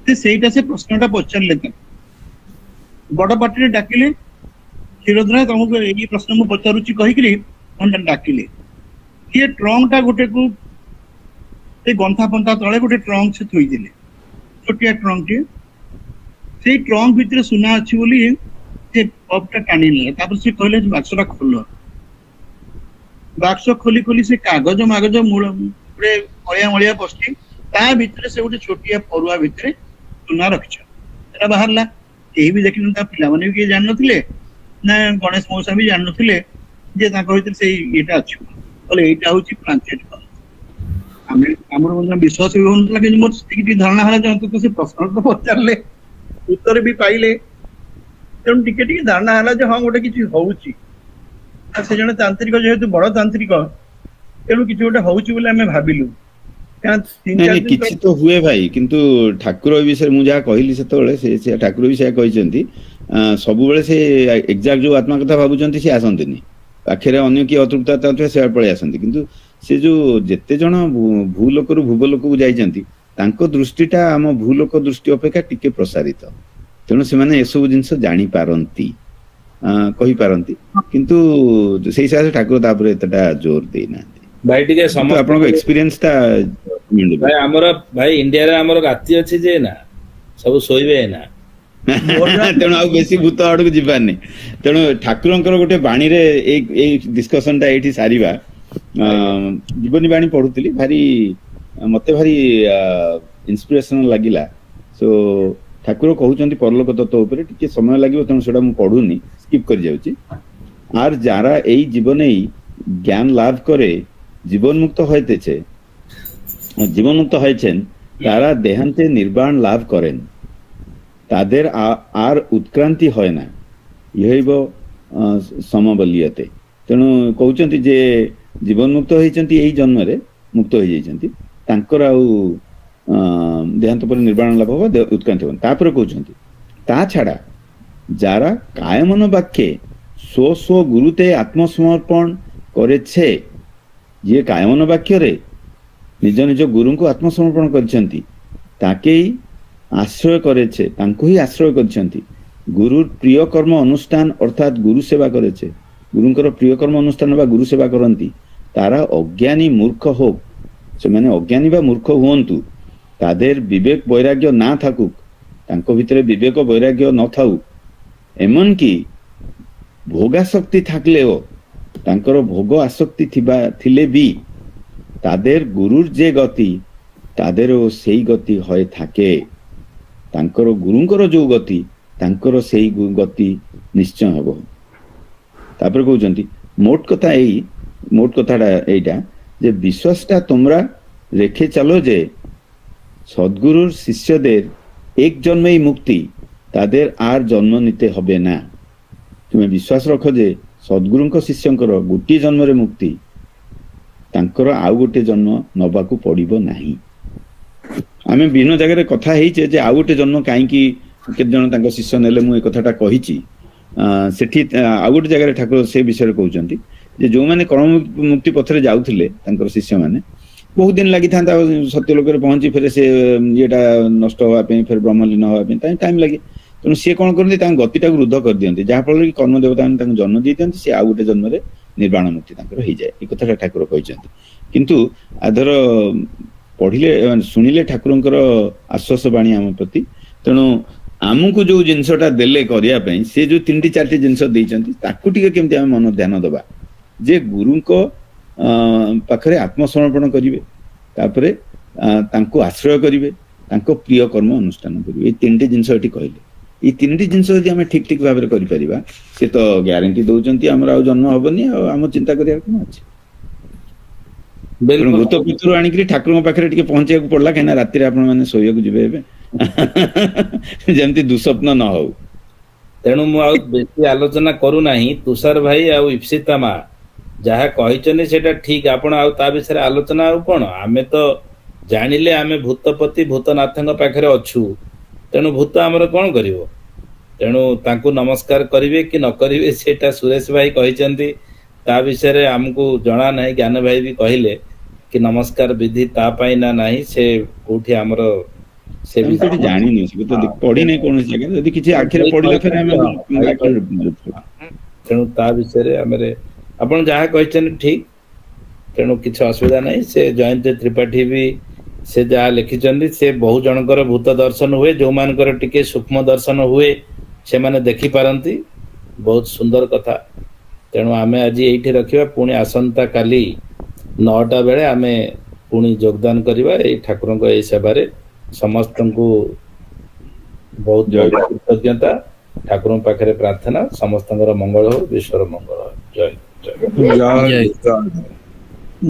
से सेटा से प्रश्नटा पचारले त बड़ पार्टी डाकिले क्षीरोदरा तुमको ये प्रश्न मु पचारुची कहिकरी मन डाकिले ये ट्रंकटा गोटे को से गंथा पंथा तळे गोटे ट्रंक से थोई दिले छोटिया ट्रंक टे से ट्रंक भीतर सुना अछि बोली से कपटा टाणी ले तापर से कहले बाक्सटा खोलो बाक्स खोली खोली से कागज मागज मूल रे मळिया मळिया पस्ती ତା ଭିତରେ ସେ ଗୋଟେ ଛୋଟିଆ ପରୁଆ ଭିତରେ ଚୁନା ରଖିଛ, ସେଟା ବାହାରିଲା। କେହି ବି ଦେଖିନ, ତା ପିଲାମାନେ ବି କେହି ଜାଣିନଥିଲେ, ନା ଗଣେଶ ମଉସା ବି ଜାଣିନଥିଲେ ଯେ ତାଙ୍କ ଭିତରେ ସେଇ ଇଏଟା ଅଛି। କହିଲେ ଏଇଟା ହଉଛି ପ୍ଲାଞ୍ଚେଟ କଲମ। ଆମର ବିଶ୍ୱାସ ବି ହଉନଥିଲା, କିନ୍ତୁ ମୋର ସେତିକି ଟିକେ ଧାରଣା ହେଲା ଯେ ଅନ୍ତତଃ ସେ ପ୍ରଶ୍ନ ତ ପଚାରିଲେ, ଉତ୍ତର ବି ପାଇଲେ, ତେଣୁ ଟିକେ ଟିକେ ଧାରଣା ହେଲା ଯେ ହଁ ଗୋଟେ କିଛି ହଉଛି। ଆଉ ସେ ଜଣେ ତାନ୍ତ୍ରିକ, ଯେହେତୁ ବଡ ତାନ୍ତ୍ରିକ, ତେଣୁ କିଛି ଗୋଟେ ହଉଛି ବୋଲି ଆମେ ଭାବିଲୁ। କିଛି ତ ହୁଏ ଭାଇ, କିନ୍ତୁ ଠାକୁର ବିଷୟରେ ମୁଁ ଯାହା କହିଲି ସେତେବେଳେ, ସେ ଠାକୁର ବି ସେୟା କହିଛନ୍ତି, ସବୁବେଳେ ସେ ଏକ୍ଜାକ୍ଟ ଯୋଉ ଆତ୍ମା କଥା ଭାବୁଛନ୍ତି ସେ ଆସନ୍ତିନି, ପାଖରେ ଅନ୍ୟ କିଏ ଅତୃପ୍ତ ଥିବେ ସେ ପଳେଇ ଆସନ୍ତି। କିନ୍ତୁ ସେ ଯୋଉ ଯେତେ ଜଣ ଭୂଲୋକରୁ ଭୁବଲୋକକୁ ଯାଇଛନ୍ତି, ତାଙ୍କ ଦୃଷ୍ଟିଟା ଆମ ଭୂଲୋକ ଦୃଷ୍ଟି ଅପେକ୍ଷା ଟିକେ ପ୍ରସାରିତ, ତେଣୁ ସେମାନେ ଏସବୁ ଜିନିଷ ଜାଣିପାରନ୍ତି, କହିପାରନ୍ତି। କିନ୍ତୁ ସେଇ ହିସାବରେ ଠାକୁର ତାପରେ ଏତେଟା ଜୋର ଦେଇନାହାନ୍ତି। ଭାଇ ଟିକେ ଆପଣଙ୍କ ଏକ୍ସପିରିଏନ୍ସ ଟା ଭାଇ, ଆମର ଭାଇ ଇଣ୍ଡିଆରେ ଆମର ରାତି ଅଛି ଯେ ନା ସବୁ ଶୋଇବେ ନା, ତେଣୁ ଆଉ ବେଶୀ ଭୂତ ଆଡକୁ ଯିବାନି। ତେଣୁ ଠାକୁରଙ୍କର ଗୋଟେ ବାଣୀରେ ଏଇ ଡିସ୍କସନ ଟା ଏଇଠି ସାରିବା। ଜୀବନୀ ବାଣୀ ପଢୁଥିଲି, ମତେ ଭାରି ଇନ୍ସପିରେସନାଲ ଲାଗିଲା। ସୋ ଠାକୁର କହୁଛନ୍ତି ପରଲୋକ ତତ୍ତ୍ୱ ଉପରେ, ଟିକେ ସମୟ ଲାଗିବ, ତେଣୁ সেটা ମୁଁ পড়ুনি, স্কিপ করে যাচ্ছি। আর যারা এই জীবনেই জ্ঞান লাভ করে জীবনমুক্ত হয়েছেন, তারা দেহান্তে নির্বাণ লাভ করেন, তাদের আর উৎক্রান্তি হয় না, ইহৈব সমবলীয়তে। তেଣୁ କହୁଛନ୍ତି ଯେ ଜୀବନ ମୁକ୍ତ ହେଇଛନ୍ତି, ଏଇ ଜନ୍ମରେ ମୁକ୍ତ ହେଇଯାଇଛନ୍ତି, ତାଙ୍କର ଆଉ ଦେହାନ୍ତ ପରେ ନିର୍ବାଣ ଲାଭ ହବ, ଉତ୍କ୍ରାନ୍ତି ହବ। ତାପରେ କହୁଛନ୍ତି ତା ଛାଡା যারা কায়মন বাক্যে স্ব গুরুতে আত্মসমর্পণ করেছে, ଯିଏ କାୟମନ ବାକ୍ୟରେ ନିଜ ନିଜ ଗୁରୁଙ୍କୁ ଆତ୍ମସମର୍ପଣ କରିଛନ୍ତି, ତାକେଇ ଆଶ୍ରୟ କରେছে, ତାଙ୍କୁ ହିଁ ଆଶ୍ରୟ କରିଛନ୍ତି। ଗୁରୁର ପ୍ରିୟ କର୍ମ ଅନୁଷ୍ଠାନ ଅର୍ଥାତ୍ ଗୁରୁ ସେବା କରେছে, ଗୁରୁଙ୍କର ପ୍ରିୟ କର୍ମ ଅନୁଷ୍ଠାନ ବା ଗୁରୁ ସେବା କରନ୍ତି। ତାরা অজ্ঞানী মূর্খ হোক, ସେମାନେ ଅଜ୍ଞାନୀ ବା ମୂର୍ଖ ହୁଅନ୍ତୁ, ତାদের ବିବେକ ବୈରାଗ୍ୟ ନା থাকুক, ତାଙ୍କ ଭିତରେ ବିବେକ ବୈରାଗ୍ୟ ନଥାଉ, ଏମନକି ভোগাসক্তি থাকলেও, ତାଙ୍କର ଭୋଗ ଆସକ୍ତି ଥିଲେ ବି, তাদের গুরুর যে গতি তাদেরও সেই গতি হয়ে থাকে। ତାଙ୍କର ଗୁରୁଙ୍କର ଯୋଉ ଗତି, ତାଙ୍କର ସେଇ ଗତି ନିଶ୍ଚୟ ହେବ। ତାପରେ କହୁଛନ୍ତି মোট কথাটা এইটা যে বিশ্বাসটা তোমরা রেখে চলো যে সদ্গুরুর শিষ্যদের এক জন্মেই মুক্তি, তাদের আর জন্ম নিতে হবে না। তুমি বিশ্বাস রখ যে ସଦ୍ଗୁରୁଙ୍କ ଶିଷ୍ୟଙ୍କର ଗୋଟିଏ ଜନ୍ମରେ ମୁକ୍ତି, ତାଙ୍କର ଆଉ ଗୋଟେ ଜନ୍ମ ନବାକୁ ପଡିବ ନାହିଁ। ଆମେ ବିଭିନ୍ନ ଜାଗାରେ କଥା ହେଇଛେ ଯେ ଆଉ ଗୋଟେ ଜନ୍ମ କାହିଁକି କେତେ ଜଣ ତାଙ୍କ ଶିଷ୍ୟ ନେଲେ, ମୁଁ ଏ କଥାଟା କହିଛି। ସେଠି ଆଉ ଗୋଟେ ଜାଗାରେ ଠାକୁର ସେ ବିଷୟରେ କହୁଛନ୍ତି ଯେ ଯୋଉମାନେ କର୍ମ ମୁକ୍ତି ପଥରେ ଯାଉଥିଲେ, ତାଙ୍କର ଶିଷ୍ୟମାନେ ବହୁତ ଦିନ ଲାଗିଥାନ୍ତା ସତ୍ୟ ଲୋକରେ ପହଞ୍ଚି, ଫେରେ ସେ ଇଏଟା ନଷ୍ଟ ହବା ପାଇଁ, ଫେରେ ବ୍ରହ୍ମଲୀନ ହବା ପାଇଁ ଟାଇମ୍ ଲାଗେ। ତେଣୁ ସିଏ କଣ କରନ୍ତି, ତାଙ୍କ ଗତିଟାକୁ ରୁଦ୍ଧ କରିଦିଅନ୍ତି, ଯାହାଫଳରେ କି କର୍ମ ଦେବତା ମାନେ ତାଙ୍କୁ ଜନ୍ମ ଦେଇଦିଅନ୍ତି, ସେ ଆଉ ଗୋଟେ ଜନ୍ମରେ ନିର୍ବାଣ ମୁକ୍ତି ତାଙ୍କର ହେଇଯାଏ। ଏ କଥାଟା ଠାକୁର କହିଛନ୍ତି। କିନ୍ତୁ ଆଧର ପଢିଲେ ଶୁଣିଲେ ଠାକୁରଙ୍କର ଆଶ୍ୱାସ ବାଣୀ ଆମ ପ୍ରତି। ତେଣୁ ଆମକୁ ଯୋଉ ଜିନିଷଟା ଦେଲେ କରିବା ପାଇଁ, ସେ ଯୋଉ 3-4ଟି ଜିନିଷ ଦେଇଛନ୍ତି, ତାକୁ ଟିକେ କେମିତି ଆମେ ମନ ଧ୍ୟାନ ଦେବା ଯେ ଗୁରୁଙ୍କ ପାଖରେ ଆତ୍ମସମର୍ପଣ କରିବେ, ତାପରେ ତାଙ୍କୁ ଆଶ୍ରୟ କରିବେ, ତାଙ୍କ ପ୍ରିୟ କର୍ମ ଅନୁଷ୍ଠାନ କରିବେ। ଏଇ 3ଟି ଜିନିଷ ଏଠି କହିଲେ। এই 3ଟି ଜିନିଷ ଯଦି ଆମେ ଠିକ ଠିକ ଭାବରେ କରିପାରିବା, ସେ ତ ଗ୍ୟାରେଣ୍ଟି ଦଉଛନ୍ତି ଆମର ଆଉ ଜନ୍ମ ହବନି, ଆଉ ଆମ ଚିନ୍ତା କରିବାର କଣ ଅଛି। ଭୂତ ପିତୃ ଆଣିକିରି ଠାକୁରଙ୍କ ପାଖରେ ଟିକେ ପହଞ୍ଚିବାକୁ ପଡିଲା, କାହିଁକିନା ରାତିରେ ଆପଣ ମାନେ ଶୋଇବାକୁ ଯିବେ ଏବେ, ଯେମିତି ଦୁଃସ୍ୱପ୍ନ ନ ହଉ। ତେଣୁ ମୁଁ ଆଉ ବେଶୀ ଆଲୋଚନା କରୁନାହିଁ। ତୁଷାର ଭାଇ ଆଉ ଇପ୍ସିତା ମା ଯାହା କହିଛନ୍ତି ସେଇଟା ଠିକ। ଆପଣ ଆଉ ତା ବିଷୟରେ ଆଲୋଚନା ଆଉ କଣ? ଆମେ ତ ଜାଣିଲେ ଆମେ ଭୂତପତି ଭୂତନାଥଙ୍କ ପାଖରେ ଅଛୁ, ତେଣୁ ଭୂତ ଆମର କଣ କରିବ? ତେଣୁ ତାଙ୍କୁ ନମସ୍କାର କରିବେ କି ନ କରିବେ ସେଇଟା ସୁରେଶ ଭାଇ କହିଛନ୍ତି, ତା ବିଷୟରେ ଆମକୁ ଜଣା ନାହିଁ। ଜ୍ଞାନ ଭାଇ ବି କହିଲେ କି ନମସ୍କାର ବିଧି ତା ପାଇଁ ନା ନାହିଁ, ସେ କୋଉଠି ଆମର ସେ ଜାଣିନି, ପଢିନି କୌଣସି ଜାଗାରେ, ଯଦି କିଛି ଆଖିରେ ପଡିଲା ଫେରେ ଆମେ ତେଣୁ ତା ବିଷୟରେ ଆମେ ଆପଣ ଯାହା କହିଛନ୍ତି ଠିକ, ତେଣୁ କିଛି ଅସୁବିଧା ନାହିଁ। ସେ ଜୟନ୍ତ ତ୍ରିପାଠୀ ବି ସେ ଯାହା ଲେଖିଛନ୍ତି, ସେ ବହୁ ଜଣଙ୍କର ଭୂତ ଦର୍ଶନ ହୁଏ, ଯୋଉମାନଙ୍କର ଟିକେ ସୂକ୍ଷ୍ମ ଦର୍ଶନ ହୁଏ ସେମାନେ ଦେଖିପାରନ୍ତି। ବହୁତ ସୁନ୍ଦର କଥା। ତେଣୁ ଆମେ ଆଜି ଏଇଠି ରଖିବା, ପୁଣି ଆସନ୍ତା କାଲି 9ଟା ବେଳେ ଆମେ पुणी योगदान करवा ये ठाकुर ये सेवारे समस्त को बहुत बहुत कृतज्ञता ठाकुर पाखे प्रार्थना समस्त मंगल हो विश्वर मंगल हो जय जय जय जय